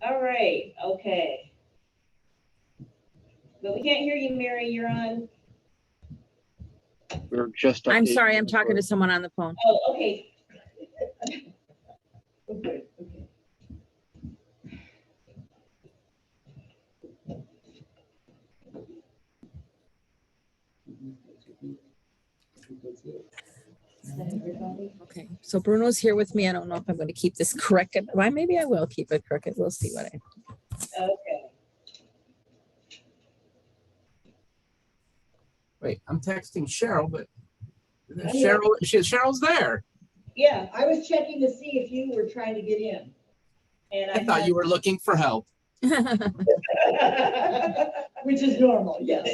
All right, okay. But we can't hear you, Mary, you're on. We're just. I'm sorry, updating I'm the talking to board. someone on the phone. Oh, okay. Okay, okay. Is that everybody? Okay, so Bruno's here with me. I don't know if I'm going to keep this crooked. Why, maybe I will keep it crooked. We'll see what I. Okay. Wait, I'm texting Cheryl, but here. Cheryl's there. Yeah, I was checking to see if you were trying to get in. And I thought you were looking for help. Which is normal, yes.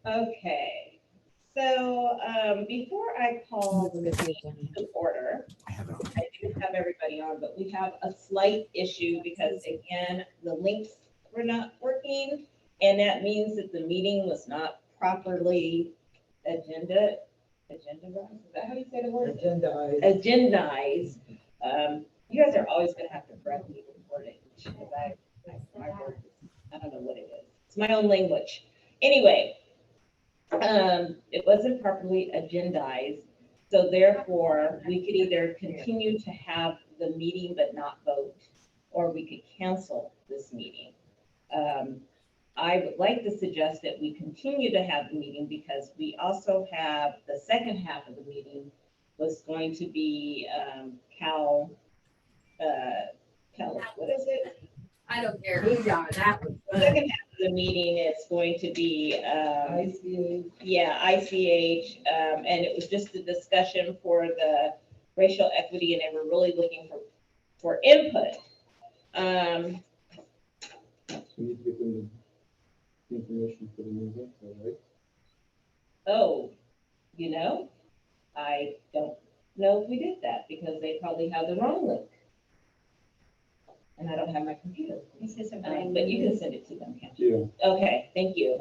Okay, so before I call the meeting to order, I have it on. I do have everybody on, but we have a slight issue because again, the links were not working. And that means that the meeting was not properly agendized. Is that how you say the word? Agendized. You guys are always gonna have to correct me with wording, because my word, I don't know what it is. It's my own language. Anyway, it wasn't properly agendized, so therefore we could either continue to have the meeting but not vote, or we could cancel this meeting. I would like to suggest that we continue to have the meeting because we also have the second half of the meeting was going to be what is it? I don't care. That was The second half of the meeting is going to be ICH, and it was just a discussion for the racial equity, and they were really looking for input. We need to give them the information for the new link, right? Oh, I don't know if we did that because they probably have the wrong link. And I don't have my computer. But you can send it to them, can't you? Yeah. Okay, thank you.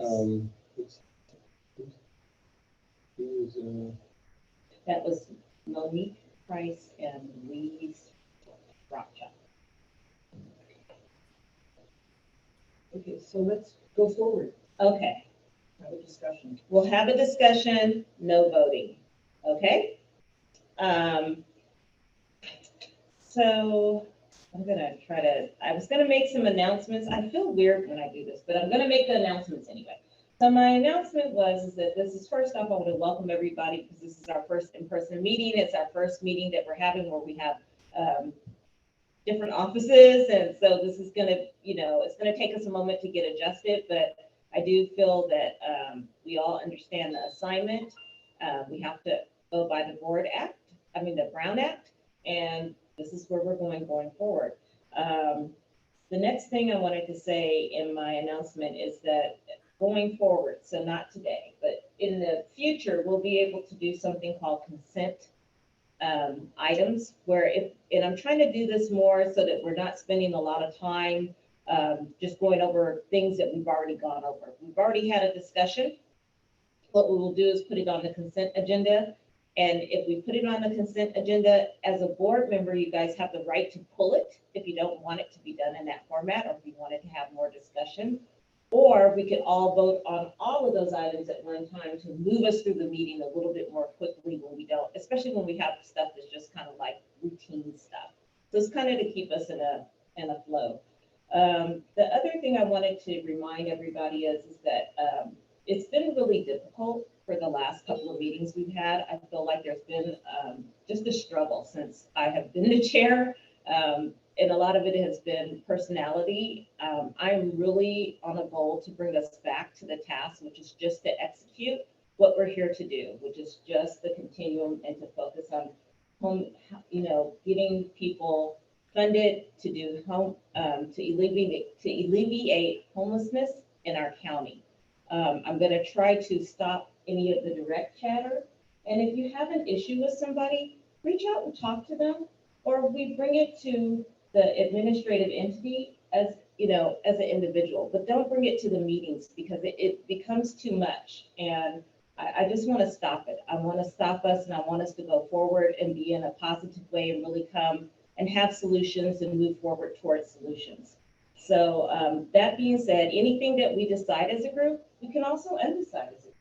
That was Monique Price and Louise Rothschild. Okay, so let's go forward. Okay, Have a discussion. we'll have a discussion, no voting, okay? So I was gonna make some announcements. I feel weird when I do this, but I'm gonna make the announcements anyway. So my announcement is that this is, first off, I want to welcome everybody because this is our first in-person meeting. It's our first meeting that we're having where we have different offices. And so this is gonna, it's gonna take us a moment to get adjusted, but I do feel that we all understand the assignment. We have to go by the the Brown Act, and this is where we're going forward. The next thing I wanted to say in my announcement is that going forward, so not today, but in the future, we'll be able to do something called consent items and I'm trying to do this more so that we're not spending a lot of time just going over things that we've already gone over. We've already had a discussion. What we will do is put it on the consent agenda. And if we put it on the consent agenda, as a board member, you guys have the right to pull it if you don't want it to be done in that format, or if you wanted to have more discussion. Or we could all vote on all of those items at one time to move us through the meeting a little bit more quickly when we don't, especially when we have stuff that's just kind of like routine stuff. So it's kind of to keep us in a flow. The other thing I wanted to remind everybody is that it's been really difficult for the last couple of meetings we've had. I feel like there's been just a struggle since I have been the chair. And a lot of it has been personality. I'm really on a goal to bring us back to the task, which is just to execute what we're here to do, which is just the continuum and to focus on getting people funded to do to alleviate homelessness in our county. I'm going to try to stop any of the direct chatter. And if you have an issue with somebody, reach out and talk to them, or we bring it to the administrative entity as an individual, but don't bring it to the meetings because it becomes too much. And I just want to stop it. I want to stop us and I want us to go forward and be in a positive way and really come and have solutions and move forward towards solutions. So that being said, anything that we decide as a group, we can also undecide as a group.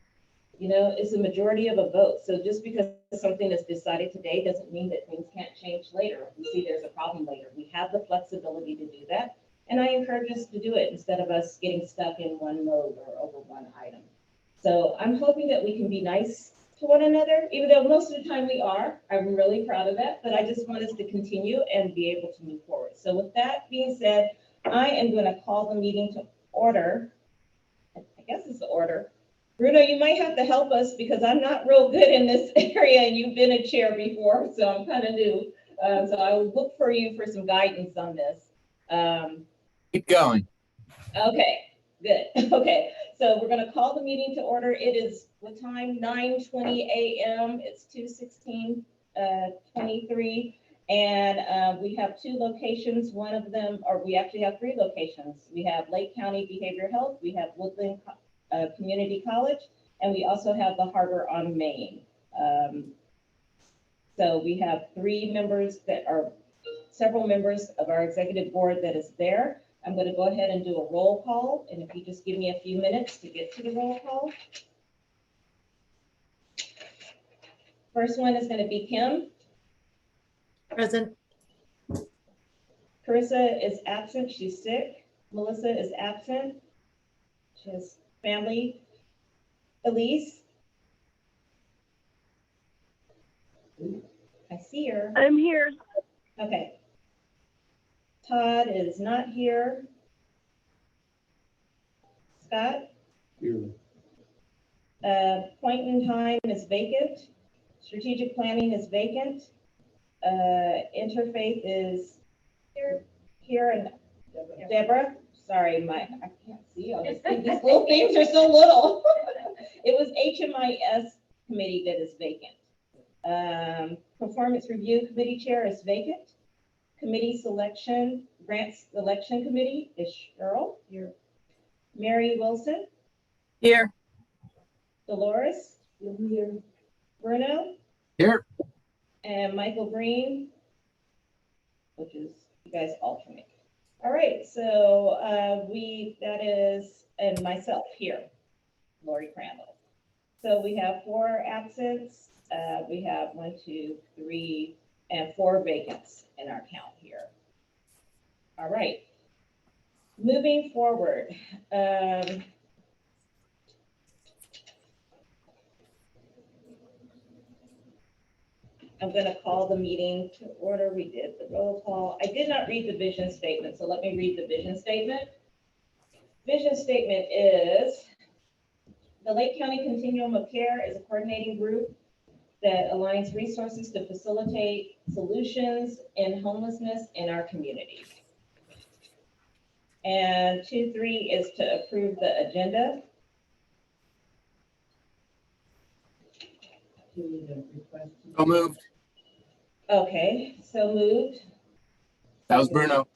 You know, it's a majority of a vote. So just because something is decided today doesn't mean that things can't change later. If we see there's a problem later, we have the flexibility to do that. And I encourage us to do it instead of us getting stuck in one mode or over one item. So I'm hoping that we can be nice to one another, even though most of the time we are. I'm really proud of that, but I just want us to continue and be able to move forward. So with that being said, I am going to call the meeting to order. I guess it's the order. Bruno, you might have to help us because I'm not real good in this area and you've been a chair before, so I'm kind of new. So I will look for you for some guidance on this. Keep going. Okay, good. Okay, so we're going to call the meeting to order. It is what time? 9:20 a.m. It's 2/16/23. And we have two locations. One of them, or we actually have three locations. We have Lake County Behavioral Health, we have Woodland Community College, and we also have the Harbor on Main. So we have three members that are several members of our executive board that is there. I'm going to go ahead and do a roll call, and if you just give me a few minutes to get to the roll call. First one is going to be Kim. Present. Carissa is absent, she's sick. Melissa is absent. She has family. Elise. I see her. I'm here. Okay. Todd is not here. Scott? Here. Point in time is vacant. Strategic planning is vacant. Interfaith is here and Deborah. Sorry, I can't see all these things. These little things are so little. It was HMIS committee that is vacant. Performance review committee chair is vacant. Committee selection, grants selection committee is Cheryl. Here. Mary Wilson. Here. Dolores. Here. Bruno. Here. And Michael Green, which is you guys alternate. All right, so that is, and myself here, Lori Crandall. So we have 4 absents. We have 1, 2, 3, and 4 vacants in our count here. All right, moving forward. I'm going to call the meeting to order. We did the roll call. I did not read the vision statement, so let me read the vision statement. Vision statement is, the Lake County Continuum of Care is a coordinating group that aligns resources to facilitate solutions in homelessness in our community. And 2.3 is to approve the agenda. So moved. Okay, so moved. That was Bruno.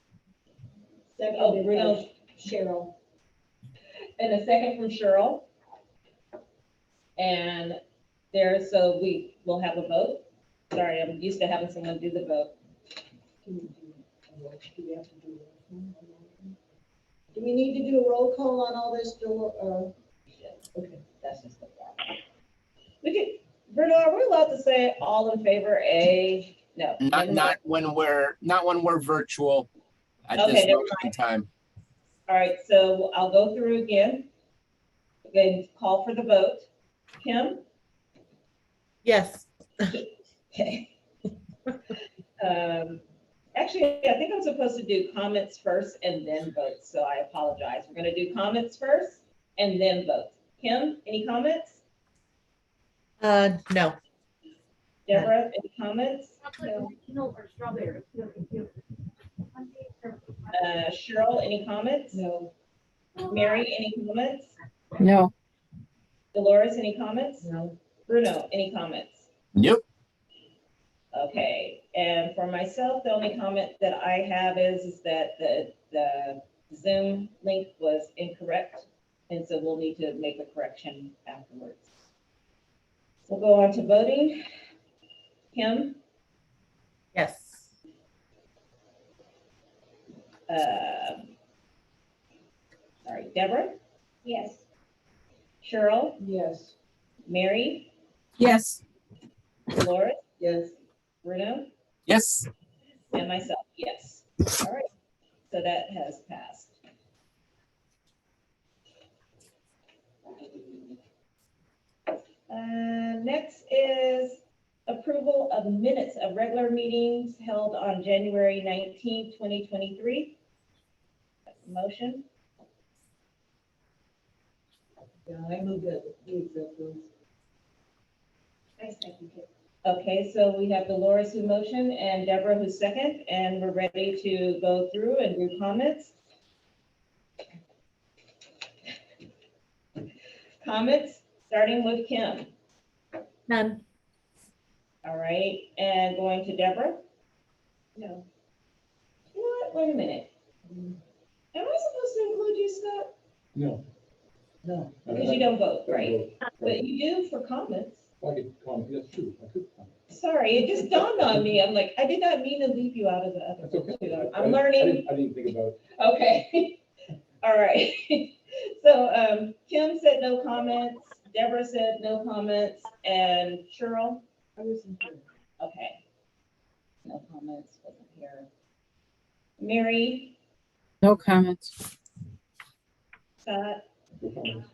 Oh, Bruno. Cheryl. And a second from Cheryl. And so we will have a vote. Sorry, I'm used to having someone do the vote. Do we have to do a roll call? Do we need to do a roll call on all this? Okay, that's just the form. We could, Bruno, are we allowed to say all in favor, A? No. Not when we're virtual at Okay, this never moment in time. All right, so I'll go through again. Again, call for the vote. Kim? Yes. Okay. Actually, I think I'm supposed to do comments first and then vote, so I apologize. We're going to do comments first and then vote. Kim, any comments? No. Deborah, any comments? No, or strawberry. Cheryl, any comments? No. Mary, any comments? No. Dolores, any comments? No. Bruno, any comments? Yep. Okay, and for myself, the only comment that I have is that the Zoom link was incorrect, and so we'll need to make a correction afterwards. We'll go on to voting. Kim, Yes. Deborah, Yes. Cheryl, Yes. Mary, Yes. Dolores, Yes. Bruno, Yes. and myself, yes. All right, so that has passed. Next is approval of minutes of regular meetings held on January 19th, 2023. Motion, Yeah, I move that we accept those. I second it. okay, so we have Dolores who motioned and Deborah who second, and we're ready to go through and do comments. Comments, starting with Kim. None. All right, and going to Deborah. No. You know what, wait a minute. Am I supposed to include you, Scott? No. No. Because you don't vote, Don't right? vote. But you do for comments. I could comment, that's true, I could comment. Sorry, it just dawned on me. I'm like, I did not mean to leave you out of the other. That's okay. two. I I'm didn't- learning. I didn't think about it. Okay. All right. So Kim said no comments. Deborah said no comments. And Cheryl? I wasn't here. Okay. No comments, wasn't here. Mary, No comments. Scott, No comment.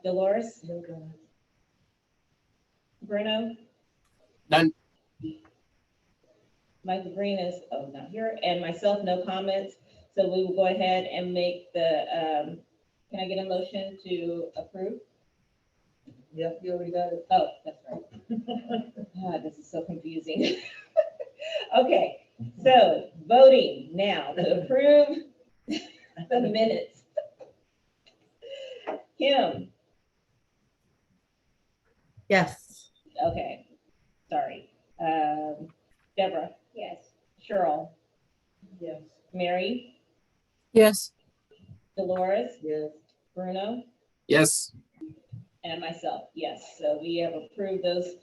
Dolores, No comment. Bruno? None. Michael Green is, not here, and myself, no comments. So we will go ahead and make the, can I get a motion to approve? Yep, you already got it. Oh, that's right. Ah, this is so confusing. Okay, so voting now to approve the minutes. Kim, Yes. okay, sorry. Deborah, Yes. Cheryl, Yes. Mary, Yes. Dolores, Yes. Bruno, Yes. and myself, yes. So we have approved those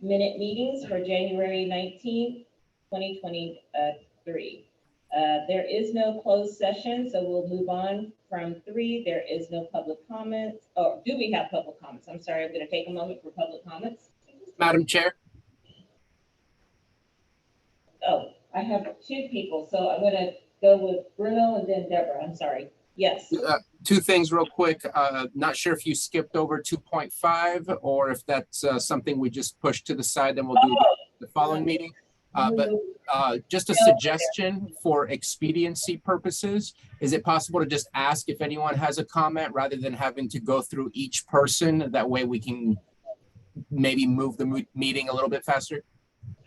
minute meetings for January 19th, 2023. There is no closed session, so we'll move on from 3. There is no public comments. Oh, do we have public comments? I'm sorry, I'm going to take a moment for public comments. Madam Chair. Oh, I have 2 people, so I'm going to go with Bruno and then Deborah. I'm sorry. Yes. Two things real quick. Not sure if you skipped over 2.5 or if that's something we just pushed to the side, then we'll do the following meeting. But just a suggestion for expediency purposes, is it possible to just ask if anyone has a comment rather than having to go through each person? That way we can maybe move the meeting a little bit faster.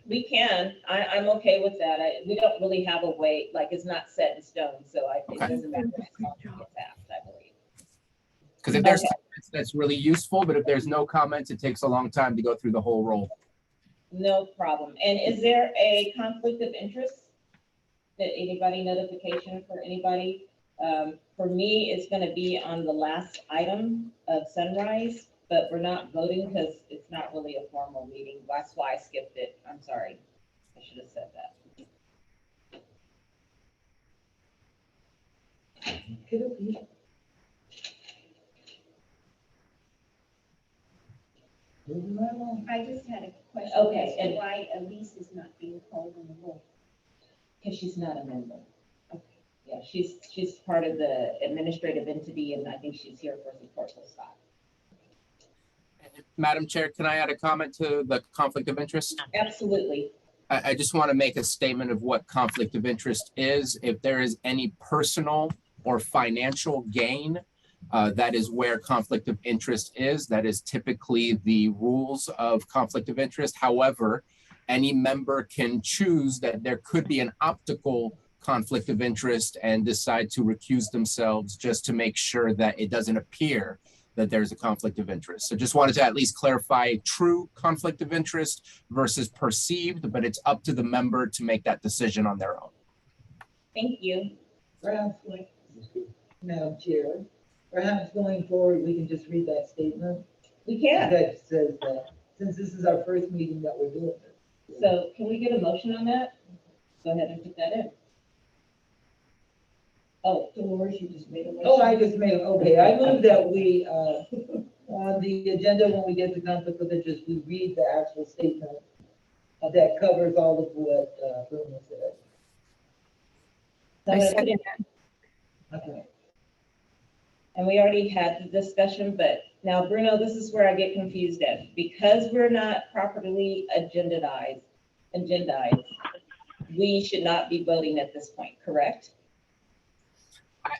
We can. I'm okay with that. We don't really have a way, like it's not set in stone, so it Okay. doesn't matter. As long as it gets asked, I believe. Because if there's Okay. comments, that's really useful, but if there's no comments, it takes a long time to go through the whole roll. No problem. And is there a conflict of interest? That anybody notification for anybody? For me, it's gonna be on the last item of Sunrise, but we're not voting because it's not really a formal meeting. That's why I skipped it. I'm sorry. I should have said that. Could it be? Moving right along. I just had a question. Okay, as to and- why Elise is not being called on the roll. Because she's not a member. Yeah, she's part of the administrative entity, and I think she's here for support for Scott. Madam Chair, can I add a comment to the conflict of interest? Absolutely. I just want to make a statement of what conflict of interest is. If there is any personal or financial gain, that is where conflict of interest is. That is typically the rules of conflict of interest. However, any member can choose that there could be an optical conflict of interest and decide to recuse themselves just to make sure that it doesn't appear that there's a conflict of interest. So just wanted to at least clarify true conflict of interest versus perceived, but it's up to the member to make that decision on their own. Thank you. Madam Chair, Perhaps going forward, we can just read that statement. We can. That says that, since this is our first meeting that we're doing this. So can we get a motion on that? Go ahead and put that in. Oh, Dolores, you just made a motion. Oh, I just made, okay, I move that we, on the agenda, when we get to conflict of interest, we read the actual statement that covers all of what, Bruno said. so I'm I gonna put second it, Okay. and we already had the discussion, but now Bruno, this is where I get confused at. Because we're not properly agendized, we should not be voting at this point, correct?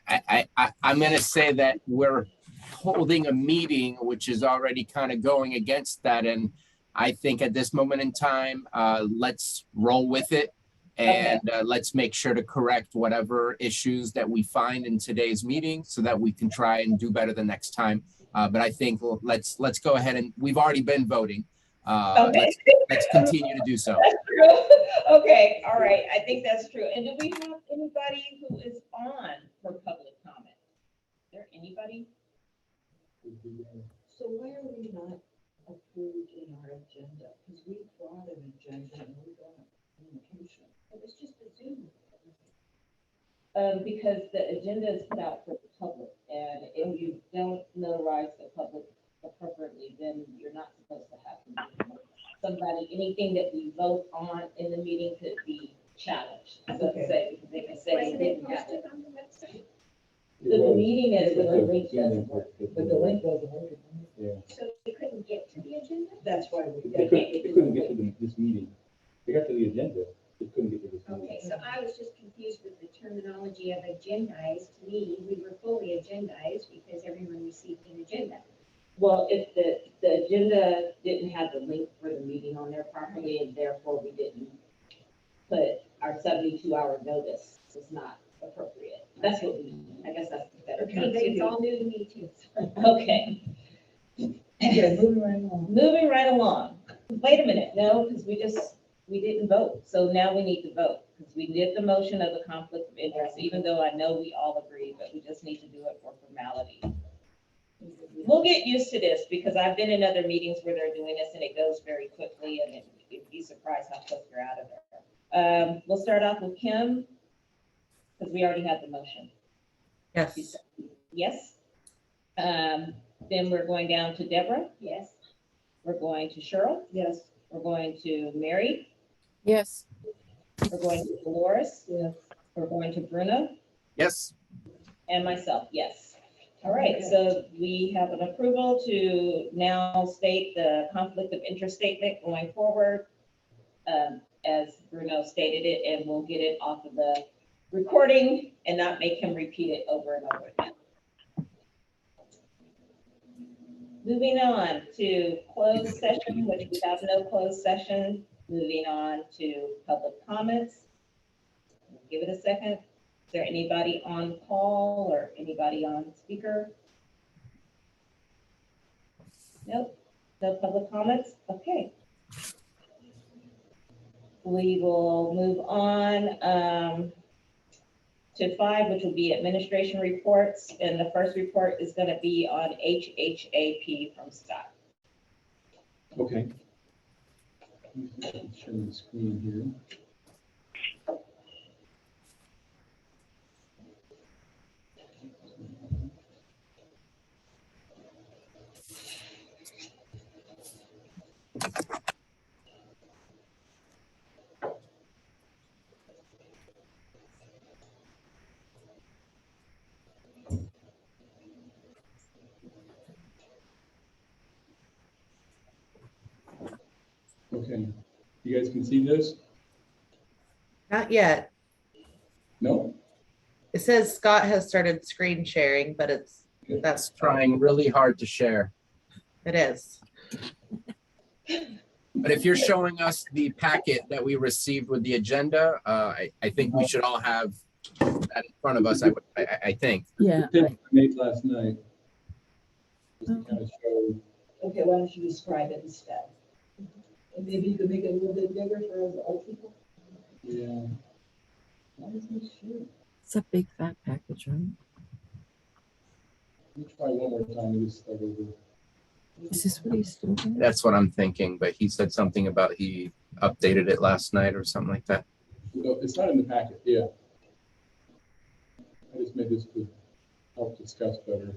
I'm gonna say that we're holding a meeting, which is already kind of going against that. And I think at this moment in time, let's roll with it. And let's make sure to correct whatever issues that we find in today's meeting so that we can try and do better the next time. But I think let's go ahead, and we've already been voting. Okay. Let's continue to do so. That's true. Okay, all right, I think that's true. And do we have anybody who is on for public comment? Is there anybody? So why are we not approved in our agenda? Because we brought an agenda and we got communication. It was just a Zoom. Because the agenda is put out for the public, and if you don't notarize the public appropriately, then you're not supposed to have the meeting. Somebody, anything that we vote on in the meeting could be challenged. So to say, because they can say it Wasn't it didn't happen. posted on the website? The meeting is, but the link doesn't work. But the link wasn't working. Yeah, So they couldn't get to the agenda? That's why we. they couldn't get to this meeting. They got to the agenda, they couldn't get to this meeting. Okay, so I was just confused with the terminology of agendized. To me, we were fully agendized because everyone received an agenda. Well, if the agenda didn't have the link for the meeting on there properly, and therefore we didn't put our 72-hour notice was not appropriate. That's what we, I guess that's the better term. It's all new to me too. Okay, Okay, moving right along. moving right along. Wait a minute, no, because we didn't vote. So now we need to vote, because we did the motion of the conflict of interest, even though I know we all agree, but we just need to do it for formality. We'll get used to this, because I've been in other meetings where they're doing this and it goes very quickly, and you'd be surprised how quick you're out of there. We'll start off with Kim, because we already had the motion. Yes. Yes. Then we're going down to Deborah. Yes. We're going to Cheryl. Yes. We're going to Mary. Yes. We're going to Dolores. Yes. We're going to Bruno. Yes. And myself, yes. All right, so we have an approval to now state the conflict of interest statement going forward, as Bruno stated it, and we'll get it off of the recording and not make him repeat it over and over again. Moving on to closed session, which we have no closed session. Moving on to public comments. Give it a second. Is there anybody on call or anybody on speaker? Nope, no public comments? Okay. We will move on to 5, which will be administration reports. And the first report is going to be on HHAP from Scott. Okay. Show the screen here. Okay, you guys can see this? Not yet. No? It says Scott has started screen sharing, but that's That's trying really hard to share. it is. But if you're showing us the packet that we received with the agenda, I think we should all have that in front of us, I think. Yeah. The tip I made last night. Just to kind of show, Okay, why don't you describe it instead? And maybe you could make it a little bit bigger for other people? yeah. Why doesn't it show? It's a big fat package, right? Let me try one more time and just start over. Is this what he's doing? That's what I'm thinking, but he said something about he updated it last night or something like that. No, it's not in the packet, yeah. I just made this to help discuss better.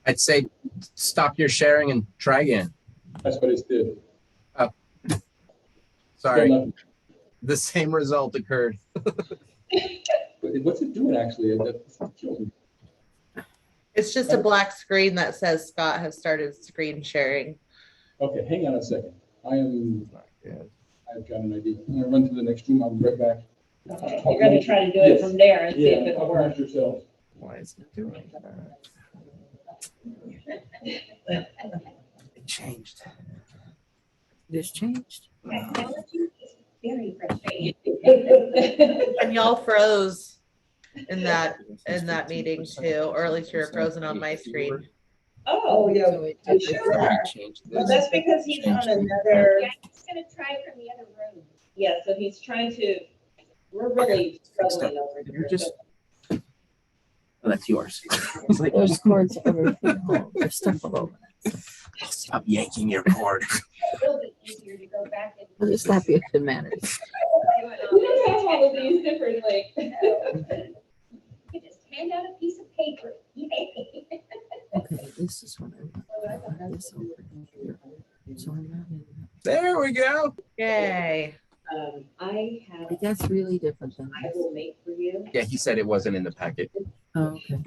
I'd say stop your sharing and try again. That's what it did. Still Sorry, nothing. the same result occurred. What's it doing actually? That's killing me. It's just a black screen that says Scott has started screen sharing. Okay, hang on a second. I've got an idea. I'm gonna run to the next room. I'll be right back. Okay, you're gonna try to do it from there and see if Yeah, it'll talk work. amongst yourselves. Why is it doing that? It changed. This changed. Technology is very frustrating. And y'all froze in that meeting too, or at least you're frozen on my screen. Oh, yeah. So it did- Sure. Changed Well, this. that's because he's on another, Yeah, he's gonna try from the other room. yeah, so he's trying to, we're really struggling over here. You're just- so- Oh, that's yours. It's like, There's cords everywhere. Oh, there's stuff all over. stop yanking your cord. It's a little bit easier to go back and. I'll just slap you with the manners. We don't have all of these different, like. You just hand out a piece of paper. Yay. Okay, this is what I want. This open here. So I'm not in. There we go. Yay. I have, But that's really different than I this. will make for you. Yeah, he said it wasn't in the packet. Oh, okay.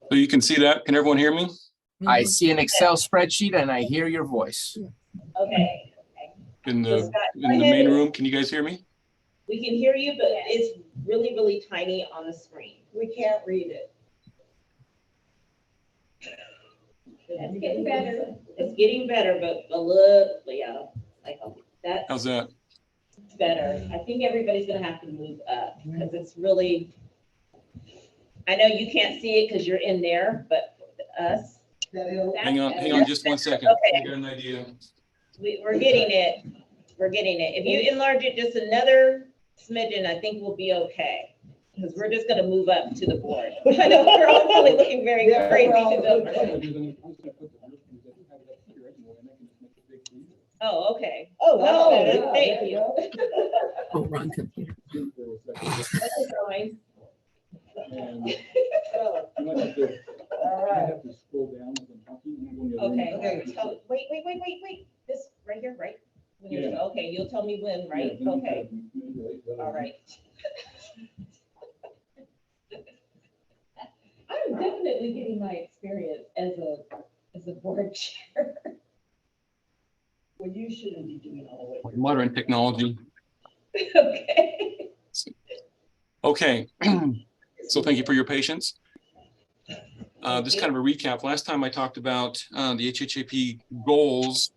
So you can see that? Can everyone hear me? I see an Excel spreadsheet and I hear your voice. Okay, In So the Scott, go in the ahead main and- room? Can you guys hear me? we can hear you, but it's really, really tiny on the screen. We can't read it. It's getting better. It's getting better, but a little, yeah, like that's How's that? better. I think everybody's gonna have to move up because it's really, I know you can't see it because you're in there, but us, Hang on just one second. Okay. I got an idea. we're getting it. We're getting it. If you enlarge it just another smidgen, I think we'll be okay. Because we're just gonna move up to the board. I know we're all probably looking very crazy to them. Oh, okay. Oh, that's better. Thank you. Oh, wrong computer. That's fine. You might have to, you might have to scroll down as I'm talking. I'm going the other way. Okay, so, wait, this, right here, right? When you're- Yeah. Okay, you'll tell me when, right? Yeah, Okay, manipulate, all right. I'm definitely getting my experience as a board chair. Well, you shouldn't be doing all of it. Modern technology. Okay. Okay. So thank you for your patience. Just kind of a recap. Last time I talked about the HHAP goals,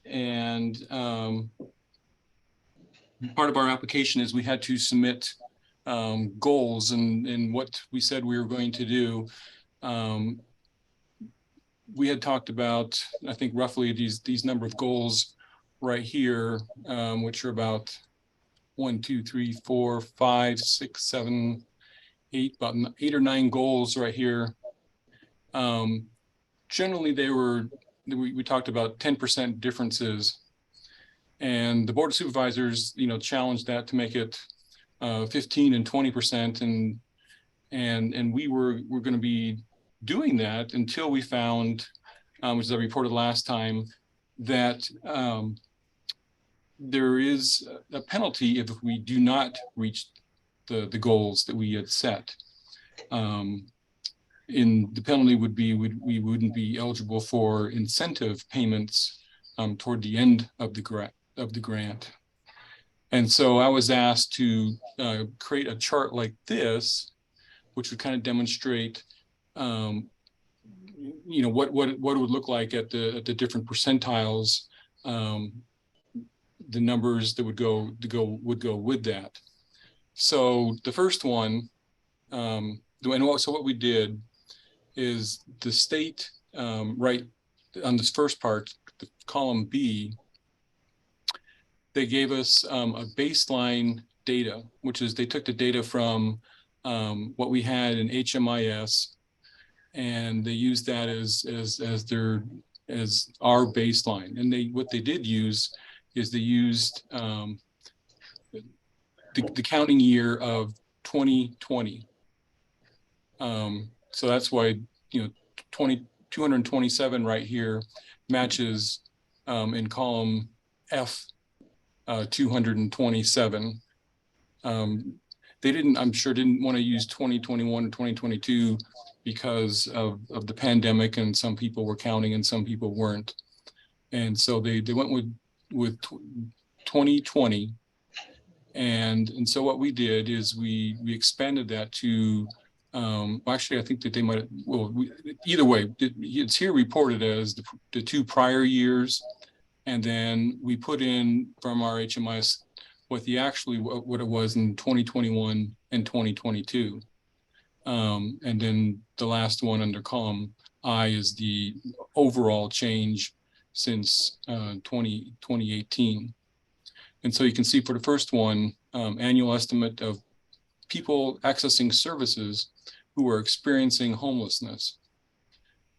and part of our application is we had to submit goals and what we said we were going to do. We had talked about, I think, roughly these number of goals right here, which are about 1, 2, 3, 4, 5, 6, 7, 8, about 8 or 9 goals right here. Generally, we talked about 10% differences, and the Board of Supervisors, challenged that to make it 15 and 20%, and we're going to be doing that until we found, which I reported last time, that there is a penalty if we do not reach the goals that we had set. The penalty would be we wouldn't be eligible for incentive payments toward the end of the grant. And so I was asked to create a chart like this, which would kind of demonstrate what it would look like at the different percentiles, the numbers that would go with that. So the first one, so what we did is the state, right on this first part, the column B, they gave us a baseline data, which is they took the data from what we had in HMIS, and they used that as our baseline. And what they did use is they used the counting year of 2020. So that's why, 227 right here matches in column F 227. They I'm sure didn't want to use 2021 or 2022 because of the pandemic, and some people were counting and some people weren't. And so they went with 2020. And so what we did is we expanded that to, actually, I think that they might, either way, it's here reported as the 2 prior years. And then we put in from our HMIS what it was in 2021 and 2022. And then the last one under column I is the overall change since 2018. And so you can see for the first one, annual estimate of people accessing services who are experiencing homelessness.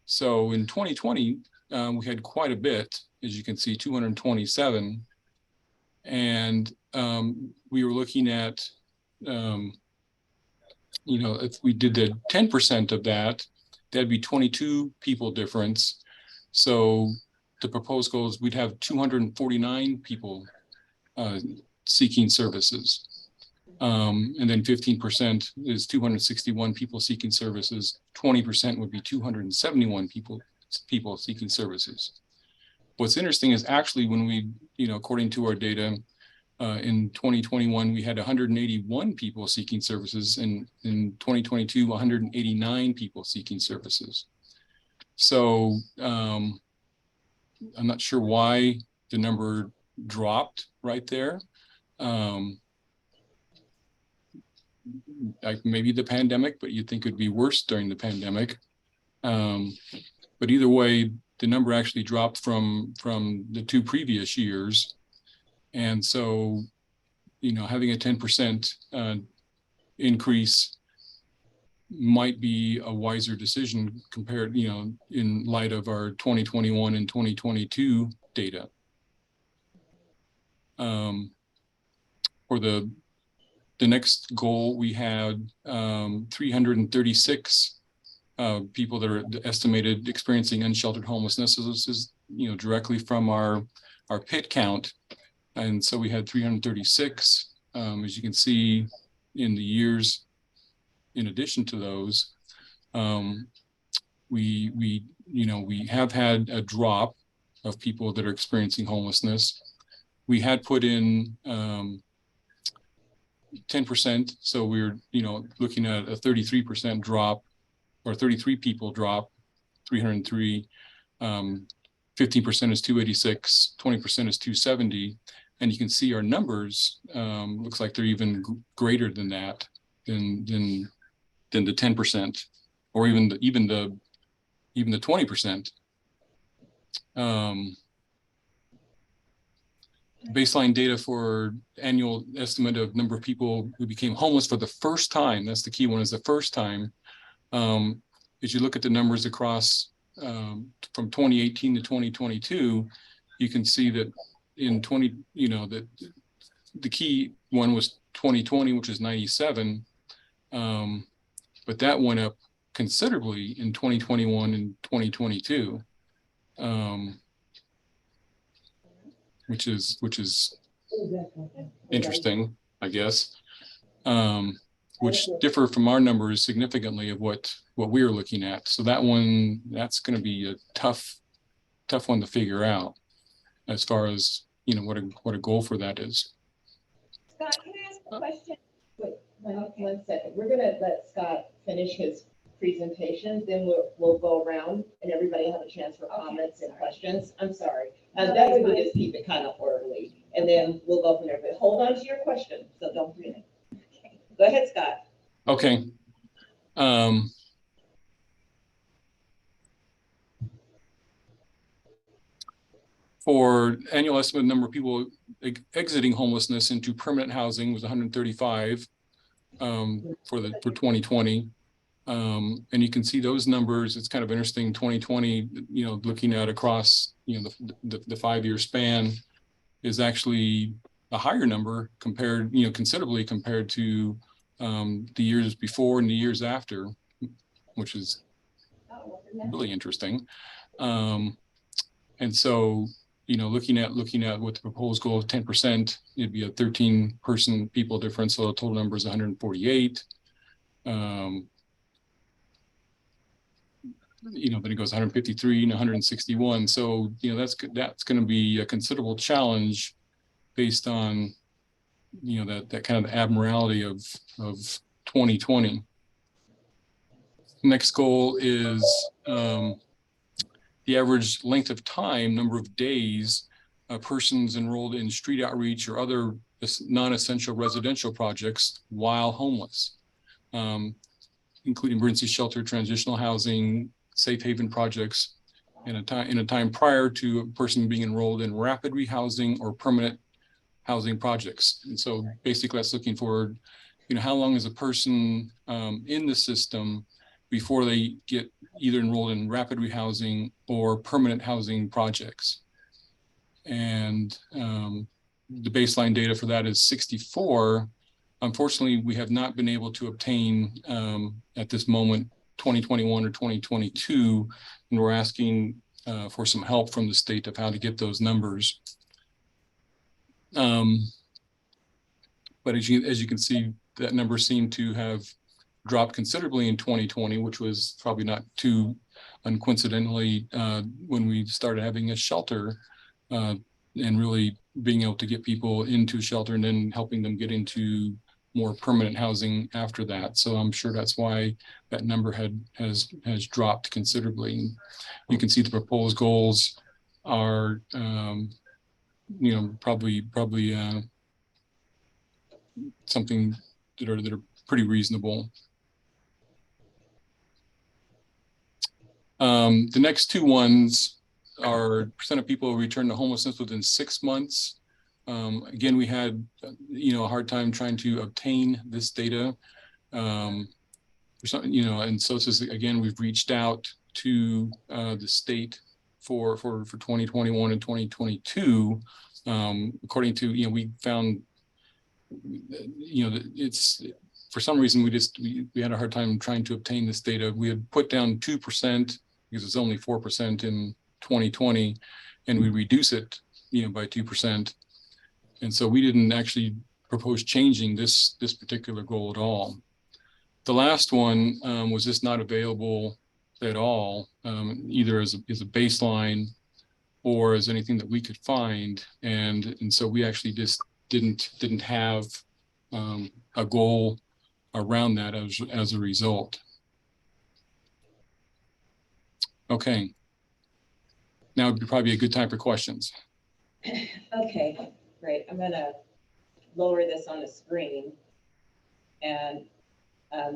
So in 2020, we had quite a bit, as you can see, 227. And we were looking at, if we did the 10% of that, that'd be 22 people difference. So the proposed goal is we'd have 249 people seeking services. And then 15% is 261 people seeking services. 20% would be 271 people seeking services. What's interesting is actually when we, according to our data, in 2021, we had 181 people seeking services, and in 2022, 189 people seeking services. So I'm not sure why the number dropped right there. Like maybe the pandemic, but you'd think it'd be worse during the pandemic. But either way, the number actually dropped from the 2 previous years. And so, having a 10% increase might be a wiser decision compared, in light of our 2021 and 2022 data. For the next goal, we had 336 people that are estimated experiencing unsheltered homelessness. So this is, directly from our PIT count. And so we had 336, as you can see in the years. In addition to those, we have had a drop of people that are experiencing homelessness. We had put in 10%, so we're looking at a 33% drop, or 33 people drop, 303. 15% is 286, 20% is 270. And you can see our numbers looks like they're even greater than that, than the 10%, or even the 20%. Baseline data for annual estimate of number of people who became homeless for the first time. That's the key one, is the first time. As you look at the numbers across from 2018 to 2022, you can see that in that the key one was 2020, which is 97, but that went up considerably in 2021 and 2022, which is interesting, I guess, which differ from our numbers significantly of what we are looking at. So that's going to be a tough one to figure out, as far as what a goal for that is. Scott, can I ask a question? Wait, one second. We're gonna let Scott finish his presentation, then we'll go around and everybody have a chance for comments and questions. I'm sorry. That way we just keep it kind of orderly, and then we'll go from there. But hold on to your question, so don't forget it. Okay. Go ahead, Scott. Okay. For annual estimate number of people exiting homelessness into permanent housing was 135 for 2020. And you can see those numbers. It's kind of interesting. 2020, looking at across, the 5-year span is actually a higher number compared, considerably compared to the years before and the years after, which is really interesting. And so, looking at what the proposed goal of 10%, it'd be a 13 people difference. So the total number is 148. Then it goes 153 and 161. So, that's going to be a considerable challenge based on, that kind of abnormality of 2020. Next goal is the average length of time, number of days, persons enrolled in street outreach or other non-essential residential projects while homeless, including emergency shelter, transitional housing, safe haven projects, in a time prior to a person being enrolled in rapid rehousing or permanent housing projects. And so basically that's looking for, how long is a person in the system before they get either enrolled in rapid rehousing or permanent housing projects. And the baseline data for that is 64. Unfortunately, we have not been able to obtain at this moment 2021 or 2022, and we're asking for some help from the state of how to get those numbers. But as you can see, that number seemed to have dropped considerably in 2020, which was probably not too uncoincidentally when we started having a shelter and really being able to get people into shelter and then helping them get into more permanent housing after that. So I'm sure that's why that number has dropped considerably. You can see the proposed goals are probably something that are pretty reasonable. The next two ones are percent of people who return to homelessness within 6 months. Again, we had a hard time trying to obtain this data. And so this is, again, we've reached out to the state for 2021 and 2022. According to, we found, it's, for some reason, we had a hard time trying to obtain this data. We had put down 2% because it's only 4% in 2020, and we reduce it, by 2%. And so we didn't actually propose changing this particular goal at all. The last one was just not available at all, either as a baseline or as anything that we could find. And so we actually just didn't have a goal around that as a result. Okay. Now would be probably a good time for questions. Okay, great. I'm gonna lower this on the screen. And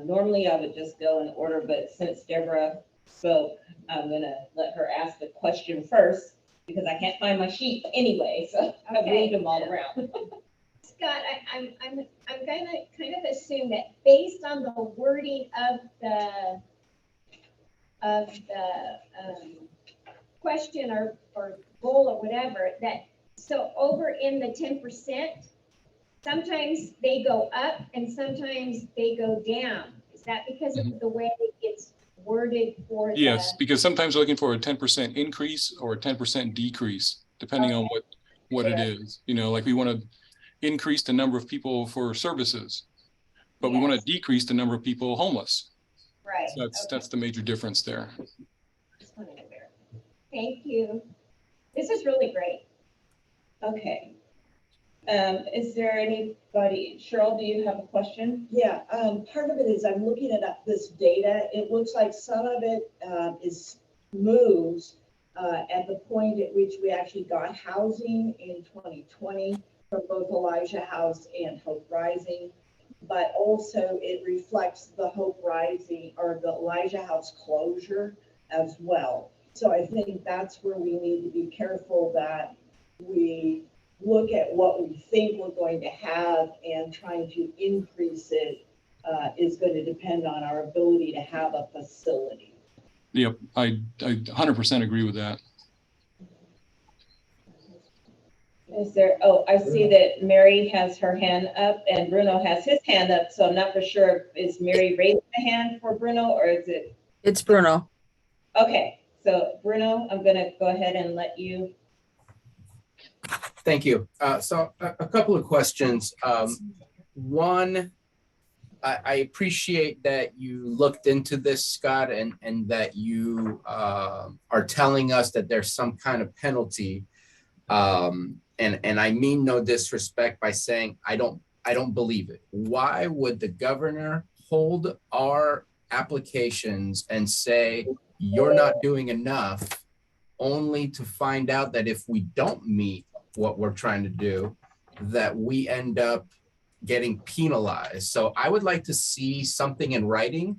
normally I would just go in order, but since Deborah spoke, I'm gonna let her ask the question first because I can't find my sheet anyway, so I've moved them all around. Scott, I'm gonna kind of assume that based on the wording of the question or goal or whatever, that so over in the 10%, sometimes they go up and sometimes they go down. Is that because of the way it's worded for? Yes, because sometimes we're looking for a 10% increase or a 10% decrease, depending on what it is. Like we want to increase the number of people for services, but we want to decrease the number of people homeless. Right. So that's the major difference there. Thank you. This is really great. Okay. Is there anybody, Cheryl, do you have a question? Yeah, part of it is I'm looking at this data. It looks like some of it moves at the point at which we actually got housing in 2020 from both Elijah House and Hope Rising, but also it reflects the Hope Rising or the Elijah House closure as well. So I think that's where we need to be careful that we look at what we think we're going to have and trying to increase it is going to depend on our ability to have a facility. Yep, I 100% agree with that. Is there, oh, I see that Mary has her hand up and Bruno has his hand up, so I'm not for sure, is Mary raising a hand for Bruno or is it? It's Bruno. Okay, so Bruno, I'm gonna go ahead and let you. Thank you. So a couple of questions. One, I appreciate that you looked into this, Scott, and that you are telling us that there's some kind of penalty. And I mean no disrespect by saying I don't believe it. Why would the governor hold our applications and say you're not doing enough, only to find out that if we don't meet what we're trying to do, that we end up getting penalized? So I would like to see something in writing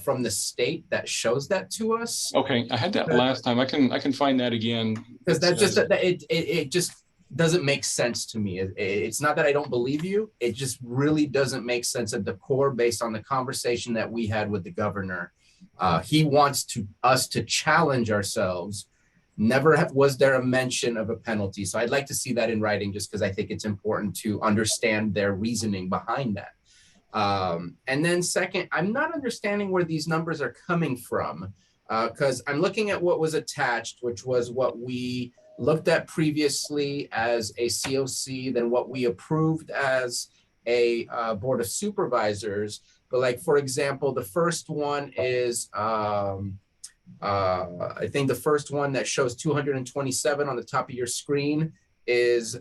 from the state that shows that to us. Okay, I had that last time. I can find that again. Because that's just it just doesn't make sense to me. It's not that I don't believe you. It just really doesn't make sense at the core based on the conversation that we had with the governor. He wants us to challenge ourselves. Never was there a mention of a penalty. So I'd like to see that in writing, just because I think it's important to understand their reasoning behind that. And then second, I'm not understanding where these numbers are coming from, because I'm looking at what was attached, which was what we looked at previously as a COC, then what we approved as a Board of Supervisors. But like, for example, the first one is, I think the first one that shows 227 on the top of your screen is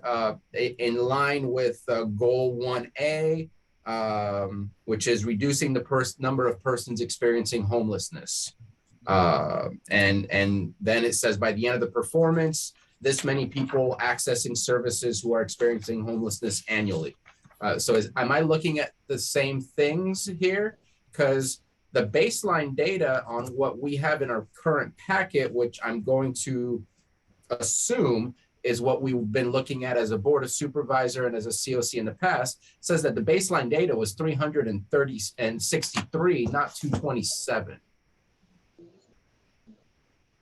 in line with goal 1A, which is reducing the number of persons experiencing homelessness. And then it says by the end of the performance, this many people accessing services who are experiencing homelessness annually. So am I looking at the same things here? Because the baseline data on what we have in our current packet, which I'm going to assume is what we've been looking at as a Board of Supervisor and as a COC in the past, says that the baseline data was 330 and 63, not 227.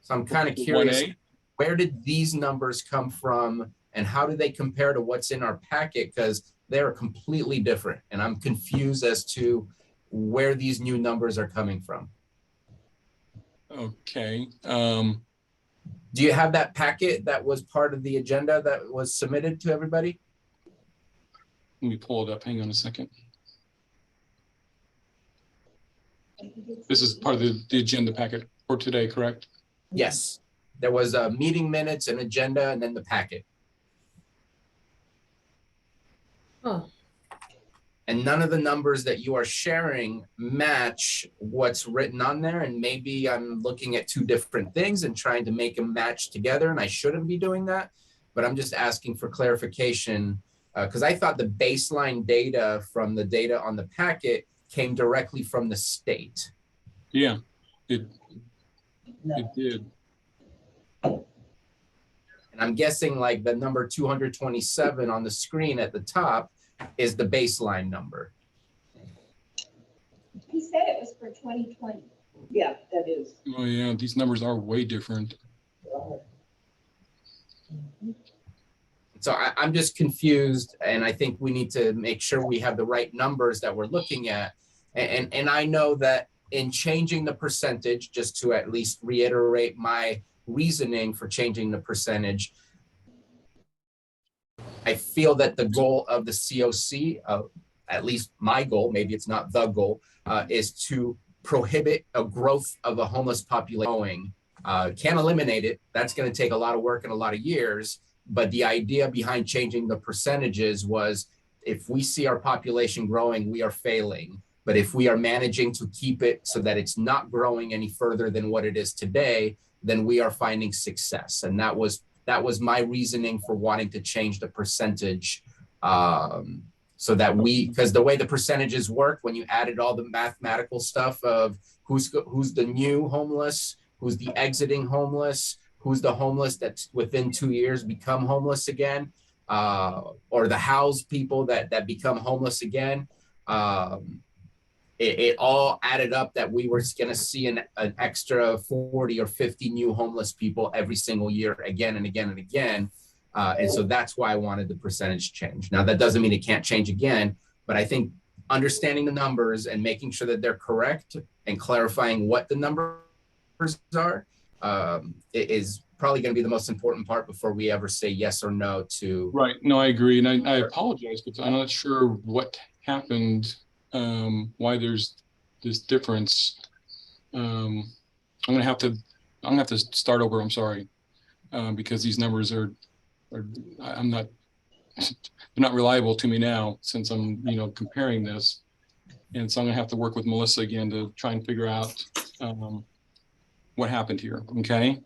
So I'm kind of curious, 1A? Where did these numbers come from and how do they compare to what's in our packet? Because they're completely different and I'm confused as to where these new numbers are coming from. Okay. Do you have that packet that was part of the agenda that was submitted to everybody? Let me pull it up. Hang on a second. This is part of the agenda packet for today, correct? Yes. There was a meeting minutes, an agenda, and then the packet. Huh. And none of the numbers that you are sharing match what's written on there. And maybe I'm looking at two different things and trying to make them match together, and I shouldn't be doing that. But I'm just asking for clarification because I thought the baseline data from the data on the packet came directly from the state. Yeah, it did. And I'm guessing like the number 227 on the screen at the top is the baseline number. He said it was for 2020. Yeah, that is. Oh yeah, these numbers are way different. So I'm just confused, and I think we need to make sure we have the right numbers that we're looking at. And I know that in changing the percentage, just to at least reiterate my reasoning for changing the percentage, I feel that the goal of the COC, at least my goal, maybe it's not the goal, is to prohibit a growth of a homeless population. Can't eliminate it. That's going to take a lot of work and a lot of years. But the idea behind changing the percentages was if we see our population growing, we are failing. But if we are managing to keep it so that it's not growing any further than what it is today, then we are finding success. And that was my reasoning for wanting to change the percentage so that because the way the percentages work, when you added all the mathematical stuff of who's the new homeless, who's the exiting homeless, who's the homeless that's within 2 years become homeless again, or the housed people that become homeless again. it all added up that we were going to see an extra 40 or 50 new homeless people every single year, again and again and again. And so that's why I wanted the percentage change. Now, that doesn't mean it can't change again, but I think understanding the numbers and making sure that they're correct and clarifying what the numbers are is probably going to be the most important part before we ever say yes or no to. Right. No, I agree. And I apologize, but I'm not sure what happened, why there's this difference. I'm gonna have to start over. I'm sorry, because these numbers are I'm not they're not reliable to me now since I'm comparing this, and so I'm gonna have to work with Melissa again to try and figure out what happened here. Okay.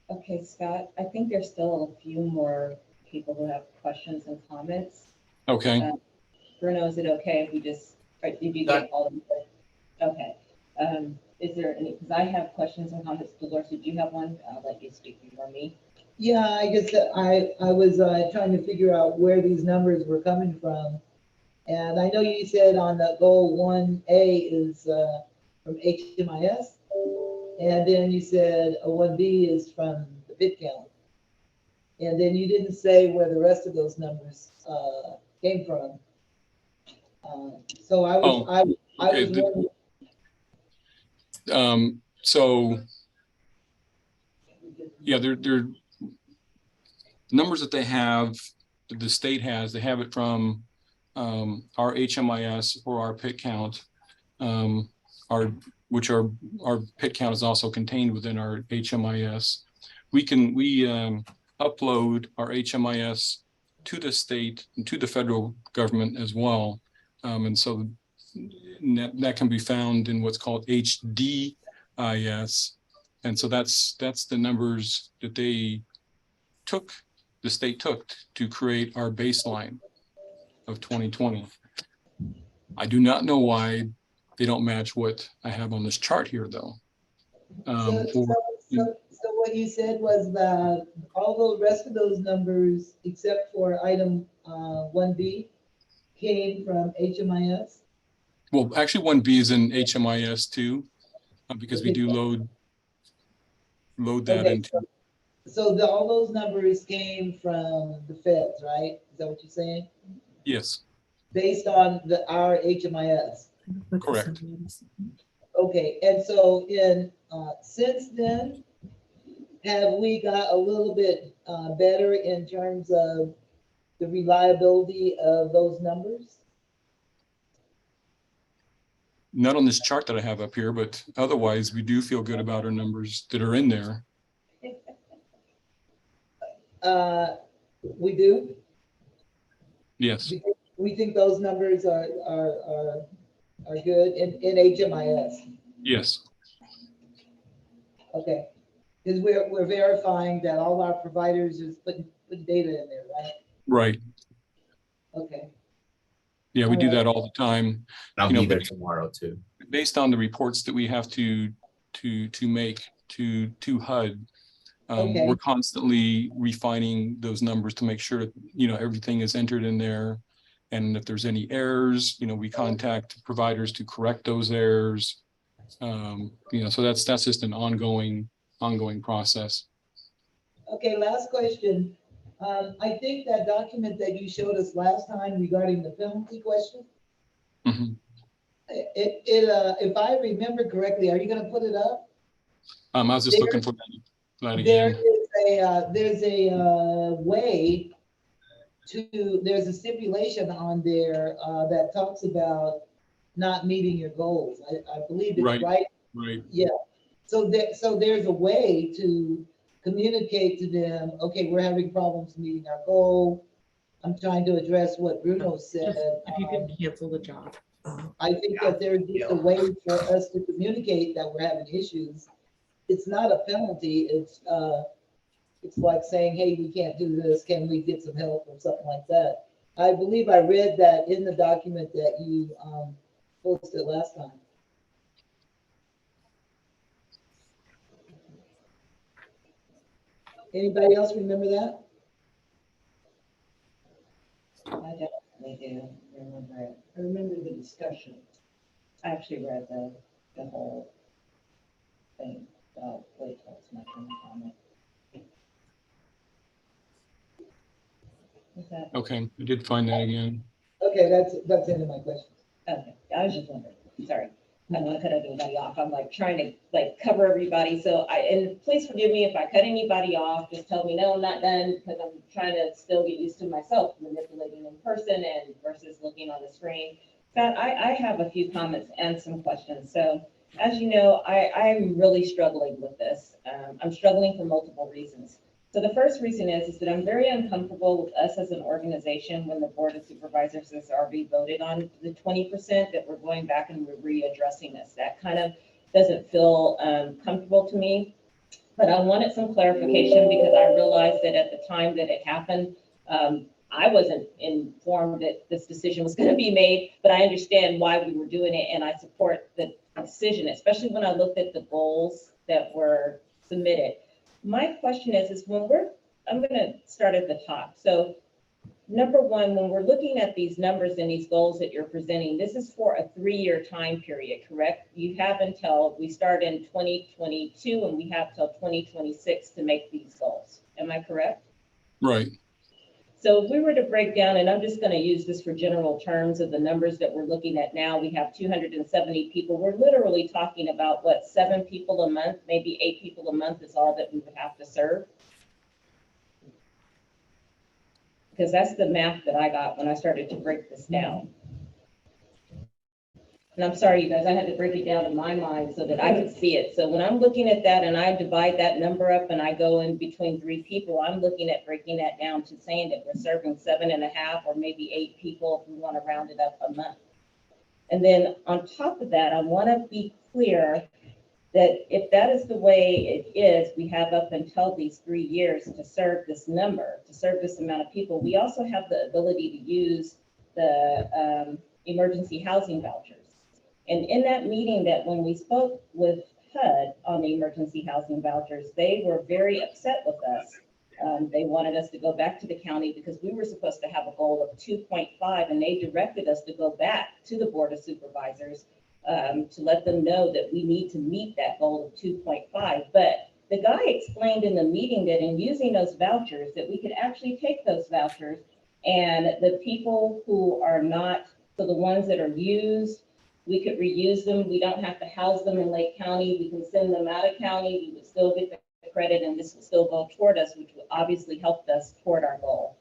Okay, Scott, I think there's still a few more people who have questions and comments. Okay. Bruno, is it okay if we just, or did you get all of them? Okay. Is there any, because I have questions and comments. Dolores, did you have one? I'll let you speak before me. Yeah, I guess I was trying to figure out where these numbers were coming from. And I know you said on the goal 1A is from HMIS. And then you said a 1B is from the bid count. And then you didn't say where the rest of those numbers came from. So I was wondering. So yeah, they're numbers that they have, that the state has, they have it from our HMIS or our pit count, our pit count is also contained within our HMIS. We upload our HMIS to the state and to the federal government as well. And so that can be found in what's called HDIS. And so that's the numbers that the state took to create our baseline of 2020. I do not know why they don't match what I have on this chart here, though. So what you said was that all the rest of those numbers, except for item 1B, came from HMIS? Well, actually 1B is in HMIS too, because we do load that into. So all those numbers came from the feds, right? Is that what you're saying? Yes. Based on our HMIS? Correct. Okay, and so since then, have we got a little bit better in terms of the reliability of those numbers? Not on this chart that I have up here, but otherwise we do feel good about our numbers that are in there. We do? Yes. We think those numbers are good in HMIS? Yes. Okay, because we're verifying that all our providers is putting data in there, right? Right. Okay. Yeah, we do that all the time. I'll be there tomorrow too. Based on the reports that we have to make to HUD, we're constantly refining those numbers to make sure everything is entered in there, and if there's any errors, we contact providers to correct those errors. So that's just an ongoing process. Okay, last question. I think that document that you showed us last time regarding the penalty question, Mm-hmm. If I remember correctly, are you going to put it up? I was just looking for that again. There's a way to, there's a stipulation on there that talks about not meeting your goals. I believe it's right. Right. Yeah. So there's a way to communicate to them, okay, we're having problems meeting our goal. I'm trying to address what Bruno said. If you can cancel the job. I think that there's just a way for us to communicate that we're having issues. It's not a penalty. It's like saying, hey, we can't do this. Can we get some help or something like that? I believe I read that in the document that you posted last time. Anybody else remember that? they do. I remember it. I remember the discussion. I actually read the whole thing. Oh, wait till it's my turn to comment. Is that, Okay, I did find that again. Okay, that's the end of my questions. okay, I was just wondering, sorry. I know I cut everybody off. I'm like trying to like cover everybody. So and please forgive me if I cut anybody off. Just tell me, no, I'm not done, because I'm trying to still get used to myself manipulating in person and versus looking on the screen. Scott, I have a few comments and some questions. So as you know, I'm really struggling with this. I'm struggling for multiple reasons. So the first reason is that I'm very uncomfortable with us as an organization when the Board of Supervisors has already voted on the 20%, that we're going back and we're readdressing this. That kind of doesn't feel comfortable to me. But I wanted some clarification because I realized that at the time that it happened, I wasn't informed that this decision was going to be made, but I understand why we were doing it, and I support the decision, especially when I looked at the goals that were submitted. My question is when I'm going to start at the top. So number one, when we're looking at these numbers and these goals that you're presenting, this is for a 3-year time period, correct? You have until we start in 2022 and we have till 2026 to make these goals. Am I correct? Right. So if we were to break down, and I'm just going to use this for general terms of the numbers that we're looking at now, we have 270 people. We're literally talking about what, 7 people a month, maybe 8 people a month is all that we would have to serve. Because that's the math that I got when I started to break this down. And I'm sorry, you guys, I had to break it down in my mind so that I could see it. So when I'm looking at that and I divide that number up and I go in between 3 people, I'm looking at breaking that down to saying that we're serving 7.5 or maybe 8 people if we want to round it up a month. And then on top of that, I want to be clear that if that is the way it is, we have up until these 3 years to serve this number, to serve this amount of people. We also have the ability to use the emergency housing vouchers. And in that meeting that when we spoke with HUD on the emergency housing vouchers, they were very upset with us. They wanted us to go back to the county because we were supposed to have a goal of 2.5, and they directed us to go back to the Board of Supervisors to let them know that we need to meet that goal of 2.5. But the guy explained in the meeting that in using those vouchers, that we could actually take those vouchers and the people who are not, so the ones that are used, we could reuse them. We don't have to house them in Lake County. We can send them out of county. We would still get the credit, and this will still go toward us, which would obviously help us toward our goal.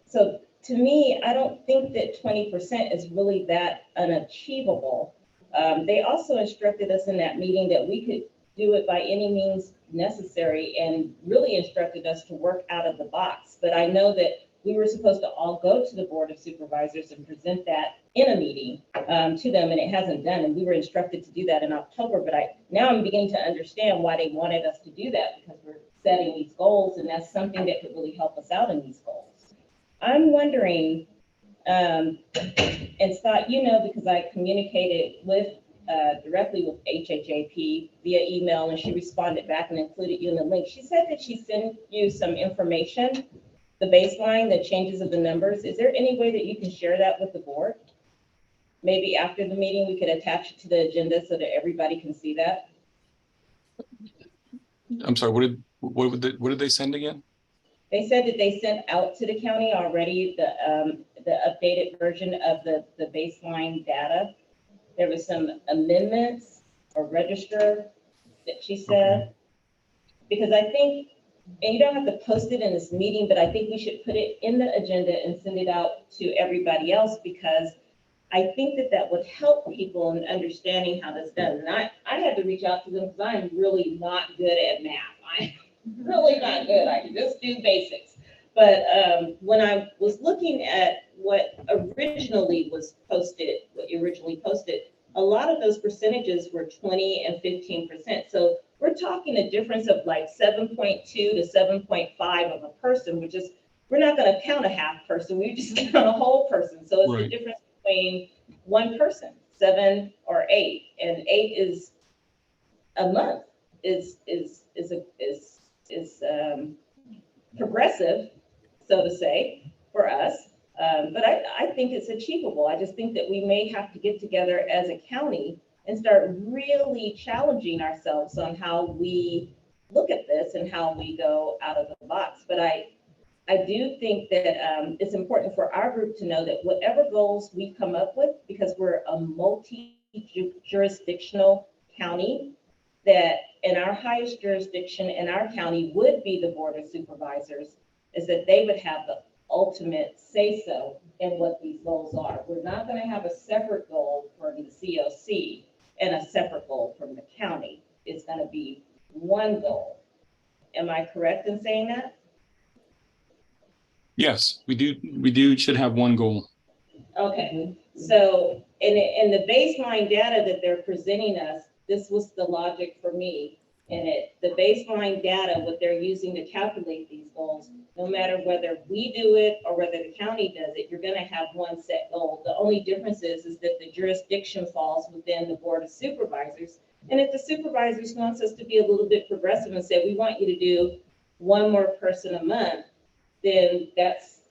So to me, I don't think that 20% is really that unachievable. They also instructed us in that meeting that we could do it by any means necessary, and really instructed us to work out of the box. But I know that we were supposed to all go to the Board of Supervisors and present that in a meeting to them, and it hasn't done. And we were instructed to do that in October, but now I'm beginning to understand why they wanted us to do that, because we're setting these goals, and that's something that could really help us out in these goals. I'm wondering, and Scott, you know, because I communicated with directly with HHAP via email, and she responded back and included you in the link. She said that she sent you some information, the baseline, the changes of the numbers. Is there any way that you can share that with the board? Maybe after the meeting, we could attach it to the agenda so that everybody can see that. I'm sorry, what did they send again? They said that they sent out to the county already the updated version of the baseline data. There was some amendments or register that she said, okay. Because I think, and you don't have to post it in this meeting, but I think we should put it in the agenda and send it out to everybody else, because I think that that would help people in understanding how that's done. And I had to reach out to them because I'm really not good at math. I'm really not good. I can just do basics. But when I was looking at what originally was posted, what you originally posted, a lot of those percentages were 20 and 15%. So we're talking a difference of like 7.2 to 7.5 of a person, which is, we're not going to count a half person. We just count a whole person. So it's right. The difference between one person, 7 or 8, and 8 is a month is progressive, so to say, for us. But I think it's achievable. I just think that we may have to get together as a county and start really challenging ourselves on how we look at this and how we go out of the box. But I do think that it's important for our group to know that whatever goals we come up with, because we're a multi-jurisdictional county, that in our highest jurisdiction in our county would be the Board of Supervisors, is that they would have the ultimate say-so in what these goals are. We're not going to have a separate goal for the COC and a separate goal from the county. It's going to be one goal. Am I correct in saying that? Yes, we do should have one goal. Okay, so in the baseline data that they're presenting us, this was the logic for me. And the baseline data, what they're using to calculate these goals, no matter whether we do it or whether the county does it, you're going to have one set goal. The only difference is that the jurisdiction falls within the Board of Supervisors. And if the supervisors wants us to be a little bit progressive and say, we want you to do one more person a month, then that's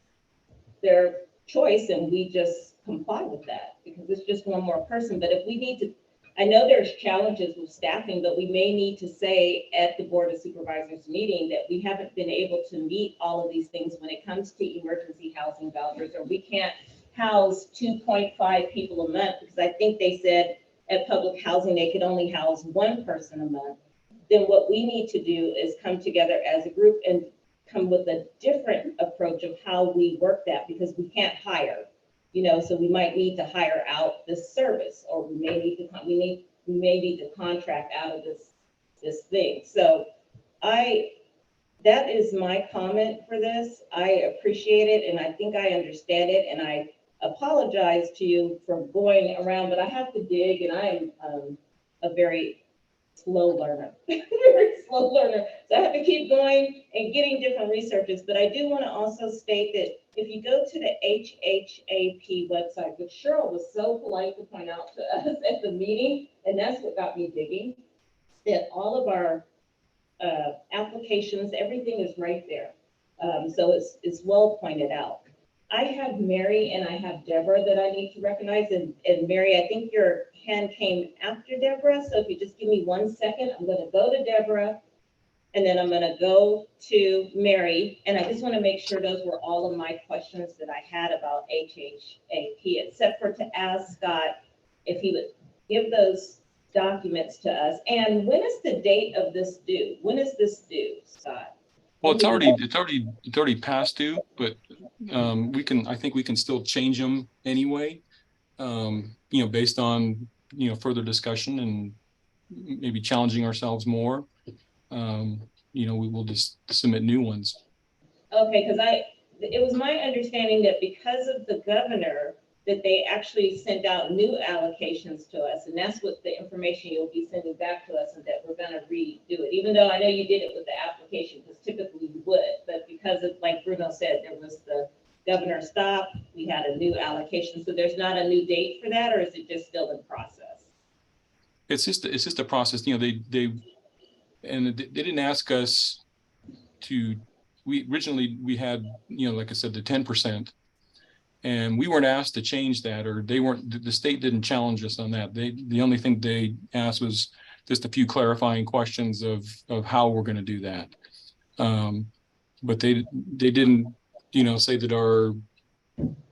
their choice, and we just comply with that because it's just one more person. But if we need to, I know there's challenges with staffing, but we may need to say at the Board of Supervisors meeting that we haven't been able to meet all of these things when it comes to emergency housing vouchers, or we can't house 2.5 people a month, because I think they said at public housing they could only house one person a month. Then what we need to do is come together as a group and come with a different approach of how we work that, because we can't hire, so we might need to hire out this service, or we may need to contract out of this thing. So that is my comment for this. I appreciate it, and I think I understand it, and I apologize to you for going around, but I have to dig, and I am a very slow learner, very slow learner. So I have to keep going and getting different researches. But I do want to also state that if you go to the HHAP website, which Cheryl was so polite to point out to us at the meeting, and that's what got me digging, that all of our applications, everything is right there. So it's well pointed out. I have Mary and I have Deborah that I need to recognize. And Mary, I think your hand came after Deborah. So if you just give me 1 second, I'm going to go to Deborah and then I'm going to go to Mary. And I just want to make sure those were all of my questions that I had about HHAP, except for to ask Scott if he would give those documents to us. And when is the date of this due? When is this due, Scott? Well, it's already past due, but I think we can still change them anyway. Based on further discussion and maybe challenging ourselves more. We will just submit new ones. Okay, because it was my understanding that because of the governor, that they actually sent out new allocations to us, and that's what the information you'll be sending back to us, and that we're going to redo it. Even though I know you did it with the application, because typically you would, but because of, like Bruno said, there was the governor stop, we had a new allocation. So there's not a new date for that, or is it just still in process? It's just a process. They didn't ask us to. We originally had like I said, the 10%. And we weren't asked to change that, or the state didn't challenge us on that. The only thing they asked was just a few clarifying questions of how we're going to do that. But they didn't, say that our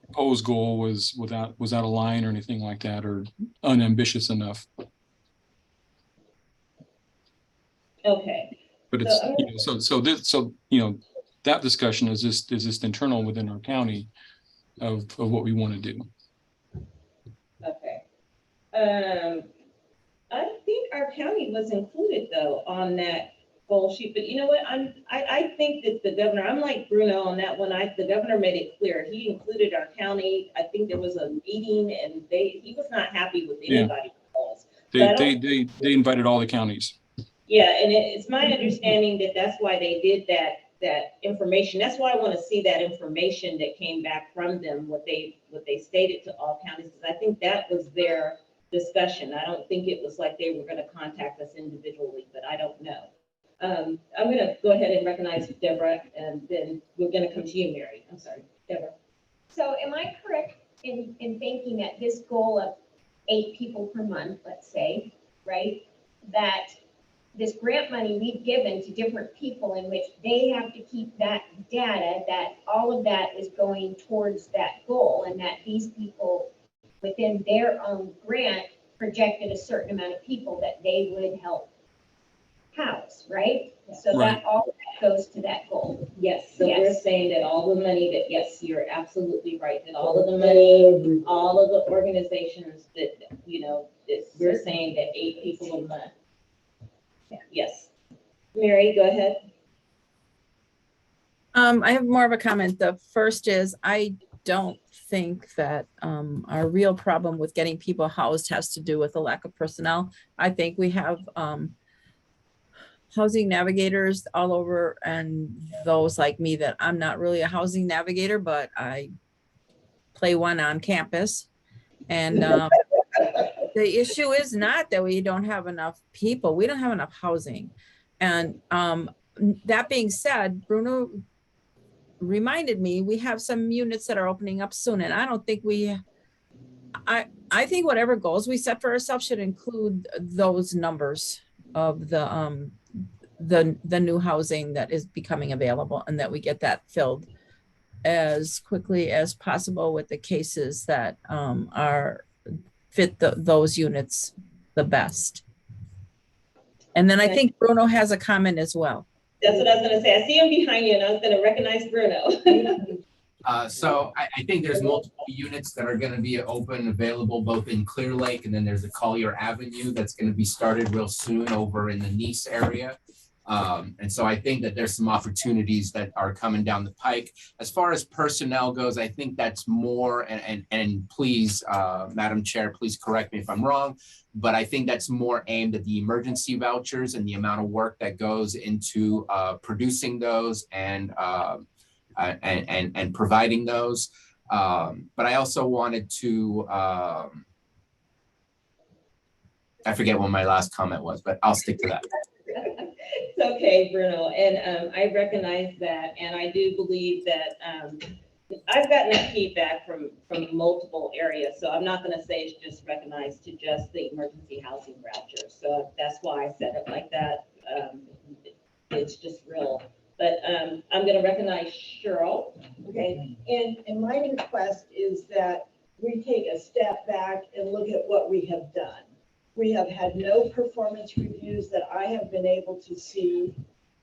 proposed goal was out of line or anything like that, or unambitious enough. Okay. But it's, that discussion is just internal within our county of what we want to do. Okay. I think our county was included though on that goal sheet, but you know what? I think that the governor, I'm like Bruno on that one. The governor made it clear. He included our county. I think there was a meeting and he was not happy with anybody's goals. They invited all the counties. Yeah, and it's my understanding that that's why they did that information. That's why I want to see that information that came back from them, what they stated to all counties, because I think that was their discussion. I don't think it was like they were going to contact us individually, but I don't know. I'm going to go ahead and recognize Deborah, and then we're going to come to you, Mary. I'm sorry, Deborah. So am I correct in thinking that this goal of 8 people per month, let's say, right? That this grant money we've given to different people in which they have to keep that data, that all of that is going towards that goal, and that these people within their own grant projected a certain amount of people that they would help house, right? So Right. that all that goes to that goal. Yes, so we're Yes. saying that all the money that, yes, you're absolutely right, that all of the money, all of the organizations that, you know, we're saying that 8 people a month. Yeah, yes. Mary, go ahead. I have more of a comment. The first is, I don't think that our real problem with getting people housed has to do with the lack of personnel. I think we have housing navigators all over, and those like me that I'm not really a housing navigator, but I play one on campus. And the issue is not that we don't have enough people. We don't have enough housing. And that being said, Bruno reminded me, we have some units that are opening up soon, and I don't think I think whatever goals we set for ourselves should include those numbers of the new housing that is becoming available, and that we get that filled as quickly as possible with the cases that are fit those units the best. And then I think Bruno has a comment as well. That's what I was gonna say. I see him behind you, and I was gonna recognize Bruno. So I think there's multiple units that are gonna be open, available both in Clear Lake, and then there's a Collier Avenue that's gonna be started real soon over in the Nice area. And so I think that there's some opportunities that are coming down the pike. As far as personnel goes, I think that's more, and please, Madam Chair, please correct me if I'm wrong, but I think that's more aimed at the emergency vouchers and the amount of work that goes into producing those and providing those. But I also wanted to, I forget what my last comment was, but I'll stick to that. It's okay, Bruno, and I recognize that, and I do believe that I've gotten that feedback from multiple areas, so I'm not gonna say it's just recognized to just the emergency housing voucher. So that's why I said it like that. It's just real. But I'm gonna recognize Cheryl. Okay, and my request is that we take a step back and look at what we have done. We have had no performance reviews that I have been able to see.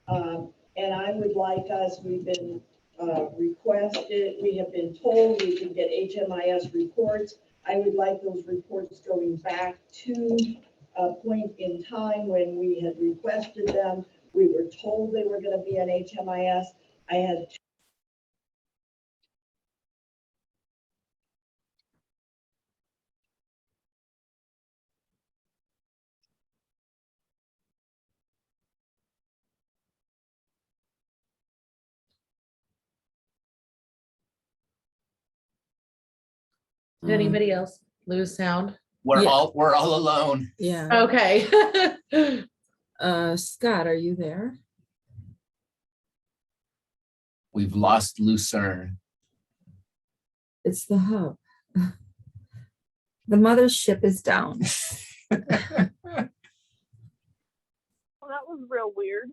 And I would like us, we've been requested, we have been told we can get HMIS reports. I would like those reports going back to a point in time when we had requested them. We were told they were going to be an HMIS. I had Anybody else lose sound? We're Yeah. all alone. Yeah. Okay. Scott, are you there? We've lost Lucerne. It's the hub. The mothership is down. Well, that was real weird.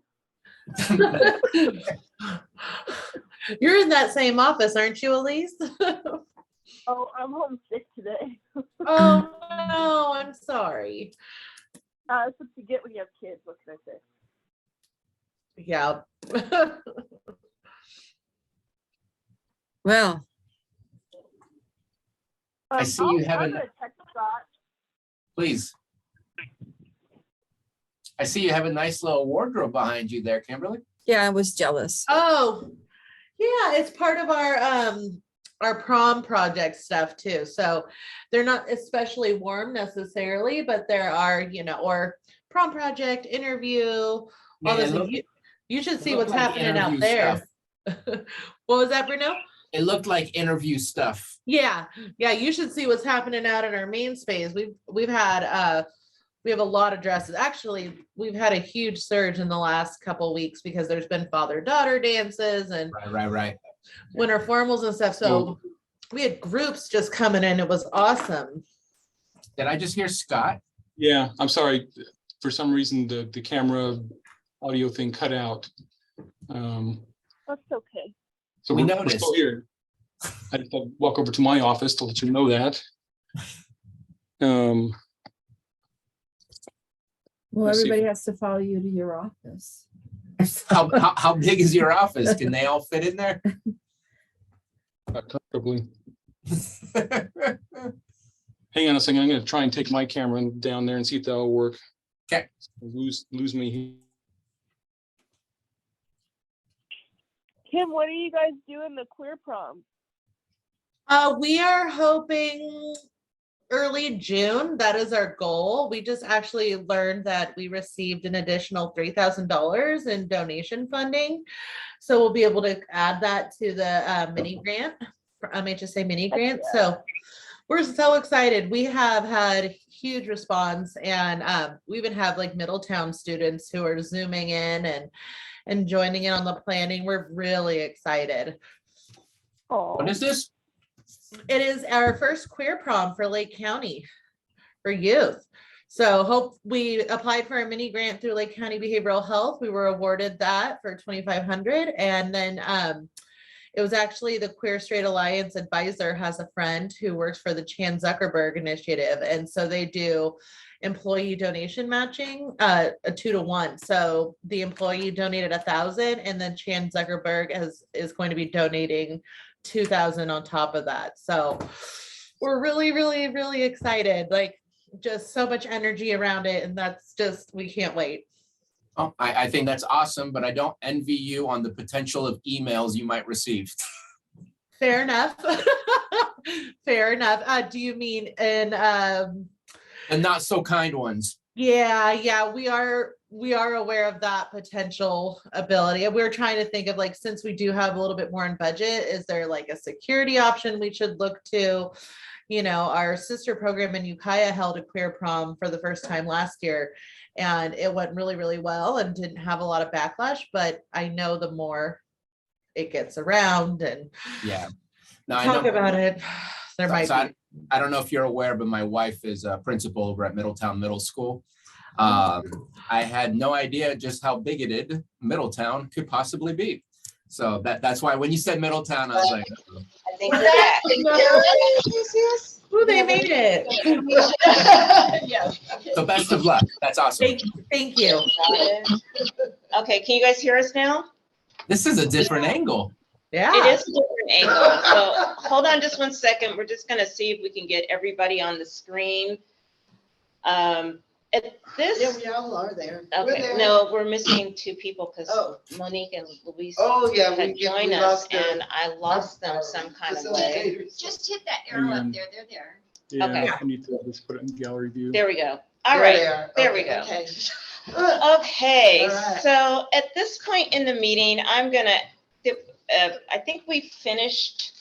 You're in that same office, aren't you, Elise? Oh, I'm homesick today. Oh no, I'm sorry. That's what you get when you have kids. What can I say? Yeah. Well, I see you I'm haven't- gonna text Scott. Please. I see you have a nice little wardrobe behind you there, Kimberly. yeah, I was jealous. Oh, yeah, it's part of our prom project stuff too. So they're not especially warm necessarily, but there are, or prom project, interview, all Yeah, those it things. looked- You should see looked what's like happening out interview there. stuff. What was that, Bruno? It looked like interview stuff. Yeah, you should see what's happening out in our main space. We have a lot of dresses. Actually, we've had a huge surge in the last couple weeks because there's been father-daughter dances and Right. winter formals and stuff. So we had groups just coming in. It was awesome. Did I just hear Scott? Yeah, I'm sorry. For some reason, the camera audio thing cut out. That's okay. So We we're noticed. still here. I had to walk over to my office to let you know that. Well, Let's see. everybody has to follow you to your office. How big is your office? Can they all fit in there? Comfortably. Hang on a second. I'm going to try and take my camera down there and see if that'll work. Okay. Lose me. Kim, when are you guys doing the queer prom? We are hoping early June. That is our goal. We just actually learned that we received an additional $3,000 in donation funding. So we'll be able to add that to the mini grant, MHSA mini grant. So we're so excited. We have had huge response, and we even have like Middletown students who are Zooming in and joining in on the planning. We're really excited. Oh, What is this? It is our first queer prom for Lake County for youth. So we applied for a mini grant through Lake County Behavioral Health. We were awarded that for $2,500. And then it was actually the Queer Straight Alliance advisor has a friend who works for the Chan Zuckerberg Initiative. And so they do employee donation matching, a 2-to-1. So the employee donated $1,000, and then Chan Zuckerberg is going to be donating $2,000 on top of that. So we're really, really, really excited. Like, just so much energy around it, and that's just, we can't wait. Oh, I think that's awesome, but I don't envy you on the potential of emails you might receive. Fair enough. Fair enough. Do you mean in And not so kind ones. Yeah, we are aware of that potential ability. And we're trying to think of, like, since we do have a little bit more in budget, is there like a security option we should look to? You know, our sister program in Ukiah held a queer prom for the first time last year, and it went really, really well and didn't have a lot of backlash. But I know the more it gets around and Yeah. No, talk about it, there might be. I don't know if you're aware, but my wife is a principal over at Middletown Middle School. I had no idea just how bigoted Middletown could possibly be. So that's why when you said Middletown, I was like, I think we're back. Ooh, they made it. Yes. so best of luck. That's awesome. Thank you. Okay, can you guys hear us now? This is a different angle. Yeah. It is a different angle. So hold on just 1 second. We're just gonna see if we can get everybody on the screen. At this. Yeah, we all are there. Okay, no, we're missing 2 people because Oh. Monique and Louise Yeah, had joined us, and I lost them some kind of way. Just hit that arrow Hang on. up there, they're there. Yeah, Okay. I need to just put it in gallery view. There we go. All right, there we go. Okay. Okay, All right. so at this point in the meeting, I'm gonna, I think we finished.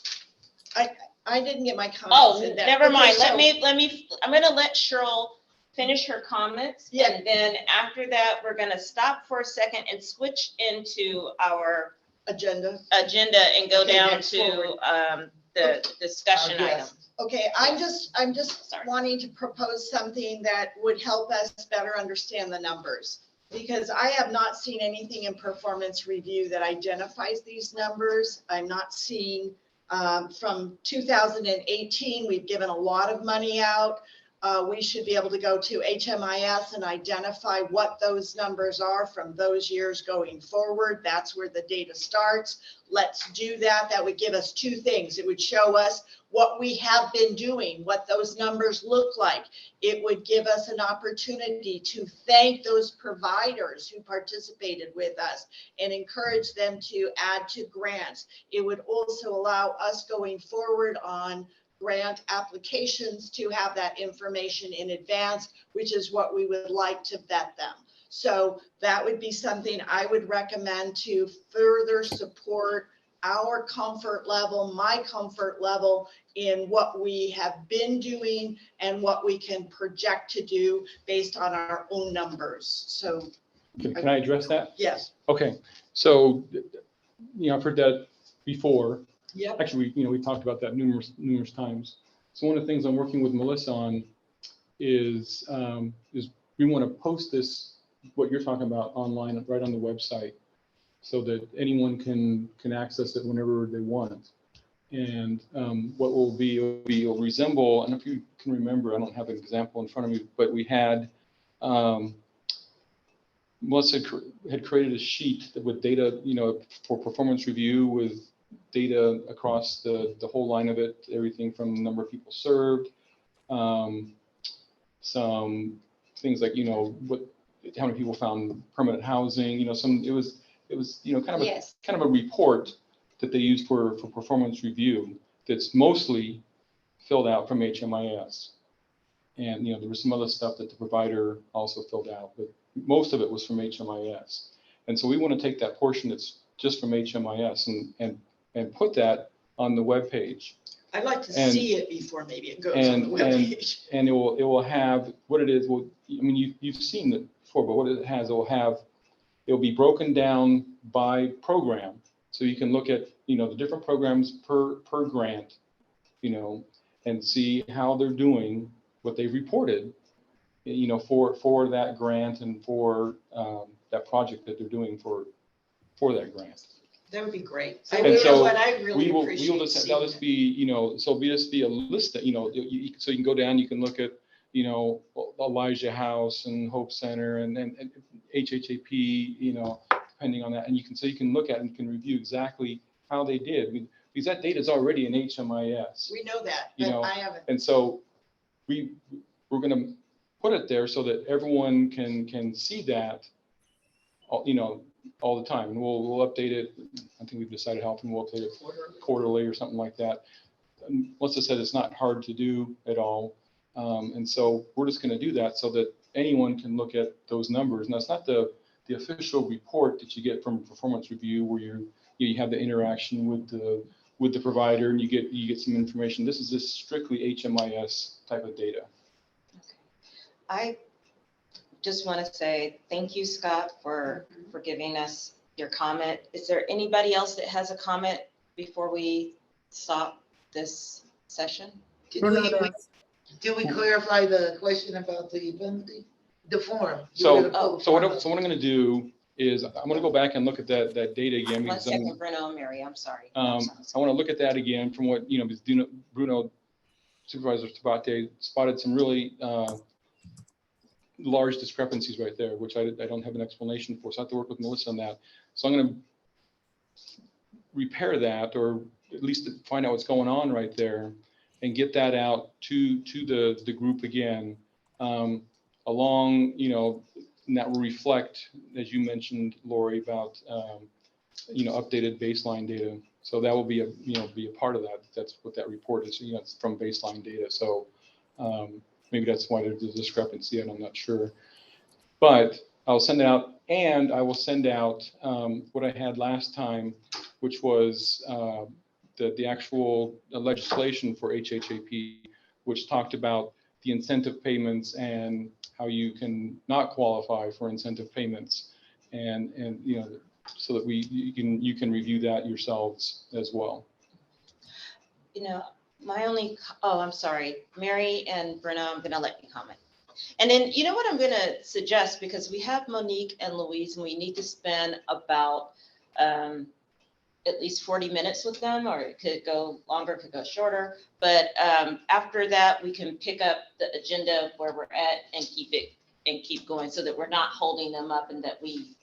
I didn't get my comments. Oh, in there. never Okay, mind. so- Let me, I'm gonna let Cheryl finish her comments. Yeah. And then after that, we're gonna stop for a second and switch into our Agenda. agenda and go Okay, down next to forward. the discussion Yes. item. Okay, I'm just Sorry. wanting to propose something that would help us better understand the numbers. Because I have not seen anything in performance review that identifies these numbers. I'm not seeing, from 2018, we've given a lot of money out. We should be able to go to HMIS and identify what those numbers are from those years going forward. That's where the data starts. Let's do that. That would give us 2 things. It would show us what we have been doing, what those numbers look like. It would give us an opportunity to thank those providers who participated with us and encourage them to add to grants. It would also allow us going forward on grant applications to have that information in advance, which is what we would like to vet them. So that would be something I would recommend to further support our comfort level, my comfort level in what we have been doing and what we can project to do based on our own numbers. So, Can I address that? yes. Okay, so, I've heard that before. Yep. Actually, we talked about that numerous times. So one of the things I'm working with Melissa on is we want to post this, what you're talking about, online, right on the website, so that anyone can access it whenever they want. And what it'll resemble, I don't know if you can remember, I don't have an example in front of me, but we had, Melissa had created a sheet with data, for performance review, with data across the whole line of it, everything from the number of people served, some things like, how many people found permanent housing, it was Yes. kind of a report that they use for performance review that's mostly filled out from HMIS. And, there was some other stuff that the provider also filled out, but most of it was from HMIS. And so we want to take that portion that's just from HMIS and put that on the webpage. I'd like to see it before maybe it goes on the webpage. And it will have what it is. Well, I mean, you've seen it before, but what it has, it'll be broken down by program. So you can look at, the different programs per grant, and see how they're doing, what they've reported, for that grant and for that project that they're doing for that grant. That would be great. And so what I really we will appreciate just, seeing that'll just be, so it'll just be a list that, so you can go down, you can look at, Elijah House and Hope Center and HHAP, depending on that. And you can look at it and you can review exactly how they did. Because that data is already in HMIS. We know that, but I haven't. And so we're going to put it there so that everyone can see that, all the time. And we'll update it. I think we've decided how often we'll update it, quarterly or something like that. Melissa said it's not hard to do at all. And so we're just going to do that so that anyone can look at those numbers. Now, it's not the official report that you get from performance review where you have the interaction with the provider and you get some information. This is just strictly HMIS type of data. Okay. I just want to say thank you, Scott, for giving us your comment. Is there anybody else that has a comment before we stop this session? Did we clarify the question about the penalty? The form? So what I'm going to do is I'm going to go back and look at that data again. One second, Bruno and Mary, I'm sorry. I want to look at that again from what, because Bruno, Supervisor Tabate, spotted some really large discrepancies right there, which I don't have an explanation for. So I have to work with Melissa on that. So I'm going to repair that, or at least find out what's going on right there and get that out to the group again, along, and that will reflect, as you mentioned, Lori, about, updated baseline data. So that will be a part of that. That's what that report is. It's from baseline data. So maybe that's why there's a discrepancy, and I'm not sure. But I'll send it out, and I will send out what I had last time, which was the actual legislation for HHAP, which talked about the incentive payments and how you can not qualify for incentive payments, and so that you can review that yourselves as well. I'm sorry, Mary and Bruno, I'm going to let you comment. And then, what I'm going to suggest, because we have Monique and Louise, and we need to spend about at least 40 minutes with them, or it could go longer, it could go shorter. But after that, we can pick up the agenda of where we're at and keep going, so that we're not holding them up and that we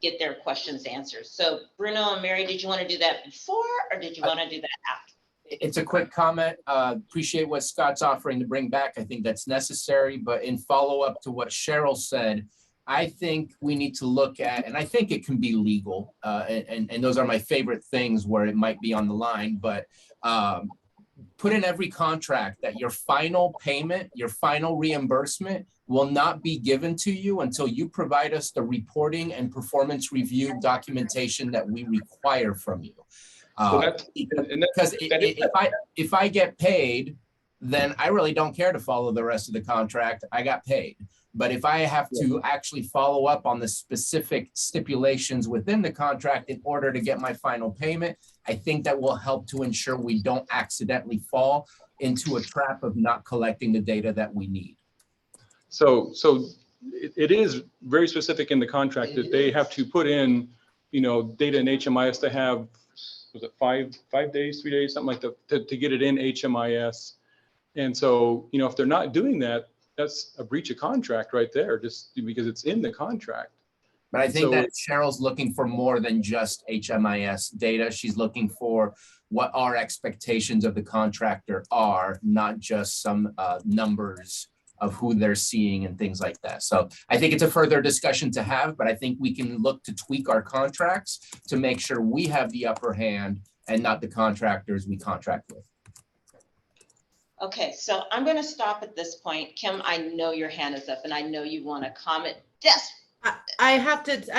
get their questions answered. So Bruno and Mary, did you want to do that before, or did you want to do that after? It's a quick comment. Appreciate what Scott's offering to bring back. I think that's necessary, but in follow up to what Cheryl said, I think we need to look at, and I think it can be legal, and those are my favorite things where it might be on the line, but put in every contract that your final payment, your final reimbursement will not be given to you until you provide us the reporting and performance review documentation that we require from you. Because if I get paid, then I really don't care to follow the rest of the contract. I got paid. But if I have to actually follow up on the specific stipulations within the contract in order to get my final payment, I think that will help to ensure we don't accidentally fall into a trap of not collecting the data that we need. So it is very specific in the contract that they have to put in, data in HMIS to have, was it 5 days, 3 days, something like that, to get it in HMIS. And so, if they're not doing that, that's a breach of contract right there, just because it's in the contract. But I think So that Cheryl's looking for more than just HMIS data. She's looking for what our expectations of the contractor are, not just some numbers of who they're seeing and things like that. So I think it's a further discussion to have, but I think we can look to tweak our contracts to make sure we have the upper hand and not the contractors we contract with. Okay, so I'm going to stop at this point. Kim, I know your hand is up and I know you want to comment. Yes. I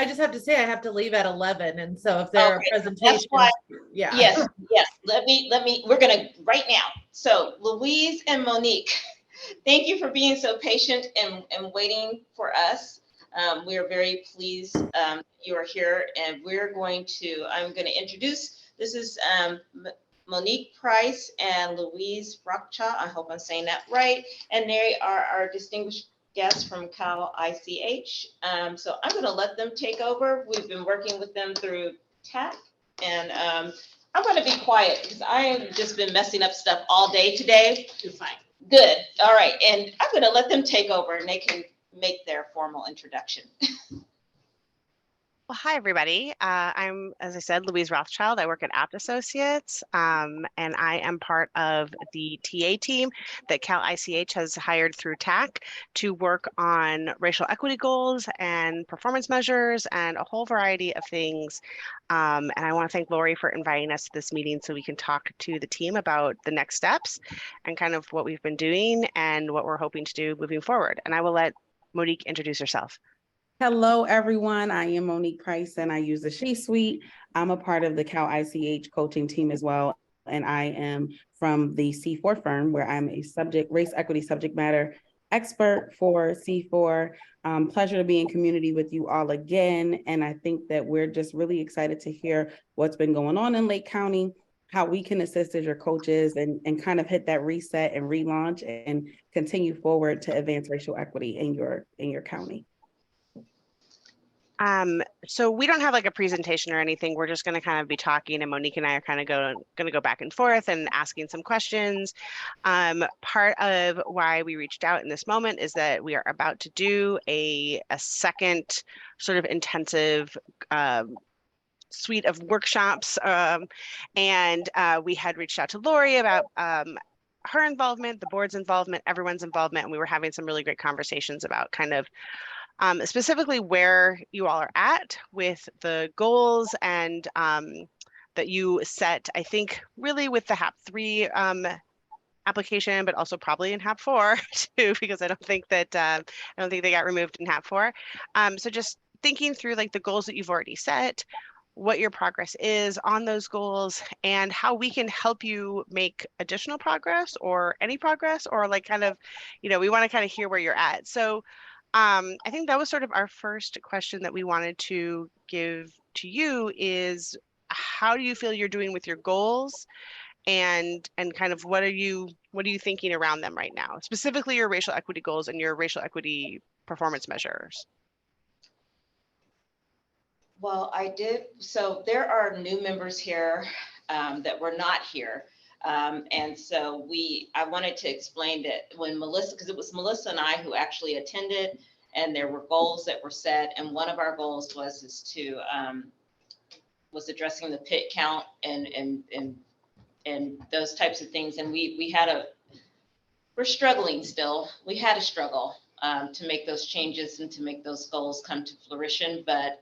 just have to say I have to leave at 11. And so if there are presentations, that's why, yeah. Yes. Let me, we're going to right now. So Louise and Monique, thank you for being so patient and waiting for us. We are very pleased you are here, and I'm going to introduce, this is Monique Price and Louise Rockcha. I hope I'm saying that right. And they are our distinguished guests from Cal ICH. So I'm going to let them take over. We've been working with them through TAC, and I'm going to be quiet because I have just been messing up stuff all day today. You're fine. Good. All right. And I'm going to let them take over and they can make their formal introduction. Well, hi, everybody. I'm, as I said, Louise Rothschild. I work at Apt Associates, and I am part of the TA team that Cal ICH has hired through TAC to work on racial equity goals and performance measures and a whole variety of things. And I want to thank Lori for inviting us to this meeting so we can talk to the team about the next steps and kind of what we've been doing and what we're hoping to do moving forward. And I will let Monique introduce herself. Hello, everyone. I am Monique Price, and I use the She Suite. I'm a part of the Cal ICH coaching team as well, and I am from the C4 firm, where I'm a race equity subject matter expert for C4. Pleasure to be in community with you all again, and I think that we're just really excited to hear what's been going on in Lake County, how we can assist as your coaches and kind of hit that reset and relaunch and continue forward to advance racial equity in your county. So we don't have like a presentation or anything. We're just going to kind of be talking, and Monique and I are kind of going to go back and forth and asking some questions. Part of why we reached out in this moment is that we are about to do a second sort of intensive suite of workshops. And we had reached out to Lori about her involvement, the board's involvement, everyone's involvement, and we were having some really great conversations about kind of specifically where you all are at with the goals and that you set, I think, really with the HAP 3 application, but also probably in HAP 4 too, because I don't think they got removed in HAP 4. So just thinking through like the goals that you've already set, what your progress is on those goals, and how we can help you make additional progress or any progress, or like kind of, we want to kind of hear where you're at. So I think that was sort of our first question that we wanted to give to you is, how do you feel you're doing with your goals, and kind of what are you thinking around them right now, specifically your racial equity goals and your racial equity performance measures? Well, so there are new members here that were not here. And so I wanted to explain that when Melissa, because it was Melissa and I who actually attended, and there were goals that were set. And one of our goals was addressing the pit count and those types of things. And we're struggling still. We had a struggle to make those changes and to make those goals come to fruition, but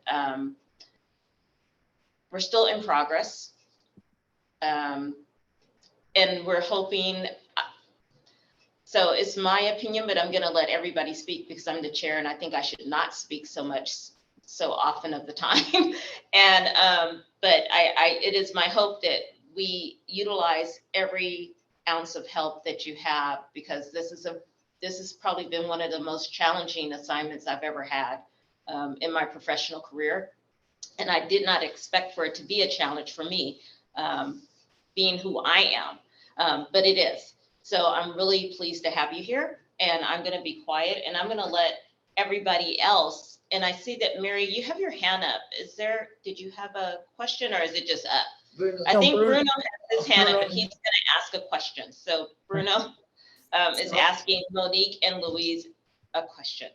we're still in progress. And we're hoping, so it's my opinion, but I'm going to let everybody speak because I'm the chair and I think I should not speak so often of the time. And, but it is my hope that we utilize every ounce of help that you have, because this is a this has probably been one of the most challenging assignments I've ever had in my professional career. And I did not expect for it to be a challenge for me, being who I am, but it is. So I'm really pleased to have you here, and I'm going to be quiet, and I'm going to let everybody else. And I see that Mary, you have your hand up. Did you have a question, or is it just up? Bruno. I think Bruno has his hand up, and he's going to ask a question. So Bruno is asking Monique and Louise a question.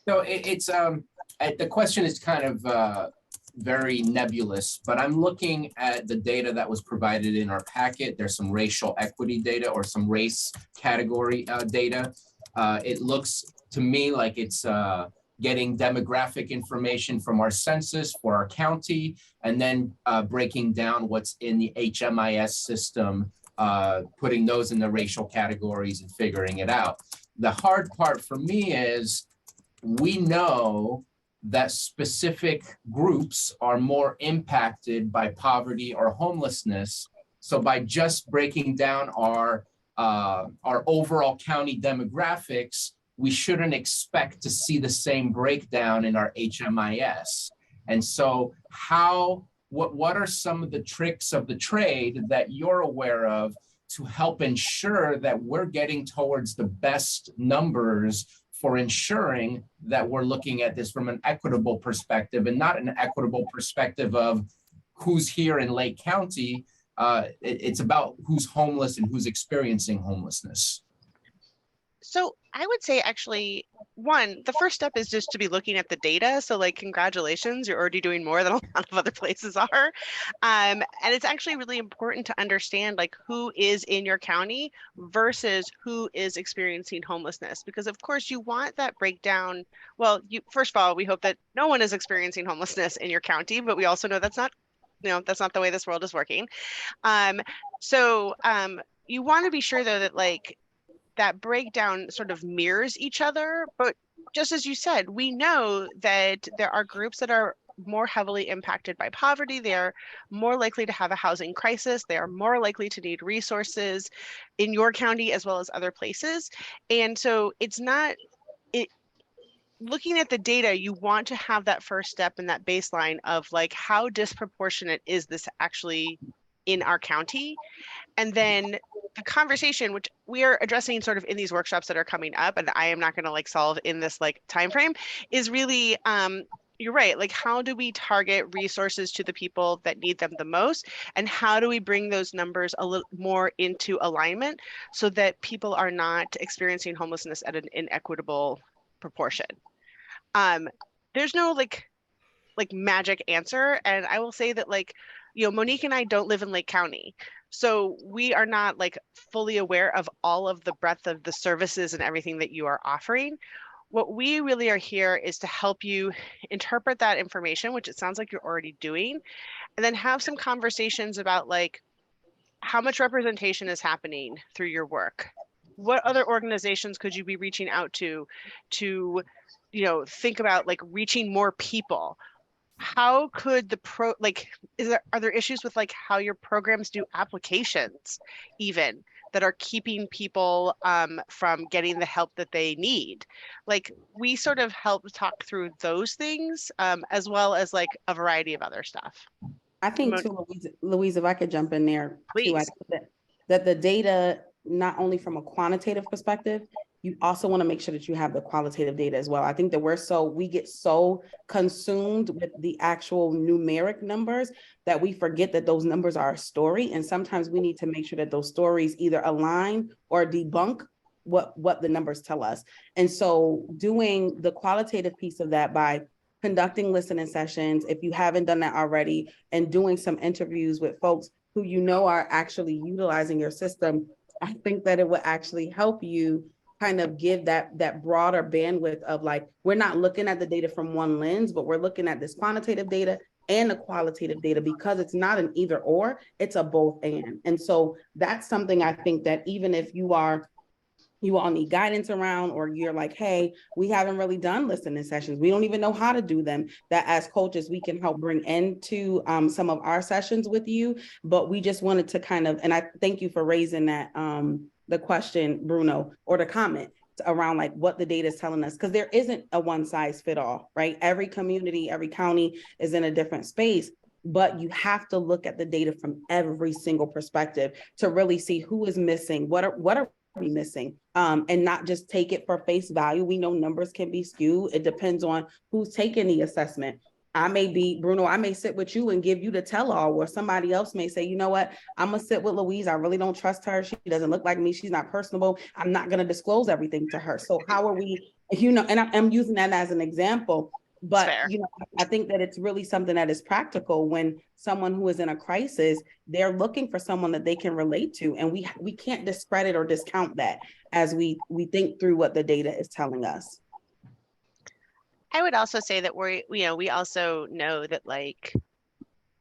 So the question is kind of very nebulous, but I'm looking at the data that was provided in our packet. There's some racial equity data or some race category data. It looks to me like it's getting demographic information from our census for our county, and then breaking down what's in the HMIS system, putting those in the racial categories and figuring it out. The hard part for me is we know that specific groups are more impacted by poverty or homelessness. So by just breaking down our overall county demographics, we shouldn't expect to see the same breakdown in our HMIS. And so what are some of the tricks of the trade that you're aware of to help ensure that we're getting towards the best numbers for ensuring that we're looking at this from an equitable perspective, and not an equitable perspective of who's here in Lake County? It's about who's homeless and who's experiencing homelessness. So I would say actually, one, the first step is just to be looking at the data. So like, congratulations, you're already doing more than a lot of other places are. And it's actually really important to understand like who is in your county versus who is experiencing homelessness. Because of course you want that breakdown. Well, first of all, we hope that no one is experiencing homelessness in your county, but we also know that's not the way this world is working. You want to be sure though that like, that breakdown sort of mirrors each other. But just as you said, we know that there are groups that are more heavily impacted by poverty. They are more likely to have a housing crisis. They are more likely to need resources in your county as well as other places. And so looking at the data, you want to have that first step in that baseline of like, how disproportionate is this actually in our county? And then the conversation, which we are addressing sort of in these workshops that are coming up, and I am not going to like solve in this like time frame, is really you're right, like how do we target resources to the people that need them the most, and how do we bring those numbers a little more into alignment so that people are not experiencing homelessness at an inequitable proportion. There's no like magic answer, and I will say that like, Monique and I don't live in Lake County. So we are not like fully aware of all of the breadth of the services and everything that you are offering. What we really are here is to help you interpret that information, which it sounds like you're already doing, and then have some conversations about like how much representation is happening through your work. What other organizations could you be reaching out to think about like reaching more people? How could are there issues with like how your programs do applications even that are keeping people from getting the help that they need? Like we sort of help talk through those things as well as like a variety of other stuff. I think too, Louise, if I could jump in there too, I think that the data, not only from a quantitative perspective, you also want to make sure that you have the qualitative data as well. I think that we get so consumed with the actual numeric numbers that we forget that those numbers are a story. And sometimes we need to make sure that those stories either align or debunk what the numbers tell us. And so doing the qualitative piece of that by conducting listening sessions, if you haven't done that already, and doing some interviews with folks who are actually utilizing your system, I think that it will actually help you kind of give that broader bandwidth of like, we're not looking at the data from one lens, but we're looking at this quantitative data and the qualitative data, because it's not an either or, it's a both and. And so that's something I think that even if you all need guidance around, or you're like, hey, we haven't really done listening sessions, we don't even know how to do them, that as coaches, we can help bring into some of our sessions with you. But we just wanted to kind of, and I thank you for raising that, the question, Bruno, or the comment, around like what the data is telling us, because there isn't a one size fit all, right? Every community, every county is in a different space, but you have to look at the data from every single perspective to really see who is missing, what are we missing, and not just take it for face value. We know numbers can be skewed. It depends on who's taking the assessment. I may be, Bruno, I may sit with you and give you the tell-all, or somebody else may say, you know what, I'm gonna sit with Louise. I really don't trust her. She doesn't look like me. She's not personable. I'm not gonna disclose everything to her. So how are we, and I'm using that as an example, but I think that it's really something that is practical when someone who is in a crisis, they're looking for someone that they can relate to. And we can't discredit or discount that as we think through what the data is telling us. I would also say that we also know that, like,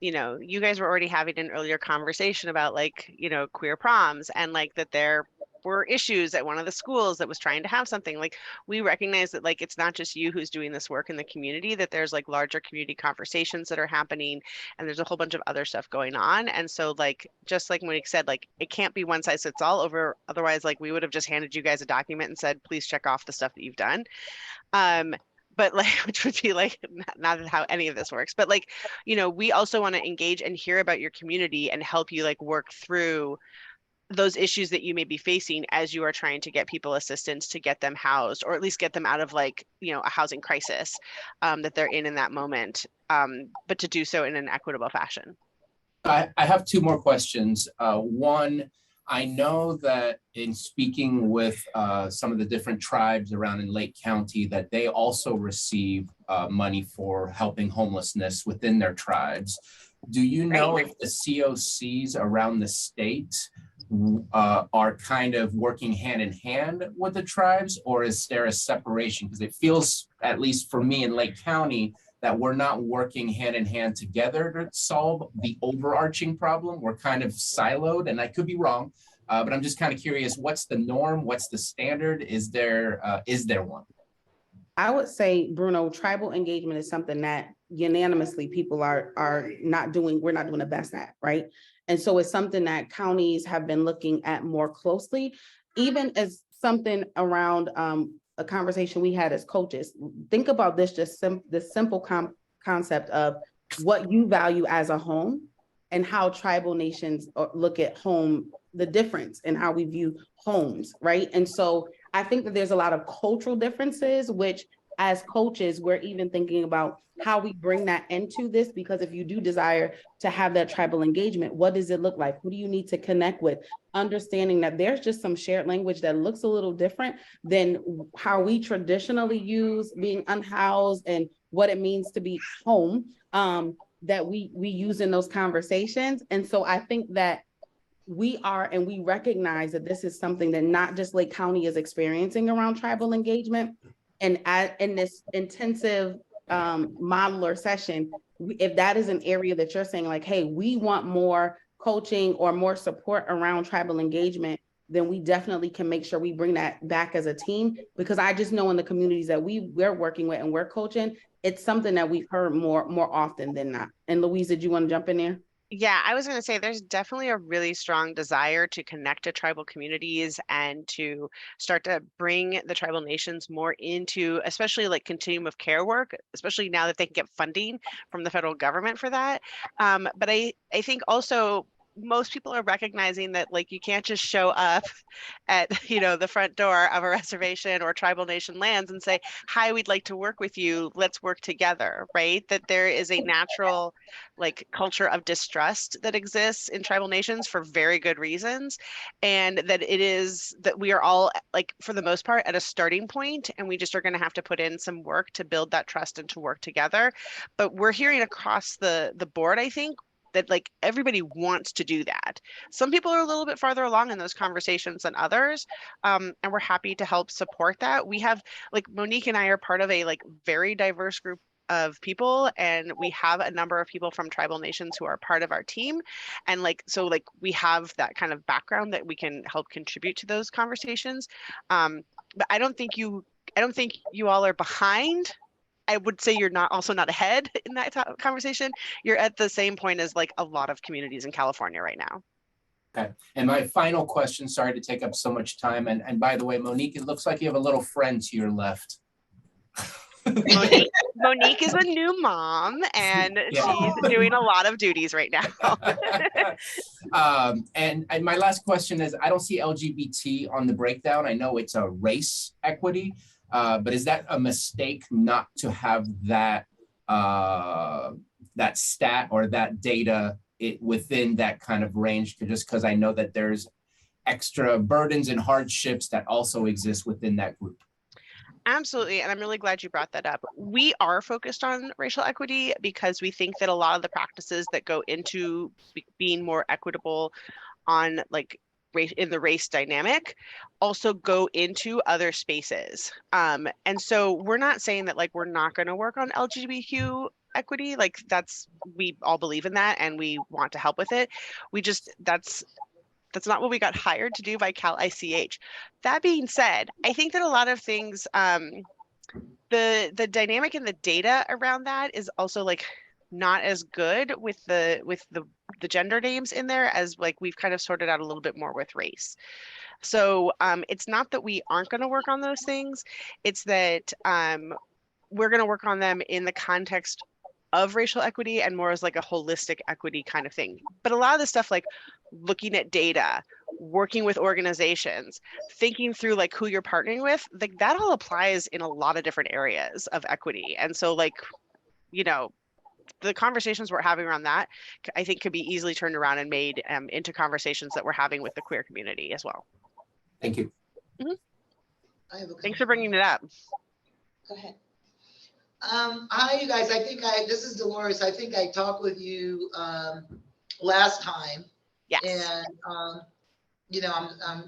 you guys were already having an earlier conversation about, like, queer proms, and like that there were issues at one of the schools that was trying to have something. Like, we recognize that, like, it's not just you who's doing this work in the community, that there's like larger community conversations that are happening, and there's a whole bunch of other stuff going on. And so, like, just like Monique said, like, it can't be one size fits all over. Otherwise, like, we would have just handed you guys a document and said, please check off the stuff that you've done. But like, which would be like, not how any of this works, but like, we also want to engage and hear about your community and help you like work through those issues that you may be facing as you are trying to get people assistance to get them housed, or at least get them out of like, a housing crisis that they're in that moment, but to do so in an equitable fashion. I have two more questions. One, I know that in speaking with some of the different tribes around in Lake County, that they also receive money for helping homelessness within their tribes. Do you know if the COCs around the state are kind of working hand in hand with the tribes, or is there a separation? Because it feels, at least for me in Lake County, that we're not working hand in hand together to solve the overarching problem. We're kind of siloed, and I could be wrong, but I'm just kind of curious, what's the norm? What's the standard? Is there one? I would say, Bruno, tribal engagement is something that unanimously people are not doing, we're not doing the best at, right? And so it's something that counties have been looking at more closely, even as something around a conversation we had as coaches. Think about this, just this simple concept of what you value as a home and how tribal nations look at home, the difference in how we view homes, right? And so I think that there's a lot of cultural differences, which as coaches, we're even thinking about how we bring that into this, because if you do desire to have that tribal engagement, what does it look like? Who do you need to connect with? Understanding that there's just some shared language that looks a little different than how we traditionally use being unhoused and what it means to be home, that we use in those conversations. And so I think that we recognize that this is something that not just Lake County is experiencing around tribal engagement. And in this intensive model or session, if that is an area that you're saying like, hey, we want more coaching or more support around tribal engagement, then we definitely can make sure we bring that back as a team. Because I just know in the communities that we're working with and we're coaching, it's something that we've heard more often than not. And Louise, did you want to jump in there? Yeah, I was going to say there's definitely a really strong desire to connect to tribal communities and to start to bring the tribal nations more into, especially like continuum of care work, especially now that they can get funding from the federal government for that. But I think also most people are recognizing that like you can't just show up at the front door of a reservation or tribal nation lands and say, hi, we'd like to work with you, let's work together, right? That there is a natural like culture of distrust that exists in tribal nations for very good reasons, and that it is that we are all, like, for the most part at a starting point, and we just are going to have to put in some work to build that trust and to work together. But we're hearing across the board, I think, that like everybody wants to do that. Some people are a little bit farther along in those conversations than others, and we're happy to help support that. We have, like, Monique and I are part of a like very diverse group of people, and we have a number of people from tribal nations who are part of our team, and like so like we have that kind of background that we can help contribute to those conversations. But I don't think you all are behind. I would say you're also not ahead in that conversation. You're at the same point as like a lot of communities in California right now. Okay. And my final question, sorry to take up so much time. And by the way, Monique, it looks like you have a little friend to your left. Monique is a new mom and she's doing a lot of duties right now. And my last question is, I don't see LGBT on the breakdown. I know it's a race equity, but is that a mistake not to have that that stat or that data within that kind of range? Just because I know that there's extra burdens and hardships that also exist within that group. Absolutely. And I'm really glad you brought that up. We are focused on racial equity because we think that a lot of the practices that go into being more equitable on like race in the race dynamic also go into other spaces. And so we're not saying that like we're not going to work on LGBTQ equity. Like we all believe in that and we want to help with it. We just, that's not what we got hired to do by Cal ICH. That being said, I think that a lot of things, the dynamic and the data around that is also like not as good with the gender names in there as like we've kind of sorted out a little bit more with race. So it's not that we aren't going to work on those things. It's that we're going to work on them in the context of racial equity and more as like a holistic equity kind of thing. But a lot of the stuff like looking at data, working with organizations, thinking through like who you're partnering with, like that all applies in a lot of different areas of equity. And so like, you know, the conversations we're having around that, I think could be easily turned around and made into conversations that we're having with the queer community as well. Thank you. Mm-hmm. Thanks for bringing it up. Go ahead. Hi, you guys. This is Dolores. I think I talked with you last time. Yes. And you know,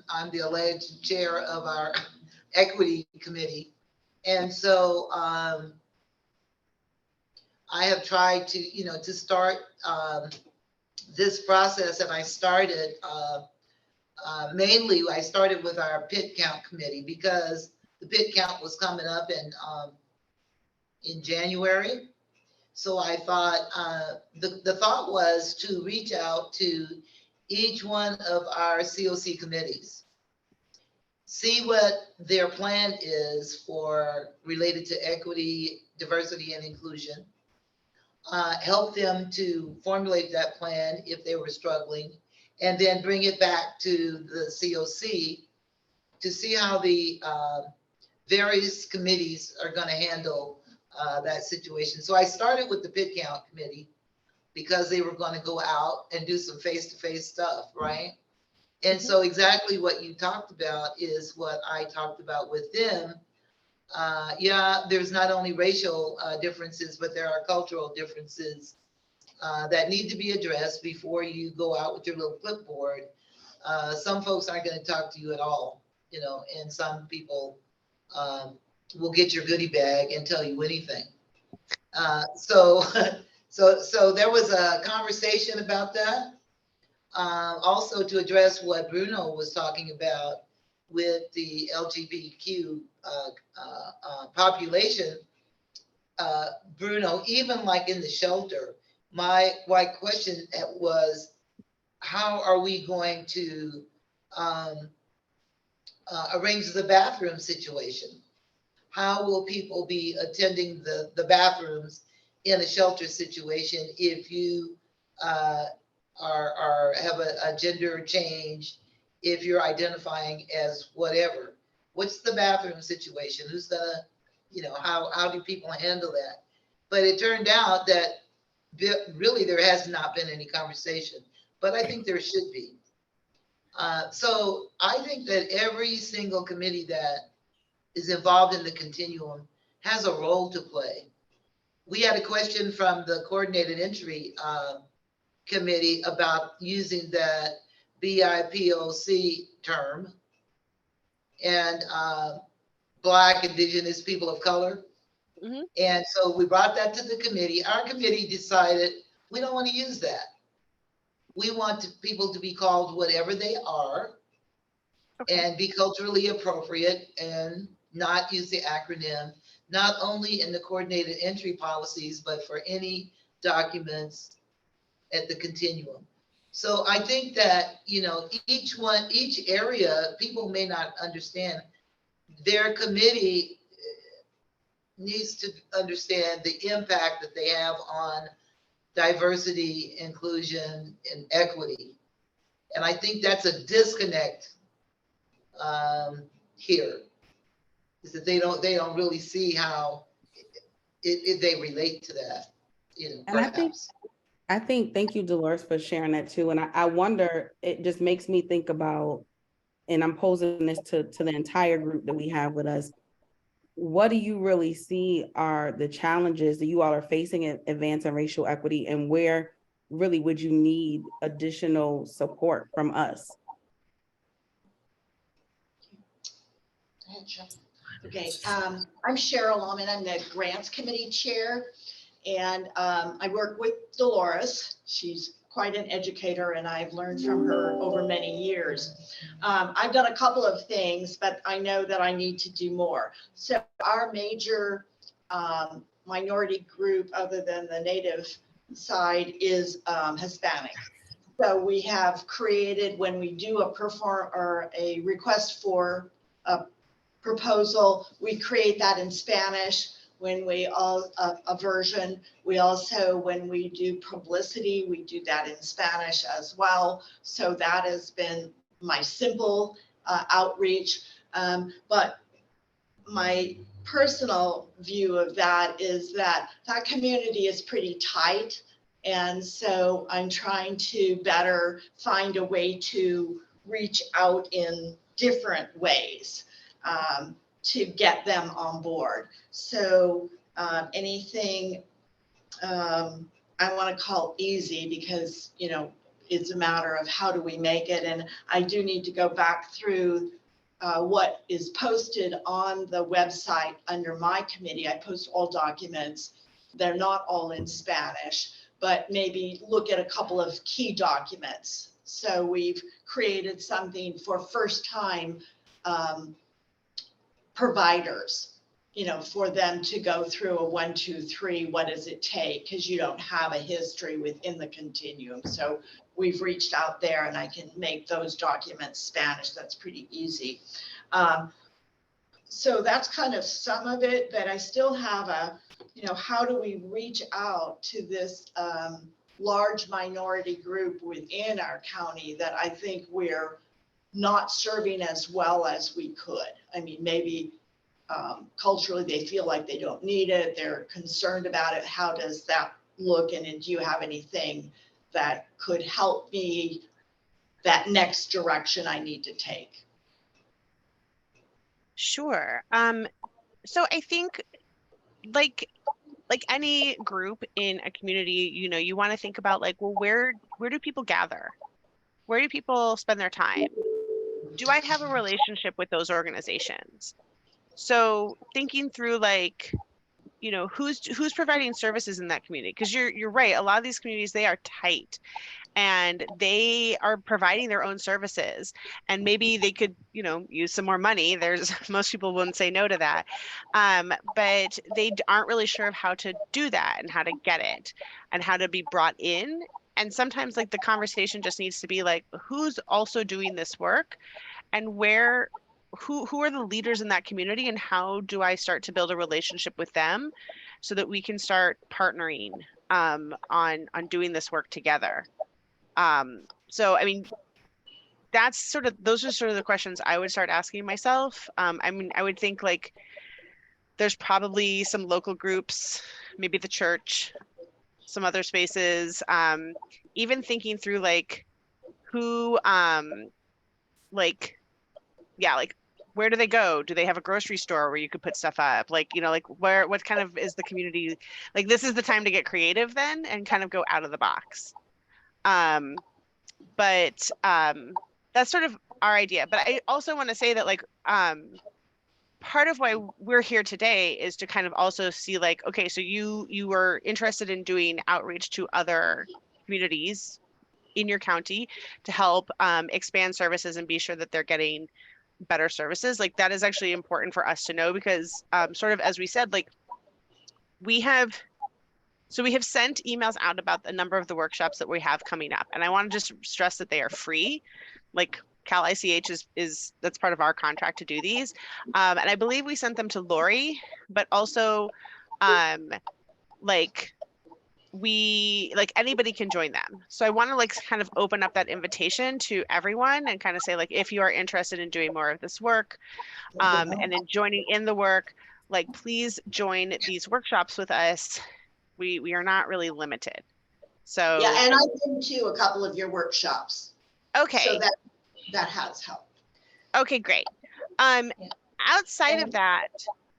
I'm the alleged chair of our equity committee, and so I have tried to, you know, to start this process, and I started mainly. I started with our pit count committee because the pit count was coming up in January. So I thought, the thought was to reach out to each one of our COC committees, see what their plan is for related to equity, diversity, and inclusion, help them to formulate that plan if they were struggling, and then bring it back to the COC to see how the various committees are going to handle that situation. So I started with the pit count committee because they were going to go out and do some face-to-face stuff, right? And so exactly what you talked about is what I talked about with them. Yeah, there's not only racial differences, but there are cultural differences that need to be addressed before you go out with your little clipboard. Some folks aren't going to talk to you at all, you know, and some people will get your goodie bag and tell you anything. So there was a conversation about that. Also to address what Bruno was talking about with the LGBTQ population, Bruno, even like in the shelter, my question was, how are we going to arrange the bathroom situation? How will people be attending the bathrooms in a shelter situation if you have a gender change, if you're identifying as whatever? What's the bathroom situation? Who's the, you know, how do people handle that? But it turned out that really there has not been any conversation, but I think there should be. So I think that every single committee that is involved in the continuum has a role to play. We had a question from the coordinated entry committee about using that BIPOC term and Black, Indigenous, people of color. Mm-hmm. And so we brought that to the committee. Our committee decided we don't want to use that. We want people to be called whatever they are, okay, and be culturally appropriate and not use the acronym, not only in the coordinated entry policies, but for any documents at the continuum. So I think that, each area, people may not understand. Their committee needs to understand the impact that they have on diversity, inclusion, and equity. And I think that's a disconnect here, is that they don't really see how they relate to that, And perhaps. I think, thank you, Dolores, for sharing that too. And I wonder, it just makes me think about, and I'm posing this to the entire group that we have with us. What do you really see are the challenges that you all are facing in advancing racial equity, and where really would you need additional support from us? Go ahead, Cheryl. Okay, I'm Cheryl Lawman. I'm the Grants Committee Chair, and I work with Dolores. She's quite an educator, and I've learned from her over many years. I've done a couple of things, but I know that I need to do more. So our major minority group, other than the Native side, is Hispanic. So we have created, when we do a request for a proposal, we create that in Spanish. When we a version, we also, when we do publicity, we do that in Spanish as well. So that has been my simple outreach. But my personal view of that is that that community is pretty tight. And so I'm trying to better find a way to reach out in different ways to get them on board. So anything I want to call easy, because, it's a matter of how do we make it. And I do need to go back through what is posted on the website under my committee. I post all documents. They're not all in Spanish, but maybe look at a couple of key documents. So we've created something for first time providers, for them to go through a 1, 2, 3, what does it take? Because you don't have a history within the continuum. So we've reached out there, and I can make those documents Spanish. That's pretty easy. So that's kind of some of it, but I still have how do we reach out to this large minority group within our county that I think we're not serving as well as we could. I mean, maybe culturally they feel like they don't need it. They're concerned about it. How does that look? And do you have anything that could help me that next direction I need to take? Sure. So I think like any group in a community, you want to think about well, where do people gather? Where do people spend their time? Do I have a relationship with those organizations? So thinking through who's providing services in that community, because you're right, a lot of these communities, they are tight and they are providing their own services, and maybe they could use some more money. Most people wouldn't say no to that, but they aren't really sure of how to do that and how to get it and how to be brought in. And sometimes the conversation just needs to be who's also doing this work, and who are the leaders in that community, and how do I start to build a relationship with them so that we can start partnering on doing this work together. So I mean, those are sort of the questions I would start asking myself. I mean, I would think there's probably some local groups, maybe the church, some other spaces, even thinking through who where do they go? Do they have a grocery store where you could put stuff up? what kind of is the community? This is the time to get creative then and kind of go out of the box. But that's sort of our idea. But I also want to say that part of why we're here today is to kind of also see okay, so you were interested in doing outreach to other communities in your county to help expand services and be sure that they're getting better services. That is actually important for us to know, because sort of as we said, we have So we have sent emails out about a number of the workshops that we have coming up. And I want to just stress that they are free. Like Cal ICH is that's part of our contract to do these. And I believe we sent them to Lori, but also like anybody can join them. So I want to like kind of open up that invitation to everyone and kind of say like, if you are interested in doing more of this work and in joining in the work, like please join these workshops with us. We are not really limited. So Yeah, and I've been to a couple of your workshops. Okay. So that has helped. Okay, great. Outside of that,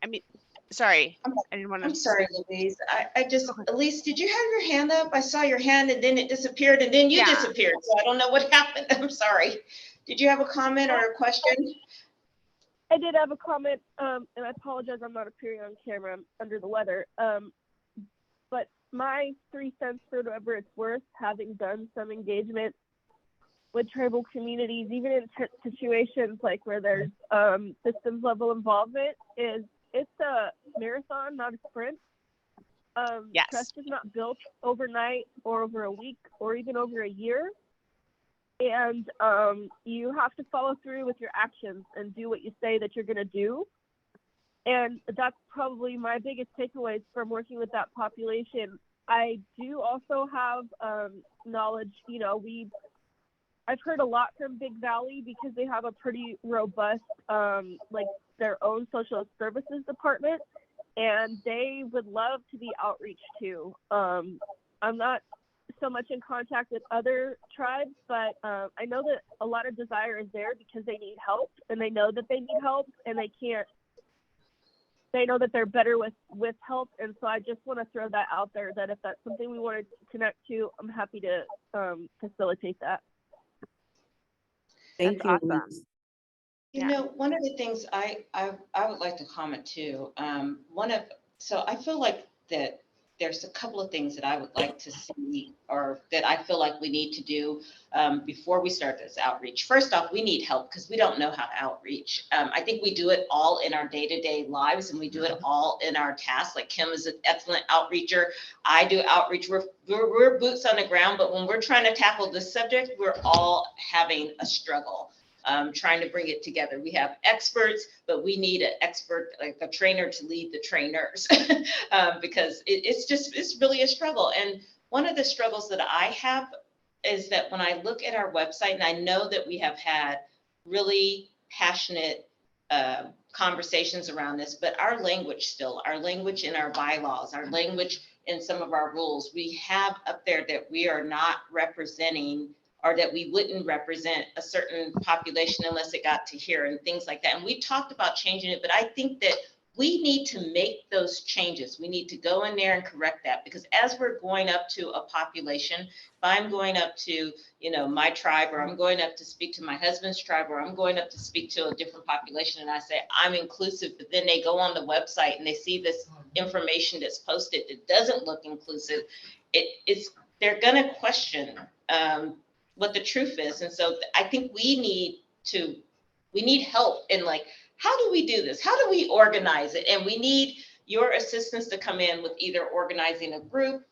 I mean, sorry, I didn't want to. I'm sorry, Louise. I just, Elise, did you have your hand up? I saw your hand and then it disappeared and then you disappeared. So I don't know what happened. I'm sorry. Did you have a comment or a question? I did have a comment, and I apologize, I'm not appearing on camera, I'm under the weather. But my 3 cents for whatever it's worth, having done some engagement with tribal communities, even in situations like where there's systems level involvement, is it's a marathon, not a sprint. Yes. Trust is not built overnight or over a week or even over a year. And you have to follow through with your actions and do what you say that you're going to do. And that's probably my biggest takeaways from working with that population. I do also have knowledge, you know, I've heard a lot from Big Valley because they have a pretty robust, like their own social services department, and they would love to be outreach to. I'm not so much in contact with other tribes, but I know that a lot of desire is there because they need help, and they know that they need help, and they know that they're better with help. And so I just want to throw that out there, that if that's something we want to connect to, I'm happy to facilitate that. Thank you. Awesome. You know, one of the things I would like to comment too, so I feel like that there's a couple of things that I would like to see, or that I feel like we need to do before we start this outreach. First off, we need help because we don't know how to outreach. I think we do it all in our day-to-day lives, and we do it all in our tasks. Like Kim is an excellent outreacher. I do outreach. We're boots on the ground, but when we're trying to tackle this subject, we're all having a struggle. Trying to bring it together. We have experts, but we need an expert, like a trainer, to lead the trainers because it's really a struggle. And one of the struggles that I have is that when I look at our website, and I know that we have had really passionate conversations around this, but our language in our bylaws, our language in some of our rules, we have up there that we are not representing, or that we wouldn't represent a certain population unless it got to here and things like that. And we talked about changing it, but I think that we need to make those changes. We need to go in there and correct that, because as we're going up to a population, if I'm going up to, you know, my tribe, or I'm going up to speak to my husband's tribe, or I'm going up to speak to a different population, and I say I'm inclusive, but then they go on the website and they see this information that's posted that doesn't look inclusive, they're gonna question what the truth is. And so I think we need help in, like, how do we do this? How do we organize it? And we need your assistance to come in with either organizing a group,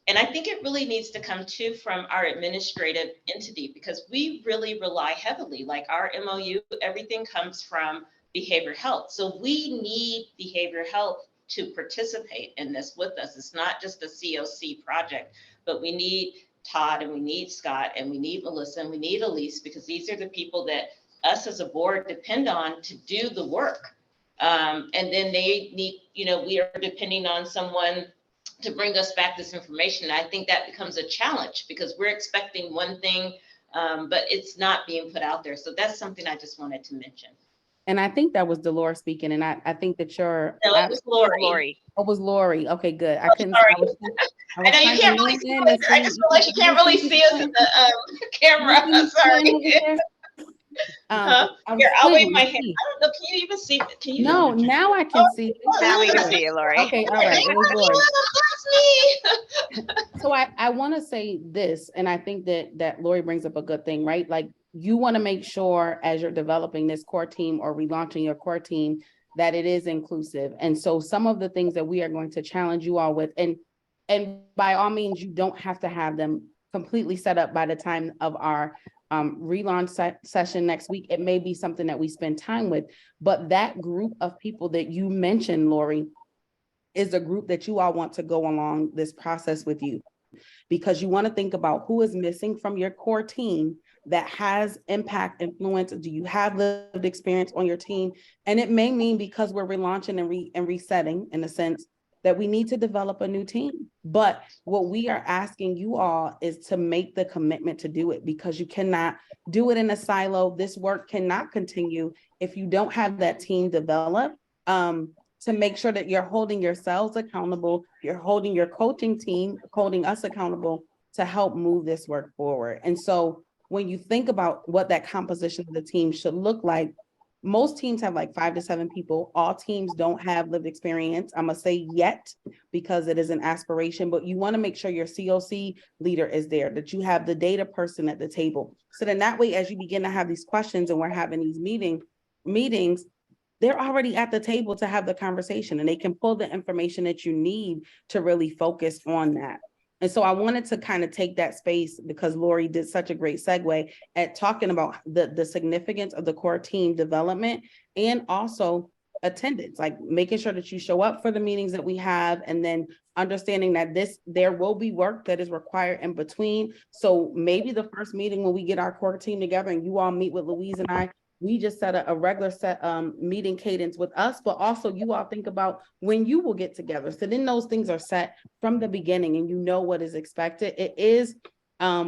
and I think it really needs to come too from our administrative entity, because we really rely heavily, like our MOU, everything comes from behavioral health. So we need behavioral health to participate in this with us. It's not just a COC project, but we need Todd, and we need Scott, and we need Melissa, and we need Elise, because these are the people that us as a board depend on to do the work. And then they need, you know, we are depending on someone to bring us back this information. And I think that becomes a challenge because we're expecting one thing, but it's not being put out there. So that's something I just wanted to mention. And I think that was Dolores speaking, and I think that No, it was Lori. Oh, it was Lori. Okay, good. I couldn't. Sorry. I know you can't really see it. I just realized you can't really see us in the camera. I'm sorry. Here, I'll wave my hand. I don't know. Can you even see? Can you? No, now I can see. Now we can see you, Lori. Okay, all right. It was Lori. That's me. So I want to say this, and I think that Lori brings up a good thing, right? Like, you want to make sure as you're developing this core team or relaunching your core team that it is inclusive. And so some of the things that we are going to challenge you all with, and And by all means, you don't have to have them completely set up by the time of our relaunch session next week. It may be something that we spend time with, but that group of people that you mentioned, Lori, is a group that you all want to go along this process with you, because you want to think about who is missing from your core team that has impact, influence. Do you have lived experience on your team? And it may mean, because we're relaunching and resetting, in a sense, that we need to develop a new team. But what we are asking you all is to make the commitment to do it, because you cannot do it in a silo. This work cannot continue if you don't have that team developed, to make sure that you're holding yourselves accountable, you're holding your coaching team, holding us accountable to help move this work forward. And so when you think about what that composition of the team should look like, most teams have like 5 to 7 people. All teams don't have lived experience, I'm gonna say yet, because it is an aspiration, but you wanna make sure your COC leader is there, that you have the data person at the table. So then that way, as you begin to have these questions and we're having these meetings, they're already at the table to have the conversation, and they can pull the information that you need to really focus on that. And so I wanted to kind of take that space, because Lori did such a great segue at talking about the significance of the core team development, and also attendance, like making sure that you show up for the meetings that we have, and then understanding that there will be work that is required in between. So maybe the first meeting when we get our core team together and you all meet with Louise and I, we just set a regular set meeting cadence with us, but also you all think about when you will get together. So then those things are set from the beginning and you know what is expected. It is,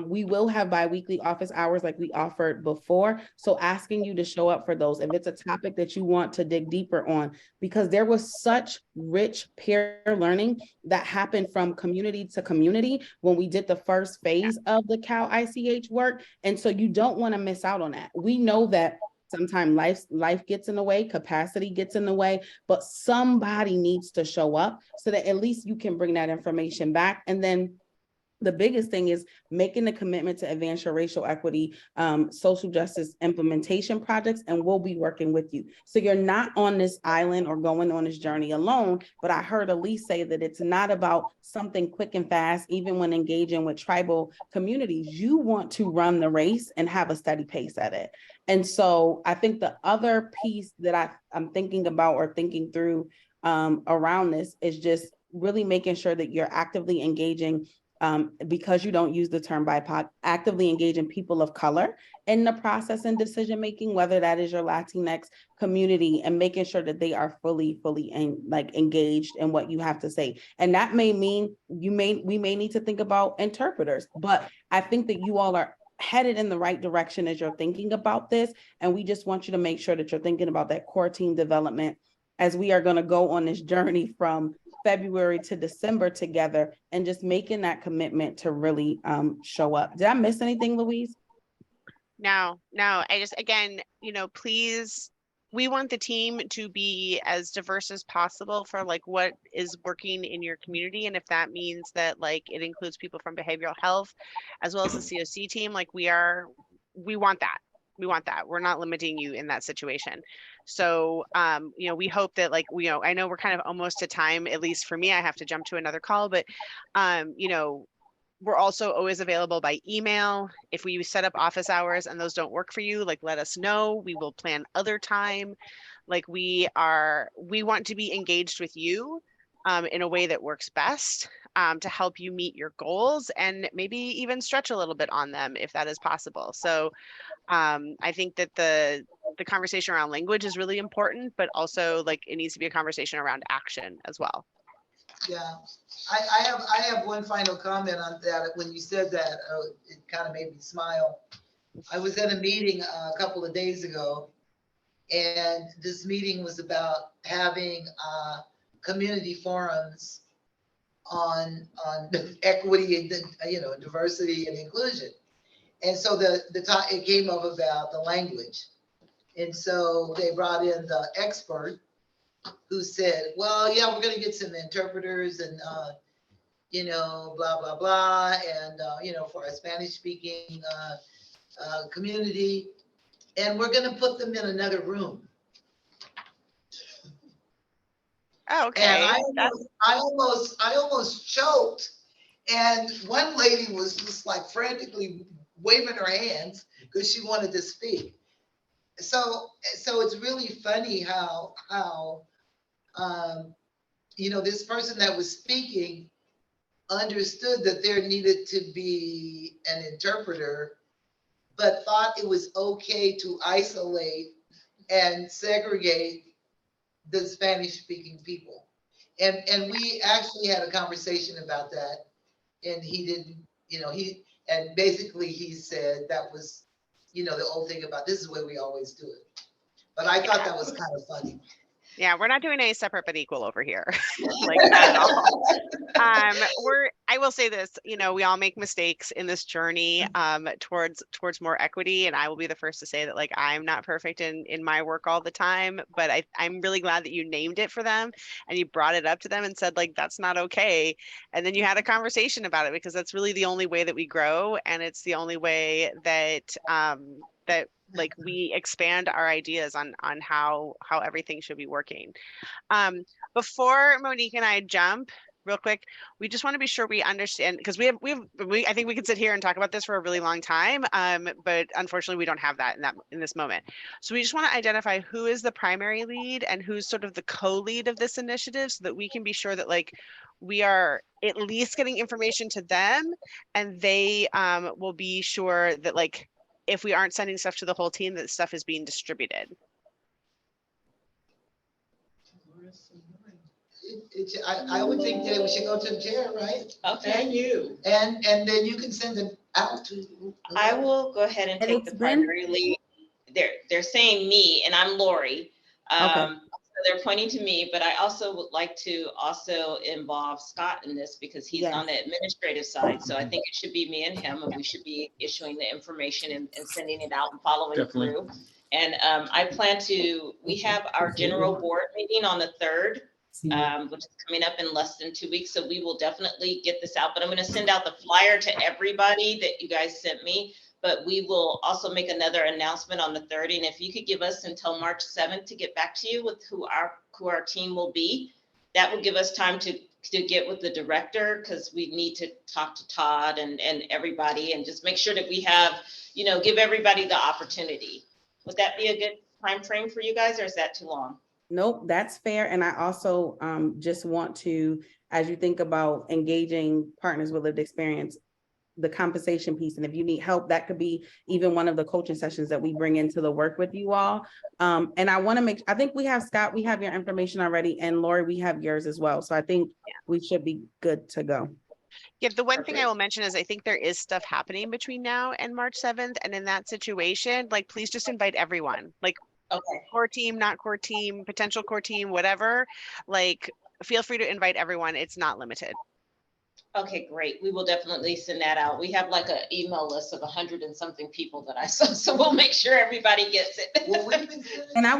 we will have bi-weekly office hours like we offered before. So asking you to show up for those, if it's a topic that you want to dig deeper on, because there was such rich peer learning that happened from community to community when we did the first phase of the Cal ICH work. And so you don't want to miss out on that. We know that sometimes life gets in the way, capacity gets in the way, but somebody needs to show up so that at least you can bring that information back. And then the biggest thing is making the commitment to advance your racial equity, social justice implementation projects, and we'll be working with you. So you're not on this island or going on this journey alone, but I heard Elise say that it's not about something quick and fast, even when engaging with tribal communities. You want to run the race and have a steady pace at it. And so I think the other piece that I'm thinking about or thinking through around this is just really making sure that you're actively engaging, because you don't use the term BIPOC, actively engaging people of color in the process and decision-making, whether that is your Latinx community, and making sure that they are fully engaged in what you have to say. And that may mean we may need to think about interpreters, but I think that you all are headed in the right direction as you're thinking about this. And we just want you to make sure that you're thinking about that core team development as we are going to go on this journey from February to December together, and just making that commitment to really show up. Did I miss anything, Louise? No, I just, again, please, we want the team to be as diverse as possible for like what is working in your community. And if that means that like it includes people from behavioral health as well as the COC team, like we want that. We want that. We're not limiting you in that situation. So, we hope that like, I know we're kind of almost to time, at least for me, I have to jump to another call, but, we're also always available by email. If we set up office hours and those don't work for you, like let us know. We will plan other time. Like we want to be engaged with you in a way that works best to help you meet your goals and maybe even stretch a little bit on them if that is possible. So I think that the conversation around language is really important, but also like it needs to be a conversation around action as well. Yeah, I have one final comment on that. When you said that, it kind of made me smile. I was at a meeting a couple of days ago, and this meeting was about having community forums on equity and diversity and inclusion. And so it came up about the language. And so they brought in the expert who said, well, yeah, we're going to get some interpreters and, blah, blah, blah. And, for a Spanish speaking community. And we're going to put them in another room. Oh, okay. I almost choked. And one lady was just like frantically waving her hands because she wanted to speak. So it's really funny how this person that was speaking understood that there needed to be an interpreter, but thought it was okay to isolate and segregate the Spanish speaking people. And we actually had a conversation about that, and he didn't, and basically he said that was, the old thing about this is the way we always do it. But I thought that was kind of funny. Yeah, we're not doing any separate but equal over here. Like, not at all. I will say this, we all make mistakes in this journey towards more equity. And I will be the first to say that, like, I'm not perfect in my work all the time, but I'm really glad that you named it for them and you brought it up to them and said, like, that's not okay. And then you had a conversation about it, because that's really the only way that we grow. And it's the only way that, like, we expand our ideas on how everything should be working. Before Monique and I jump real quick, we just want to be sure we understand, because I think we could sit here and talk about this for a really long time, but unfortunately we don't have that in this moment. So we just want to identify who is the primary lead and who's sort of the co-lead of this initiative, so that we can be sure that, like, we are at least getting information to them, and they will be sure that, like, if we aren't sending stuff to the whole team, that stuff is being distributed. I would think that we should go to the chair, right? Okay. And you. And then you can send them out to. I will go ahead and take the primary lead. They're saying me, and I'm Lori. Okay. So they're pointing to me, but I also would like to also involve Scott in this, because he's on the administrative side. So I think it should be me and him, and we should be issuing the information and sending it out and following through. And we have our general board meeting on the 3rd, which is coming up in less than 2 weeks. So we will definitely get this out, but I'm going to send out the flyer to everybody that you guys sent me. But we will also make another announcement on the 3rd. And if you could give us until March 7th to get back to you with who our team will be, that will give us time to get with the director, because we need to talk to Todd and everybody, and just make sure that we have, give everybody the opportunity. Would that be a good time frame for you guys, or is that too long? Nope, that's fair. And I also just want to, as you think about engaging partners with lived experience, the compensation piece, and if you need help, that could be even one of the coaching sessions that we bring into the work with you all. And I think we have Scott, we have your information already, and Lori, we have yours as well. So I think we should be good to go. Yeah, the one thing I will mention is I think there is stuff happening between now and March 7th. And in that situation, like, please just invite everyone, like, core team, not core team, potential core team, whatever, like, feel free to invite everyone. It's not limited. Okay, great. We will definitely send that out. We have like an email list of 100 and something people that I saw, so we'll make sure everybody gets it. And I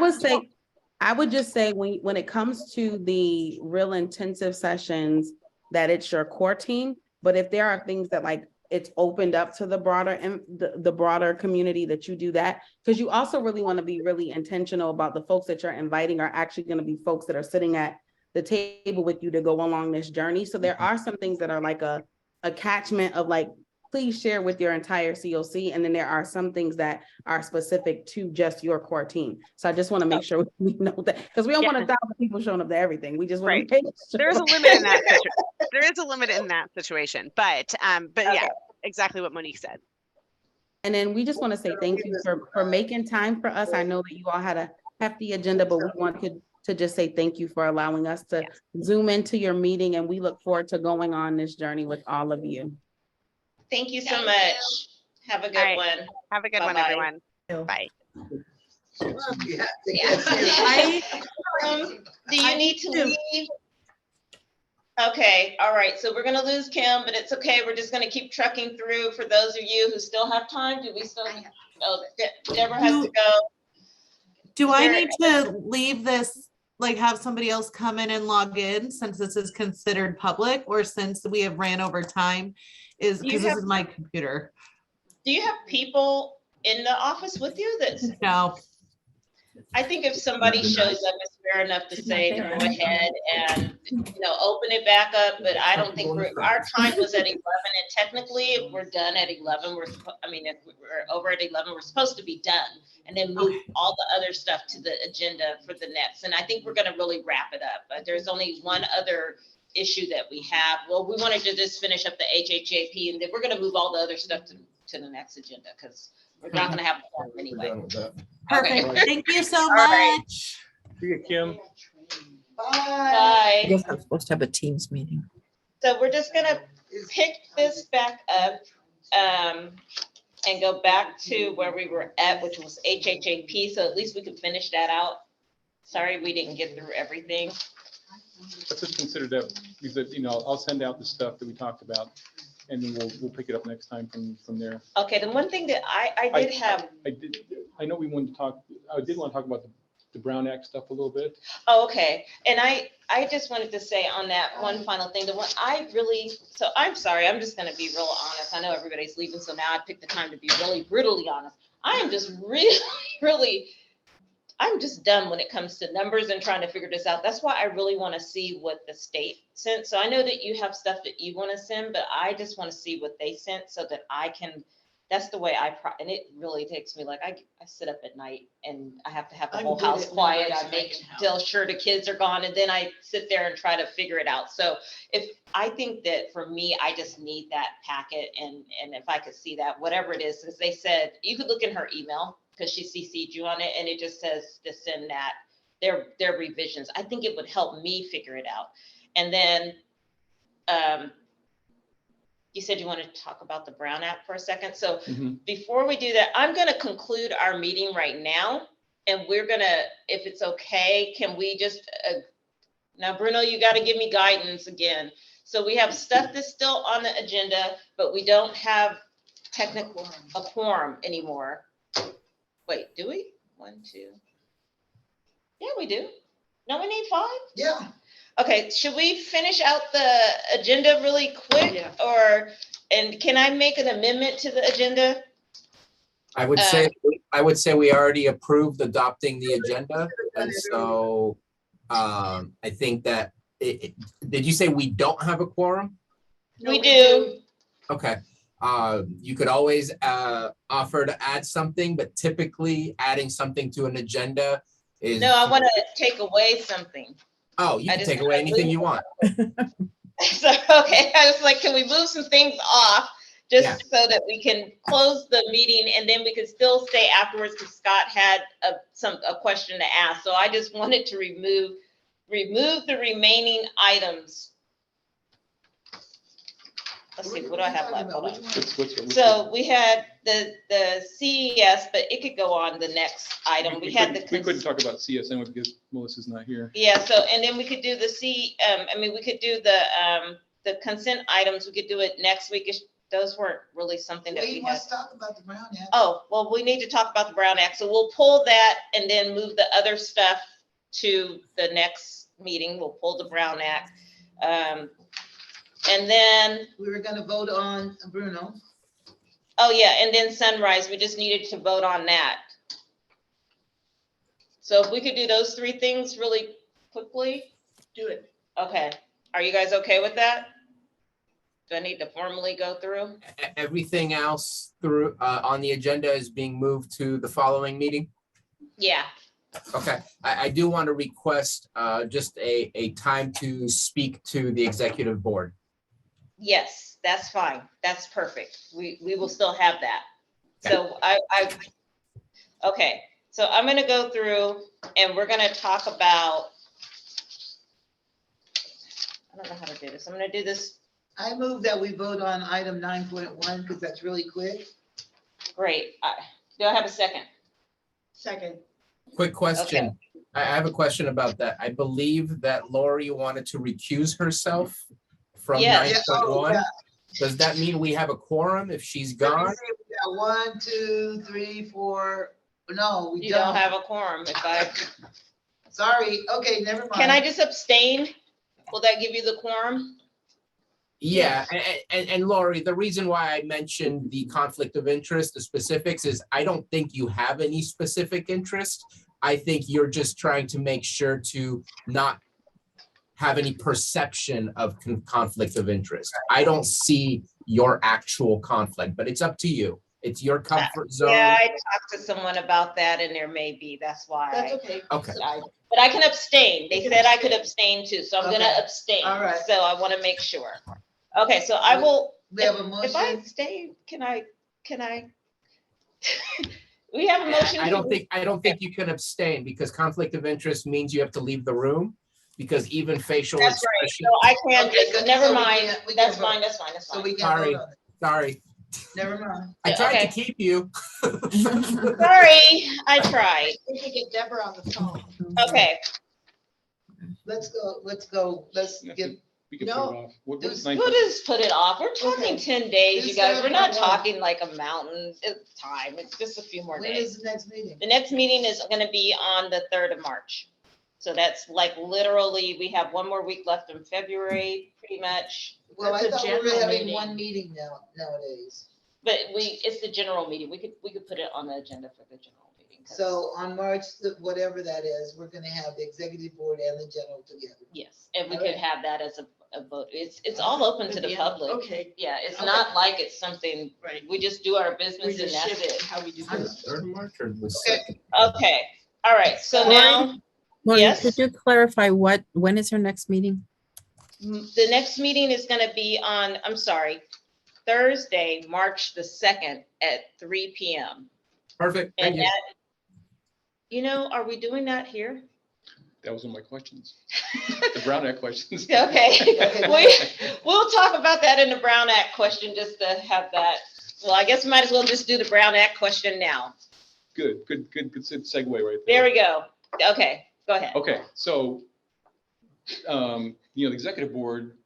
would just say when it comes to the real intensive sessions, that it's your core team. But if there are things that, like, it's opened up to the broader and the broader community, that you do that, because you also really want to be really intentional about the folks that you're inviting are actually going to be folks that are sitting at the table with you to go along this journey. So there are some things that are like a catchment of, like, please share with your entire COC. And then there are some things that are specific to just your core team. So I just want to make sure we know that, because we don't want 1,000 people showing up to everything. We just want to make sure. There's a limit in that situation. There is a limit in that situation, but yeah, exactly what Monique said. And then we just want to say thank you for making time for us. I know that you all had a hefty agenda, but we wanted to just say thank you for allowing us to zoom into your meeting, and we look forward to going on this journey with all of you. Thank you so much. Have a good one. Have a good one, everyone. Bye. Do you need to leave? Okay, all right. So we're gonna lose Kim, but it's okay. We're just gonna keep trucking through. For those of you who still have time, do we still? Oh, Deborah has to go. Do I need to leave this, like, have somebody else come in and log in, since this is considered public, or since we have ran over time? Because this is my computer. Do you have people in the office with you? No. I think if somebody shows up, it's fair enough to say to go ahead and, open it back up, but I don't think our time was at 11, and technically, if we're done at 11, if we're over at 11, we're supposed to be done, and then move all the other stuff to the agenda for the next, and I think we're gonna really wrap it up, but there's only one other issue that we have. Well, we wanted to just finish up the HHAP, and then we're gonna move all the other stuff to the next agenda, because we're not gonna have a forum anyway. Perfect. Okay. Thank you so All right. much. See you, Kim. I Bye. guess I'm supposed to have a Teams meeting. So we're just gonna pick this back up, and go back to where we were at, which was HHAP, so at least we can finish that out. Sorry, we didn't get through everything. Let's just consider that, because, I'll send out the stuff that we talked about, and then we'll pick it up next time from there. Okay, the one thing that I did have, I know we wanted to talk, I did want to talk about the Brown Act stuff a little bit. oh, okay, and I just wanted to say on that one final thing, so I'm sorry, I'm just gonna be real honest. I know everybody's leaving, so now I picked the time to be really brutally honest. I am just really, I'm just done when it comes to numbers and trying to figure this out. That's why I really want to see what the state sent. So I know that you have stuff that you want to send, but I just want to see what they sent so that I can, that's the way and it really takes me, like, I sit up at night and I have to have the I'm whole good house at quiet. numbers I make anyhow. sure the kids are gone, and then I sit there and try to figure it out. So I think that for me, I just need that packet, and if I could see that, whatever it is, because they said, you could look in her email, because she CC'd you on it, and it just says to send that, their revisions. I think it would help me figure it out. And then you said you wanted to talk about the Brown Act for a second. So before we do that, I'm gonna conclude our meeting right now, and we're gonna, if it's okay, can we just, now Bruno, you gotta give me guidance again. So we have stuff that's still on the agenda, but we don't have a quorum anymore. Wait, do we? 1, 2. Yeah, we do. No, we need 5? Yeah. Okay, should we finish out the agenda really quick? Yeah. And can I make an amendment to the agenda? I would say we already approved adopting the agenda. And so I think that, did you say we don't have a quorum? We do. Okay. You could always offer to add something, but typically adding something to an agenda is. No, I want to take away something. Oh, you can take away anything you want. So, okay, I was like, can we move some things off just so that we can close the meeting, and then we could still stay afterwards because Scott had a question to ask. So I just wanted to remove the remaining items. Let's see, what do I have left? Hold on. So we had the CES, but it could go on the next item. We couldn't talk about CSN because Melissa's not here. Yeah, so, and then we could do we could do the consent items. We could do it next week. Those weren't really something that we had. Let's talk about the Brown Act. Oh, well, we need to talk about the Brown Act. So we'll pull that and then move the other stuff to the next meeting. We'll pull the Brown Act. And then we were gonna vote on Bruno. Oh yeah, and then Sunrise, we just needed to vote on that. So if we could do those 3 things really quickly. Do it. Okay, are you guys okay with that? Do I need to formally go through? Everything else through on the agenda is being moved to the following meeting? Yeah. Okay, I do want to request just a time to speak to the executive board. Yes, that's fine. That's perfect. We will still have that. Okay. So okay. So I'm going to go through and we're going to talk about, I don't know how to do this. I'm going to do this. I move that we vote on item 9.1 because that's really quick. Great. Do I have a second? Second. Quick question. Okay. I have a question about that. I believe that Lori wanted to recuse herself from 9.1. Yeah. Does that mean we have a quorum if she's gone? We got 1, 2, 3, 4. No, we don't. You don't have a quorum. Sorry. Okay, never mind. Can I just abstain? Will that give you the quorum? Yeah, and Lori, the reason why I mentioned the conflict of interest, the specifics, is I don't think you have any specific interest. I think you're just trying to make sure to not have any perception of conflict of interest. I don't see your actual conflict, but it's up to you. It's your comfort zone. Yeah, I talked to someone about that and there may be, that's why. That's okay. Okay. But I can abstain. They said I could abstain too, so I'm gonna Okay. abstain. All right. So I wanna make sure. Okay, so I will, We have a if I motion. abstain, can I? We have a motion. I don't think you can abstain because conflict of interest means you have to leave the room because even facial That's right. expression. So I can Okay, just, good. never So we mind. can't- we That's can't vote. fine, that's fine, that's So fine. we can Sorry. vote on it. Sorry. Never mind. I tried to Okay. keep you. Sorry, I tried. We can get Deborah on the phone. Okay, Let's go, let's get, We can No, put it off. What there's is 9? we'll just put it off. We're talking Okay. 10 days, you This guys. We're not Saturday, talking like a mountain. It's time. It's just a few more when days. is the next meeting? The next meeting is gonna be on the 3rd of March. So that's like literally, we have one more week left in February, pretty much. Well, I That's a thought we were general having meeting. one meeting nowadays. But it's the general meeting. We could put it on the agenda for the general meeting. 'cause- So on March, whatever that is, we're gonna have the executive board and the general together. Yes, and we All could right. have that as a vote. It's all open to the public. Okay. Yeah, it's Okay. not like it's something, Right. we just do our We business and just that's shift it. how we do I'm this. 3rd of March or the Okay. 2nd? Okay, all right, so Sorry. now, Maureen, yes? could you clarify when is our next meeting? The next meeting is gonna be on, I'm sorry, Thursday, March the 2nd at 3 p.m. Perfect. Thank And you. that, are we doing that here? That was one of my questions. The Brown Act questions. Okay, we'll talk about that in the Brown Act question, just to have that. Well, I guess we might as well just do the Brown Act question now. Good segue right There there. we go. Okay, go ahead. Okay, so, the executive board,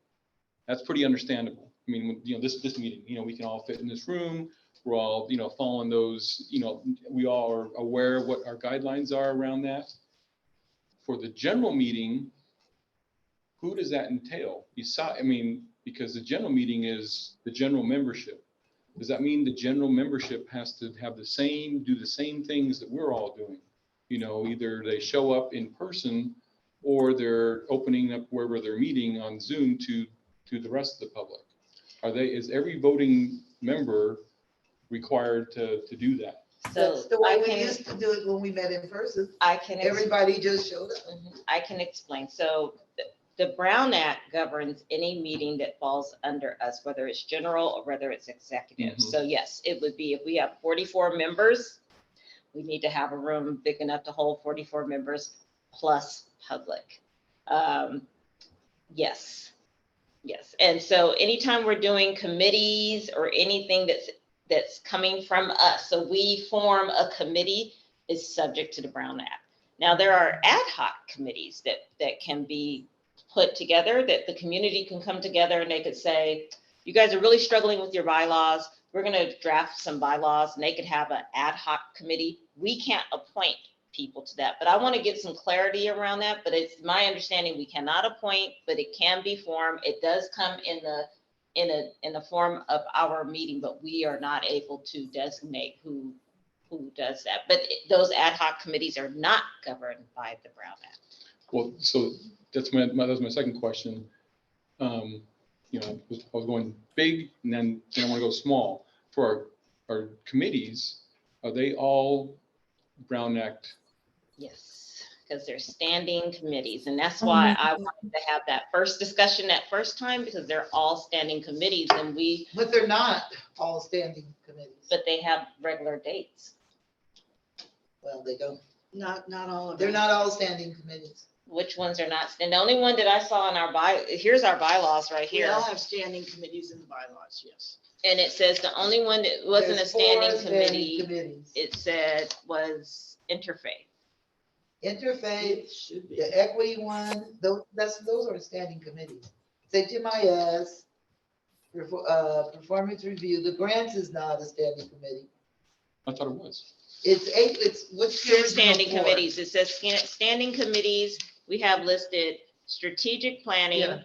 that's pretty understandable. I mean, this meeting, we can all fit in this room. We're all, following those, we all are aware of what our guidelines are around that. For the general meeting, who does that entail? Because the general meeting is the general membership. Does that mean the general membership has to have do the same things that we're all doing? Either they show up in person or they're opening up wherever they're meeting on Zoom to the rest of the public. Is every voting member required to do that? So That's the way I we can, used to do it when we met in person. everybody. Everybody just showed up. I can explain. So the Brown Act governs any meeting that falls under us, whether it's general or whether it's executive. Mhm. So yes, it would be, if we have 44 members, we need to have a room big enough to hold 44 members plus public. Yes. And so anytime we're doing committees or anything that's coming from us, so we form a committee, is subject to the Brown Act. Now, there are ad hoc committees that can be put together, that the community can come together and they could say, you guys are really struggling with your bylaws. We're going to draft some bylaws, and they could have an ad hoc committee. We can't appoint people to that, but I want to get some clarity around that. But it's my understanding we cannot appoint, but it can be formed. It does come in the form of our meeting, but we are not able to designate who does that. But those ad hoc committees are not governed by the Brown Act. Well, so that was my second question. I was going big and then I want to go small. For our committees, are they all Brown Act? Yes, because they're standing committees. And that's why I wanted to have that first discussion that first time, because they're all standing committees and But they're not all standing committees. but they have regular dates. Well, they don't. Not all of They're them. not all standing committees. Which ones are not? And the only one that I saw in here's our bylaws right We here. all have standing committees in the bylaws, yes. And it says the only one that wasn't a There's 4 standing standing committee, committees. it said was interfaith. Interfaith, Should be. the equity one, those are standing committees. HMIS, performance review, the grants is not a standing committee. I thought it was. It's what's your Here's standing original committees. It says standing committees. We have listed strategic planning, Yeah.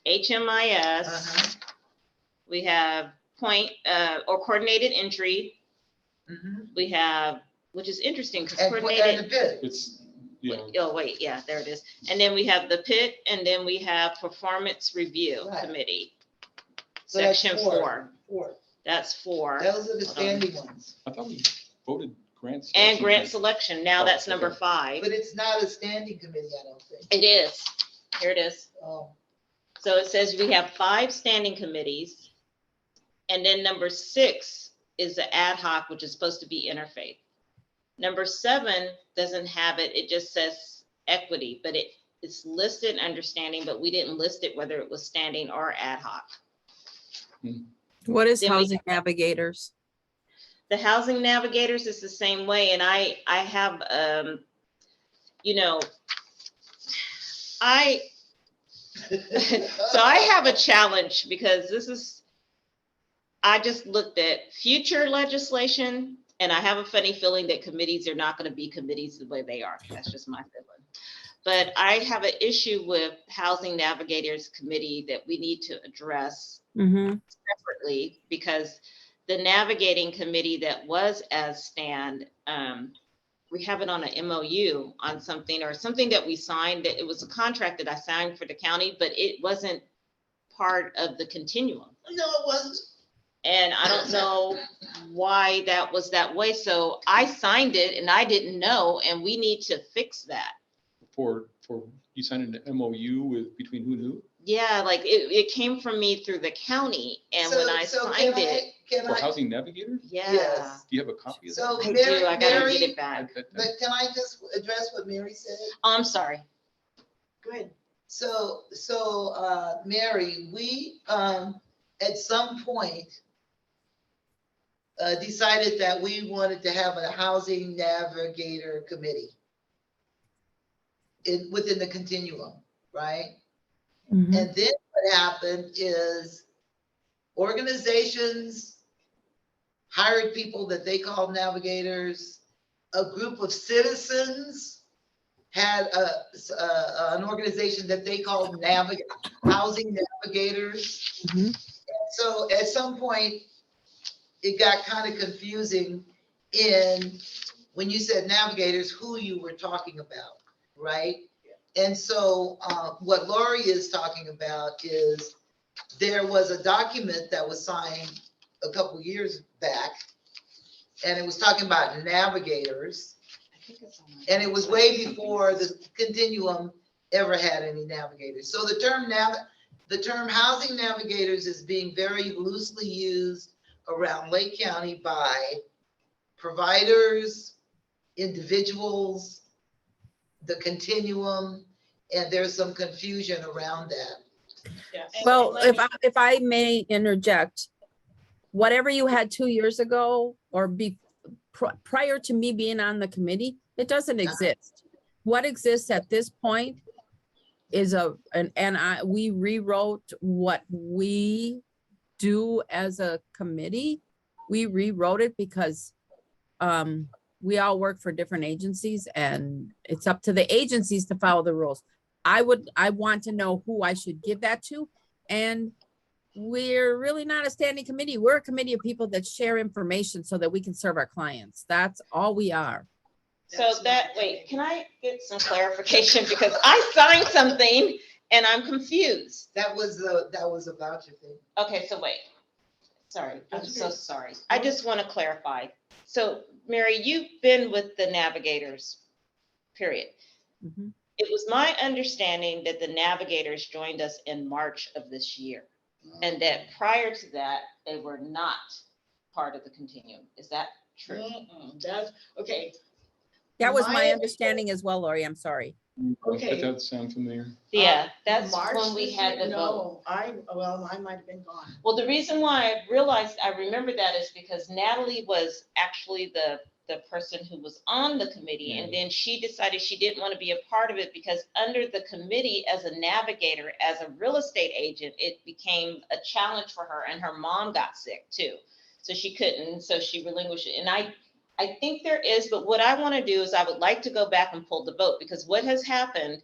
HMIS. Uh-huh. We have point or coordinated entry. Mhm. We have which is interesting because And the coordinated. PIT. It's, yeah, Oh, wait, yeah, there it is. And then we have the PIT, and then we have Performance Review Right. Committee. So that's Section four. 4. That's 4. Those are the Hold on. standing ones. I thought we voted grants. And grant selection, now Oh, that's number okay. 5. But it's not a standing committee, I don't think. It is. Here it is. Oh, So it says we have 5 standing committees. And then number 6 is the ad hoc, which is supposed to be interfaith. Number 7 doesn't have it. It just says equity, but it's listed understanding, but we didn't list it whether it was standing or ad hoc. What is Then we- housing navigators? The housing navigators is the same way. And I have, you know, so I have a challenge because I just looked at future legislation, and I have a funny feeling that committees are not going to be committees the way they are. That's just my feeling. But I have an issue with Housing Navigators Committee that we need to address separately, because the navigating committee that was as stand, we have it on an MOU on something, or something that we signed, that it was a contract that I signed for the county, but it wasn't part of the continuum. no, it wasn't. And I don't know why that was that way. So I signed it and I didn't know, and we need to fix that. For you signed an MOU with between who and who? Yeah, like it came from me through the county, and when I signed it, For housing navigator? yeah. Yes. Do you have a copy of that? So I Mary, do, I gotta Mary, get it back. but can I just address what Mary said? Oh, I'm sorry. Good. So, Mary, we, at some point, decided that we wanted to have a housing navigator committee within the continuum, right? Mhm. And then what happened is organizations hired people that they called navigators. A group of citizens had an organization that they called housing navigators. So at some point, it got kind of confusing in when you said navigators, who you were talking about, right? And so what Lori is talking about is there was a document that was signed a couple years back, and it was talking about navigators. And it was way before the continuum ever had any navigators. So the term housing navigators is being very loosely used around Lake County by providers, individuals, the continuum, and there's some confusion around that. Well, if I may interject, whatever you had 2 years ago or prior to me being on the committee, it doesn't exist. What exists at this point is we rewrote what we do as a committee. We rewrote it because we all work for different agencies, and it's up to the agencies to follow the rules. I want to know who I should give that to. And we're really not a standing committee. We're a committee of people that share information so that we can serve our clients. That's all we are. So wait, can I get some clarification? Because I signed something and I'm confused. That was a voucher thing. Okay, so wait. Sorry, I'm so sorry. I just want to clarify. So Mary, you've been with the navigators, period. It was my understanding that the navigators joined us in March of this year, and that prior to that, they were not part of the continuum. Is that true? That's, okay. That was my understanding as well, Lori. I'm sorry. Okay. That does sound familiar. Yeah, that's March when we this had year? the vote. No, I might have been gone. Well, the reason why I remember that is because Natalie was actually the person who was on the committee, and then she decided she didn't want to be a part of it because under the committee as a navigator, as a real estate agent, it became a challenge for her, and her mom got sick too. So she couldn't, so she relinquished it. And I think there is, but what I want to do is I would like to go back and pull the vote, because what has happened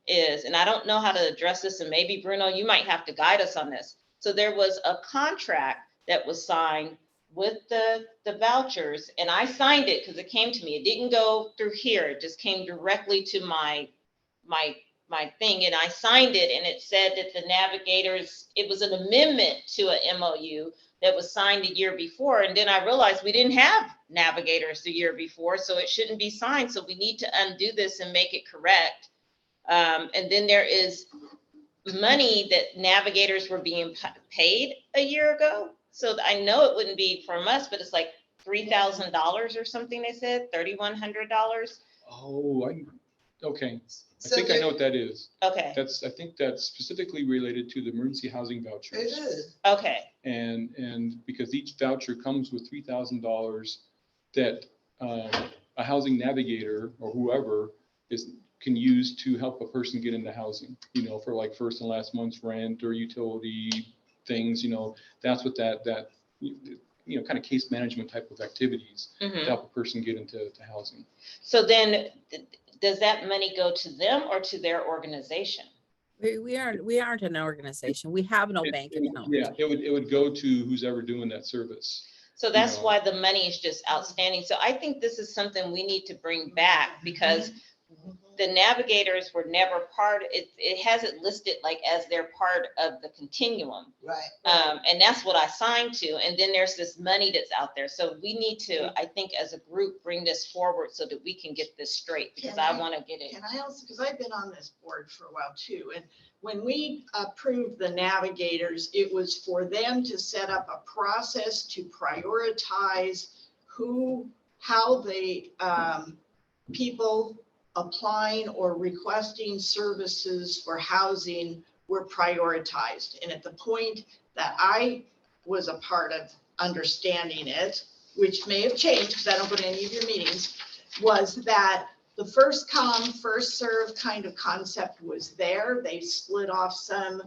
is, and I don't know how to address this, and maybe Bruno, you might have to guide us on this. So there was a contract that was signed with the vouchers, and I signed it because it came to me. It didn't go through here. It just came directly to my thing, and I signed it, and it said that the navigators, it was an amendment to a MOU that was signed a year before. And then I realized we didn't have navigators the year before, so it shouldn't be signed. So we need to undo this and make it correct. And then there is money that navigators were being paid a year ago. So I know it wouldn't be from us, but it's like $3,000 or something. They said $3,100. Oh, okay. So I think I know what that is. Okay. I think that's specifically related to the emergency housing vouchers. It is. Okay. And because each voucher comes with $3,000 that a housing navigator or whoever can use to help a person get into housing, you know, for like first and last month's rent or utility things, you know, that's what that you know, kind of case management type of activities to help a person get into housing. So then does that money go to them or to their organization? We aren't an organization. We have no bank account. Yeah, it would go to who's ever doing that service. So that's why the money is just outstanding. So I think this is something we need to bring back, because the navigators were never part, it has it listed like as they're part of the continuum. Right. And that's what I signed to. And then there's this money that's out there. So we need to, I think as a group, bring this forward so that we can get this straight, because I want to get it. Can I also, because I've been on this board for a while too, and when we approved the navigators, it was for them to set up a process to prioritize how the people applying or requesting services for housing were prioritized. And at the point that I was a part of understanding it, which may have changed because I don't go to any of your meetings, was that the first come, first serve kind of concept was there. They split off some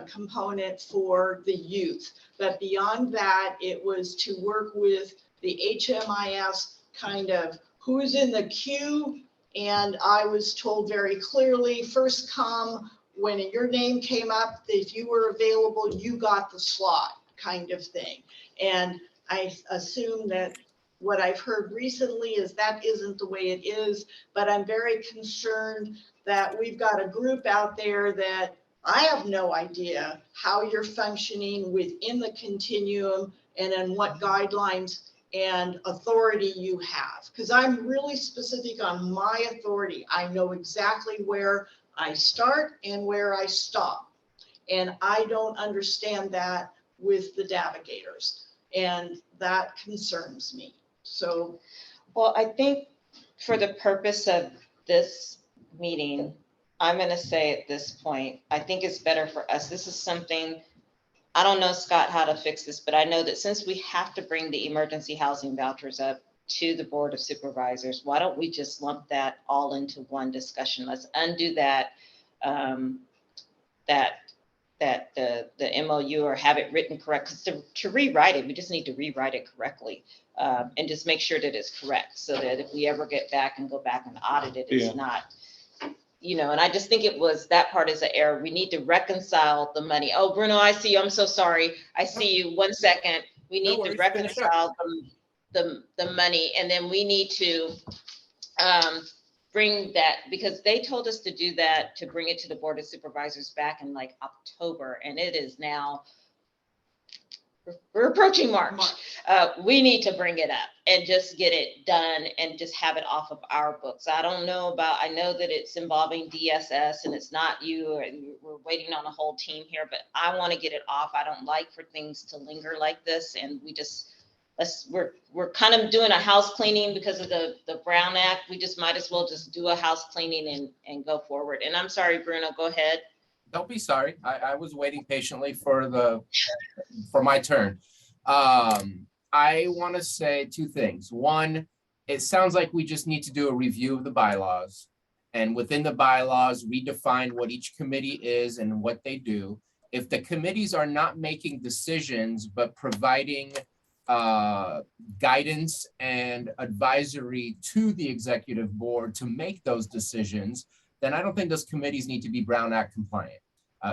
component for the youth. But beyond that, it was to work with the HMIS kind of who's in the queue. And I was told very clearly, first come, when your name came up, if you were available, you got the slot kind of thing. And I assume that what I've heard recently is that isn't the way it is, but I'm very concerned that we've got a group out there that I have no idea how you're functioning within the continuum and in what guidelines and authority you have, because I'm really specific on my authority. I know exactly where I start and where I stop. And I don't understand that with the navigators. And that concerns me. So, well, I think for the purpose of this meeting, I'm going to say at this point, I think it's better for us. This is something, I don't know, Scott, how to fix this, but I know that since we have to bring the emergency housing vouchers up to the Board of Supervisors, why don't we just lump that all into one discussion? Let's undo that, the MOU, or have it written correct. Because to rewrite it, we just need to rewrite it correctly, and just make sure that it's correct, so that if we ever get back and go back and audit it, it's not, you know. And I just think it was, that part is an error. We need to reconcile the money. Oh, Bruno, I see you. I'm so sorry. I see you. 1 second. We need to reconcile the money, and then we need to bring that, because they told us to do that, to bring it to the Board of Supervisors back in like October, and it is now, we're approaching March. We need to bring it up and just get it done and just have it off of our books. I don't know about, I know that it's involving DSS and it's not you, and we're waiting on a whole team here, but I want to get it off. I don't like for things to linger like this, and we just, we're kind of doing a house cleaning because of the Brown Act. We just might as well just do a house cleaning and go forward. And I'm sorry, Bruno, go ahead. Don't be sorry. I was waiting patiently for my turn. I want to say two things. One, it sounds like we just need to do a review of the bylaws, and within the bylaws, redefine what each committee is and what they do. If the committees are not making decisions, but providing guidance and advisory to the executive board to make those decisions, then I don't think those committees need to be Brown Act compliant.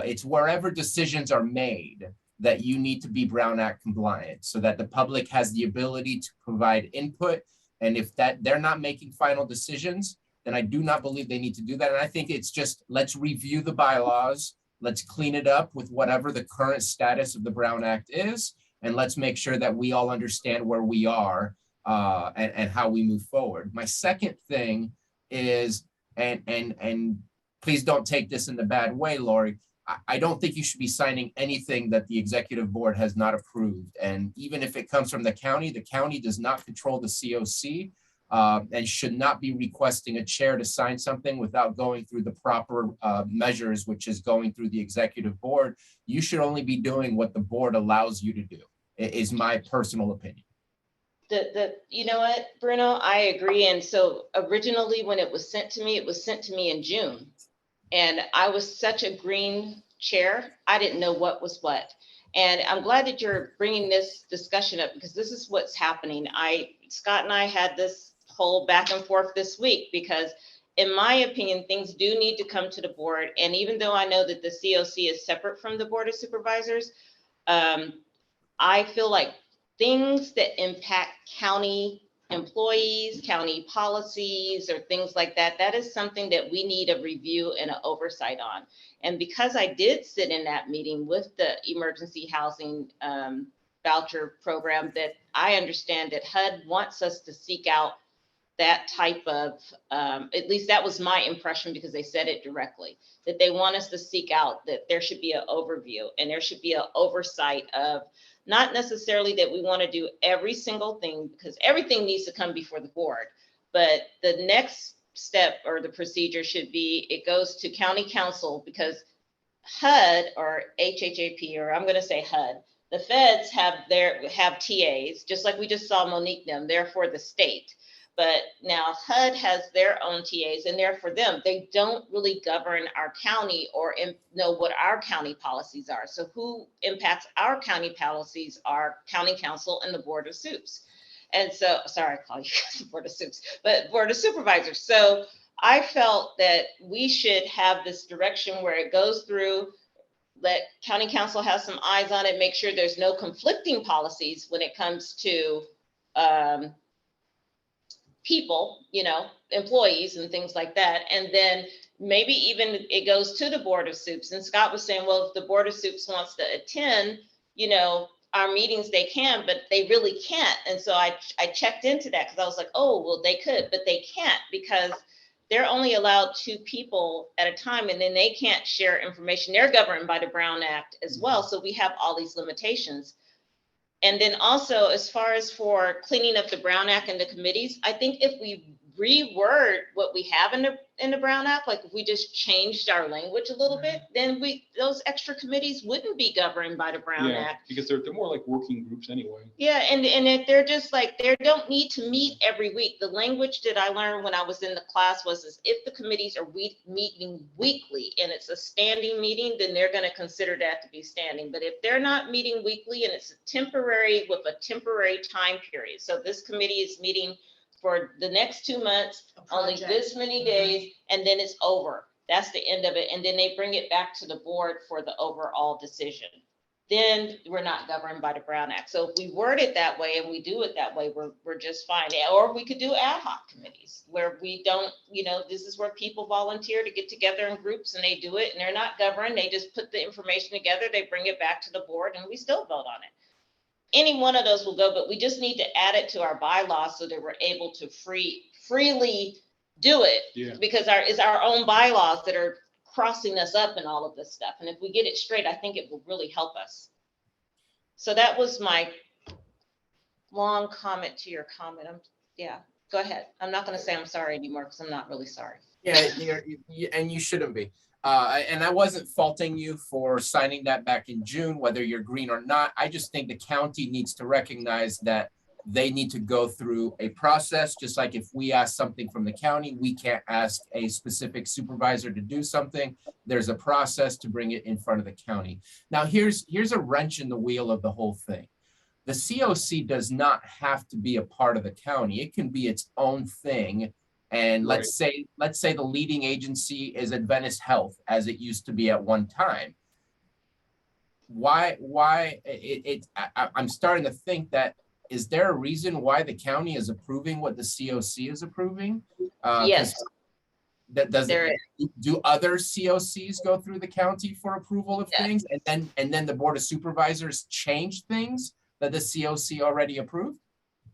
It's wherever decisions are made, that you need to be Brown Act compliant so that the public has the ability to provide input. And if that they're not making final decisions, then I do not believe they need to do that. And I think it's just, let's review the bylaws. Let's clean it up with whatever the current status of the Brown Act is. And let's make sure that we all understand where we are and how we move forward. My second thing is, and please don't take this in the bad way, Lori, I don't think you should be signing anything that the executive board has not approved. And even if it comes from the county does not control the COC and should not be requesting a chair to sign something without going through the proper measures, which is going through the executive board. You should only be doing what the board allows you to do, is my personal opinion. You know what, Bruno, I agree. And so originally when it was sent to me in June. And I was such a green chair, I didn't know what was what. And I'm glad that you're bringing this discussion up because this is what's happening. Scott and I had this whole back and forth this week because in my opinion, things do need to come to the board. And even though I know that the COC is separate from the Board of Supervisors, I feel like things that impact county employees, county policies, or things like that, that is something that we need a review and an oversight on. And because I did sit in that meeting with the emergency housing voucher program, that I understand that HUD wants us to seek out that type of, at least that was my impression because they said it directly, that they want us to seek out that there should be an overview and there should be an oversight of not necessarily that we want to do every single thing because everything needs to come before the board, but the next step or the procedure should be, it goes to county council because HUD or HHAP, or I'm going to say HUD, the feds have TAs, just like we just saw Monique them, they're for the state. But now HUD has their own TAs and they're for them. They don't really govern our county or know what our county policies are. So who impacts our county policies are county council and the Board of Supes. And so, sorry, I call you guys the Board of Supes, but Board of Supervisors. So I felt that we should have this direction where it goes through, let county council have some eyes on it, make sure there's no conflicting policies when it comes to people, employees and things like that. And then maybe even it goes to the Board of Supes. And Scott was saying, well, if the Board of Supes wants to attend, our meetings, they can, but they really can't. And so I checked into that because I was like, oh, well, they could, but they can't because they're only allowed 2 people at a time and then they can't share information. They're governed by the Brown Act as well. So we have all these limitations. And then also, as far as for cleaning up the Brown Act and the committees, I think if we reword what we have in the Brown Act, like if we just changed our language a little bit, then those extra committees wouldn't be governed by the Brown Act. Because they're more like working groups anyway. Yeah, and if they're just like, they don't need to meet every week. The language that I learned when I was in the class was if the committees are meeting weekly and it's a standing meeting, then they're going to consider that to be standing. But if they're not meeting weekly and it's temporary with a temporary time period, so this committee is meeting for the next 2 months, only this many days, and then it's over. That's the end of it. And then they bring it back to the board for the overall decision. Then we're not governed by the Brown Act. So if we word it that way and we do it that way, we're just fine. Or we could do ad hoc committees where we don't, this is where people volunteer to get together in groups and they do it and they're not governed. They just put the information together, they bring it back to the board and we still vote on it. Any one of those will go, but we just need to add it to our bylaws so that we're able to freely do it because it's our own bylaws that are crossing us up and all of this stuff. And if we get it straight, I think it will really help us. So that was my long comment to your comment. Go ahead. I'm not going to say I'm sorry anymore because I'm not really sorry. Yeah, and you shouldn't be. And I wasn't faulting you for signing that back in June, whether you're green or not. I just think the county needs to recognize that they need to go through a process. Just like if we ask something from the county, we can't ask a specific supervisor to do something. There's a process to bring it in front of the county. Now, here's a wrench in the wheel of the whole thing. The COC does not have to be a part of the county. It can be its own thing. And let's say the leading agency is Adventist Health, as it used to be at one time. I'm starting to think that, is there a reason why the county is approving what the COC is approving? Yes, That does there it, do other COCs go through the county for approval of Yes. things, and then the Board of Supervisors change things that the COC already approved?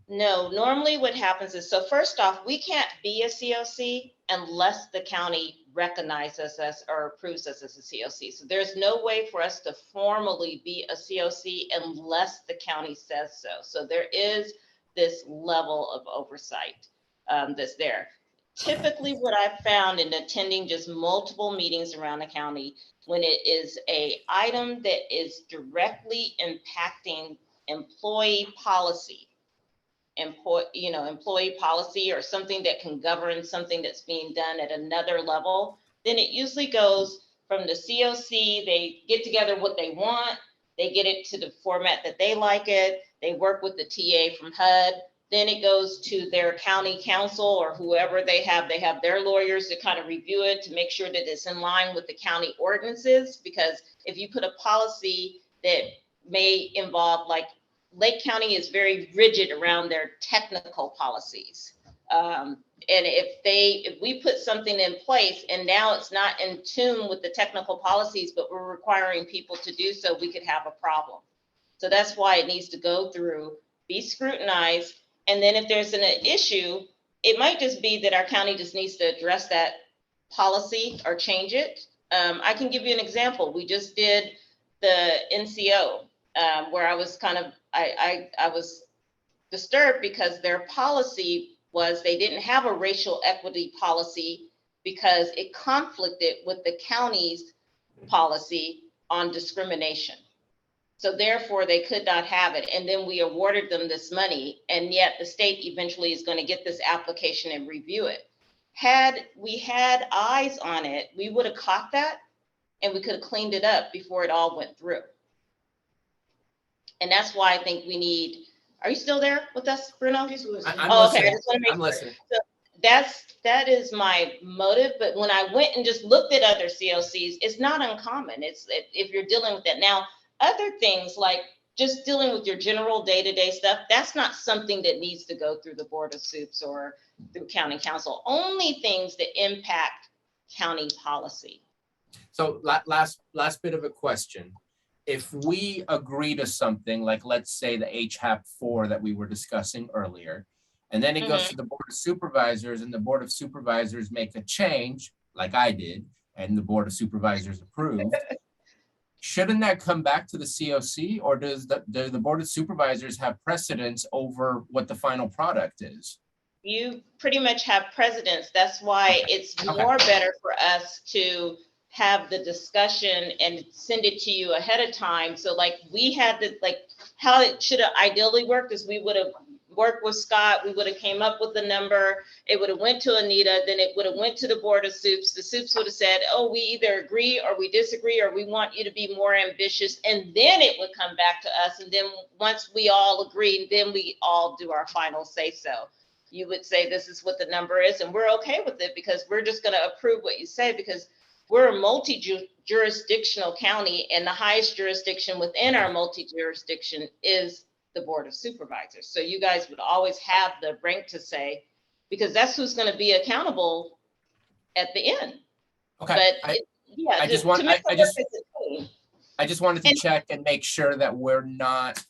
No, normally what happens is, so first off, we can't be a COC unless the county recognizes us or approves us as a COC. So there's no way for us to formally be a COC unless the county says so. So there is this level of oversight that's there. Typically what I've found in attending just multiple meetings around the county, when it is a item that is directly impacting employee policy, employee policy, or something that can govern something that's being done at another level, then it usually goes from the COC, they get together what they want, they get it to the format that they like it, they work with the TA from HUD, then it goes to their county council or whoever they have their lawyers to kind of review it to make sure that it's in line with the county ordinances, because if you put a policy that may involve, like, Lake County is very rigid around their technical policies. And if we put something in place and now it's not in tune with the technical policies, but we're requiring people to do so, we could have a problem. So that's why it needs to go through, be scrutinized. And then if there's an issue, it might just be that our county just needs to address that policy or change it. I can give you an example. We just did the NCO, where I was I was disturbed because their policy was they didn't have a racial equity policy because it conflicted with the county's policy on discrimination. So therefore they could not have it. And then we awarded them this money, and yet the state eventually is going to get this application and review it. Had we had eyes on it, we would have caught that and we could have cleaned it up before it all went through. And that's why I think we need, are you still there with us, Bruno? I'm okay. listening. I just want to make I'm sure. listening. So that is my motive. But when I went and just looked at other COCs, it's not uncommon. If you're dealing with that. Now, other things like just dealing with your general day-to-day stuff, that's not something that needs to go through the Board of Supes or through County Council. Only things that impact county policy. So last bit of a question. If we agree to something, like let's say the HHAP 4 that we were discussing earlier, and then it goes to the Board of Supervisors, and the Board of Supervisors make a change, like I did, and the Board of Supervisors approved, shouldn't that come back to the COC, or does the Board of Supervisors have precedence over what the final product is? You pretty much have precedence. That's why it's more better for us to have the discussion and send it to you ahead of time. So like we had to, like how it should have ideally worked is we would have worked with Scott, we would have came up with the number, it would have went to Anita, then it would have went to the Board of Supes. The Supes would have said, oh, we either agree or we disagree, or we want you to be more ambitious. And then it would come back to us. And then once we all agree, then we all do our final say so. You would say, this is what the number is, and we're okay with it because we're just going to approve what you say, because we're a multi-jurisdictional county, and the highest jurisdiction within our multi-jurisdiction is the Board of Supervisors. So you guys would always have the rank to say, because that's who's going to be accountable at the end. Okay. But I just wanted to check and make sure that we're not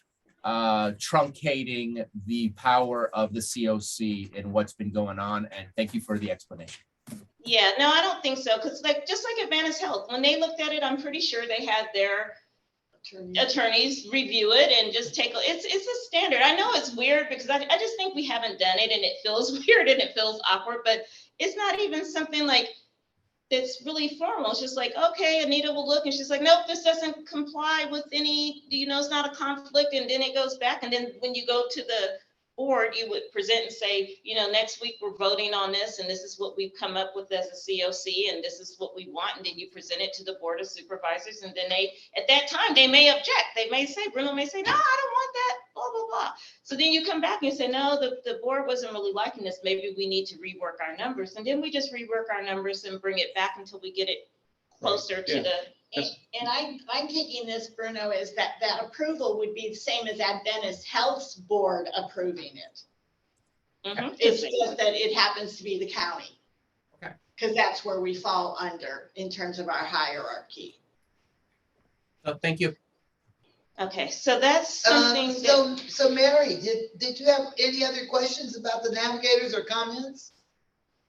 truncating the power of the COC in what's been going on. And thank you for the explanation. Yeah, no, I don't think so. Because just like Advantage Health, when they looked at it, I'm pretty sure they had their attorneys review it and just take it's a standard. I know it's weird because I just think we haven't done it, and it feels weird and it feels awkward, but it's not even something like that's really formal. It's just like, okay, Anita will look and she's like, nope, this doesn't comply with any, it's not a conflict. And then it goes back. And then when you go to the board, you would present and say, next week we're voting on this, and this is what we've come up with as a COC, and this is what we want. And then you present it to the Board of Supervisors, and then at that time, they may object. They may say, Bruno may say, no, I don't want that, blah, blah, blah. So then you come back and you say, no, the board wasn't really liking this. Maybe we need to rework our numbers. And then we just rework our numbers and bring it back until we get it closer to Yeah. the, and That's- I'm taking this, Bruno, is that approval would be the same as Adventist Health's board approving it. Mhm. It's just that it happens to be the county. Okay. Because that's where we fall under in terms of our hierarchy. Thank you. Okay, so that's something that, So Mary, did you have any other questions about the navigators or comments?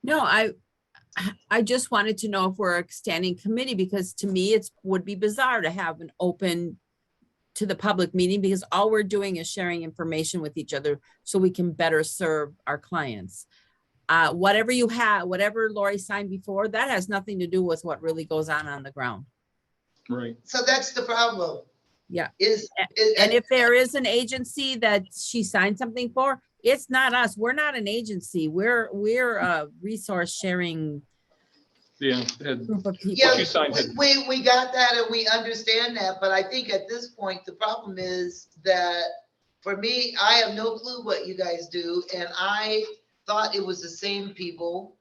No, I just wanted to know if we're a standing committee, because to me, would be bizarre to have an open to the public meeting, because all we're doing is sharing information with each other so we can better serve our clients. Whatever you have, whatever Lori signed before, that has nothing to do with what really goes on the ground. Right. So that's the problem. Yeah. And if there is an agency that she signed something for, it's not us. We're not an agency. We're a resource sharing Yeah. group of people. yeah, You signed it. we got that and we understand that, but I think at this point, the problem is that for me, I have no clue what you guys do, and I thought it was the same people.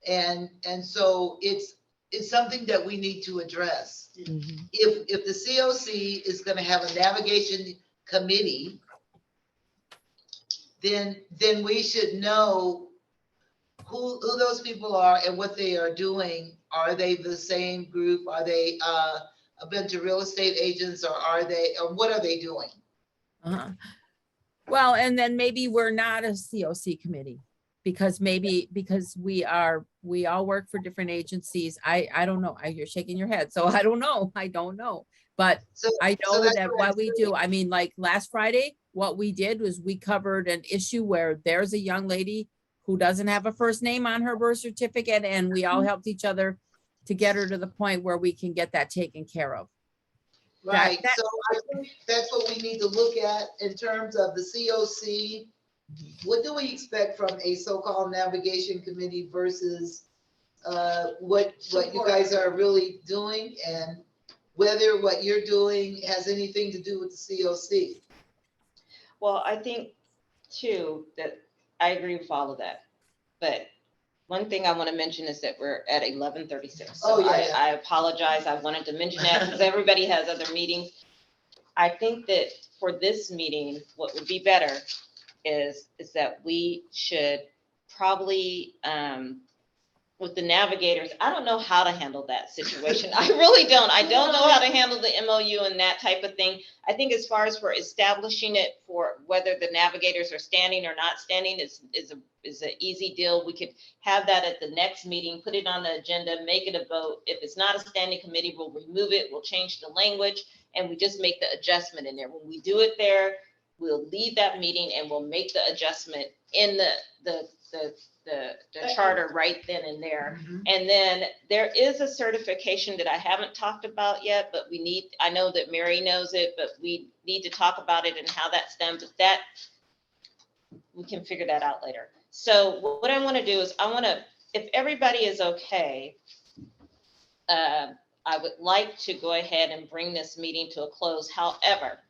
And so it's something that we need to address. Mhm. If the COC is gonna have a navigation committee, then we should know who those people are and what they are doing. Are they the same group? Are they a bunch of real estate agents, or what are they doing? Uh-huh. Well, and then maybe we're not a COC committee, because we all work for different agencies. I don't know. You're shaking your head. So I don't know. But So I know that's that what we do, I mean, like last Friday, what we did was we covered an issue where there's a young lady who doesn't have a first name on her birth certificate, and we all helped each other to get her to the point where we can get that taken care of. Right, so I think that's what we need to look at in terms of the COC. What do we expect from a so-called navigation committee versus what you guys are really doing, and whether what you're doing has anything to do with the COC? well, I think too, that I agree with all of that. But one thing I want to mention is that we're at 11:36. So Oh, yeah. I apologize. I wanted to mention that because everybody has other meetings. I think that for this meeting, what would be better is that we should probably, with the navigators, I don't know how to handle that situation. I really don't. I don't know how to handle the MOU and that type of thing. I think as far as for establishing it, for whether the navigators are standing or not standing is an easy deal. We could have that at the next meeting, put it on the agenda, make it a vote. If it's not a standing committee, we'll remove it, we'll change the language, and we just make the adjustment in there. When we do it there, we'll leave that meeting and we'll make the adjustment in the charter right then and there. Mhm. And then there is a certification that I haven't talked about yet, but I know that Mary knows it, but we need to talk about it and how that's done, but that we can figure that out later. So what I want to do is if everybody is okay, I would like to go ahead and bring this meeting to a close. However,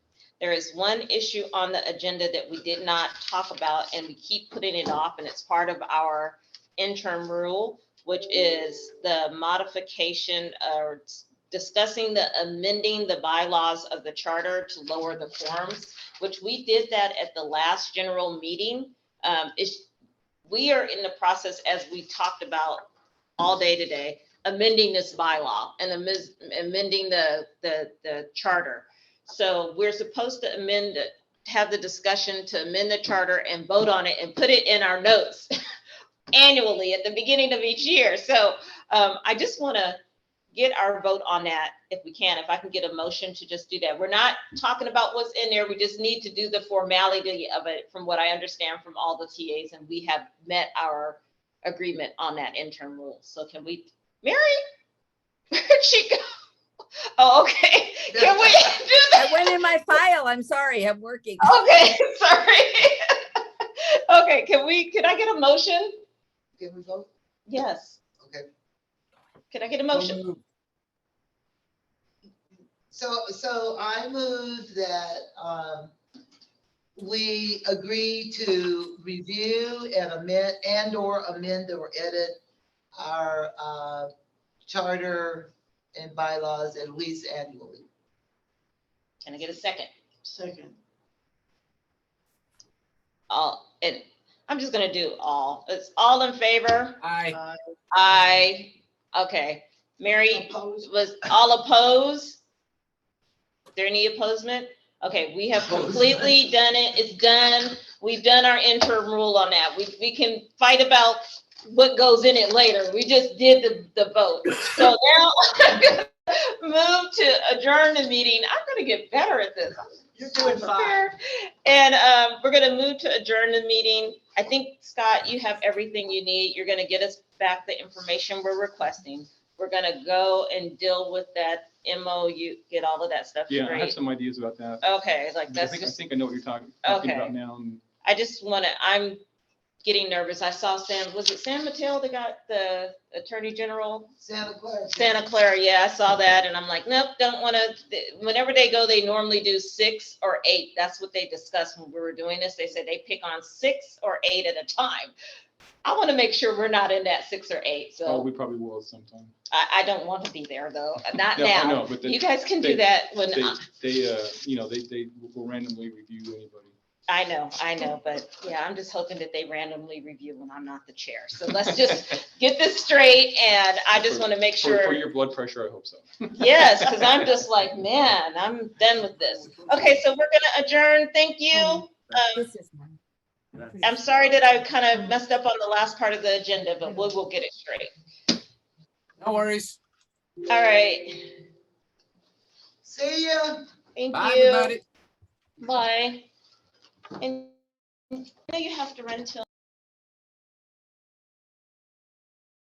there is one issue on the agenda that we did not talk about, and we keep putting it off, and it's part of our interim rule, which is the modification or discussing the amending the bylaws of the charter to lower the forms, which we did that at the last general meeting. We are in the process, as we talked about all day today, amending this bylaw and amending the charter. So we're supposed to have the discussion to amend the charter and vote on it and put it in our notes annually at the beginning of each year. So I just want to get our vote on that if we can, if I can get a motion to just do that. We're not talking about what's in there. We just need to do the formality of it, from what I understand from all the TAs, and we have met our agreement on that interim rule. So can we, Mary, where'd she go? Oh, okay. Can we do that? I went in my file. I'm sorry. I'm working. Okay, sorry. Okay, can I get a motion? Can we vote? Yes. Okay. Can I get a motion? So I move that we agree to review and amend or edit our charter and bylaws at least annually. Can I get a second? Second. All, and I'm just gonna do all. It's all in favor? Aye. Aye. Okay. Mary Opposed? was all opposed? Is there any opposement? Okay, we have completely done it. It's done. We've done our interim rule on that. We can fight about what goes in it later. We just did the vote. So now I'm gonna move to adjourn the meeting. I'm gonna get better at this. You're doing fine. And we're gonna move to adjourn the meeting. I think, Scott, you have everything you need. You're gonna get us back the information we're requesting. We're gonna go and deal with that MOU, get all of that stuff Yeah, I straight. have some ideas about that. Okay, like I that's think, I just, think I know what you're talking Okay. about now. And I just wanna, I'm getting nervous. I saw was it San Mateo that got the Attorney General? Santa Clara. Santa Clara, yeah, I saw that, and I'm like, nope, don't wanna, whenever they go, they normally do 6 or 8. That's what they discussed when we were doing this. They said they pick on 6 or 8 at a time. I wanna make sure we're not in that 6 or 8, oh, so we probably will sometime. I don't want to be there though, not Yeah, I now. know, but You guys can do that when, They will randomly review anybody. I know, but yeah, I'm just hoping that they randomly review when I'm not the chair. So let's just get this straight, and I just want to make For sure. your blood pressure, I hope so. Yes, because I'm just like, man, I'm done with this. Okay, so we're gonna adjourn. Thank you. This is mine. I'm sorry that I kind of messed up on the last part of the agenda, but we'll get it straight. No worries. All right. See ya. Thank Bye, you. everybody. Bye. And I know you have to run till.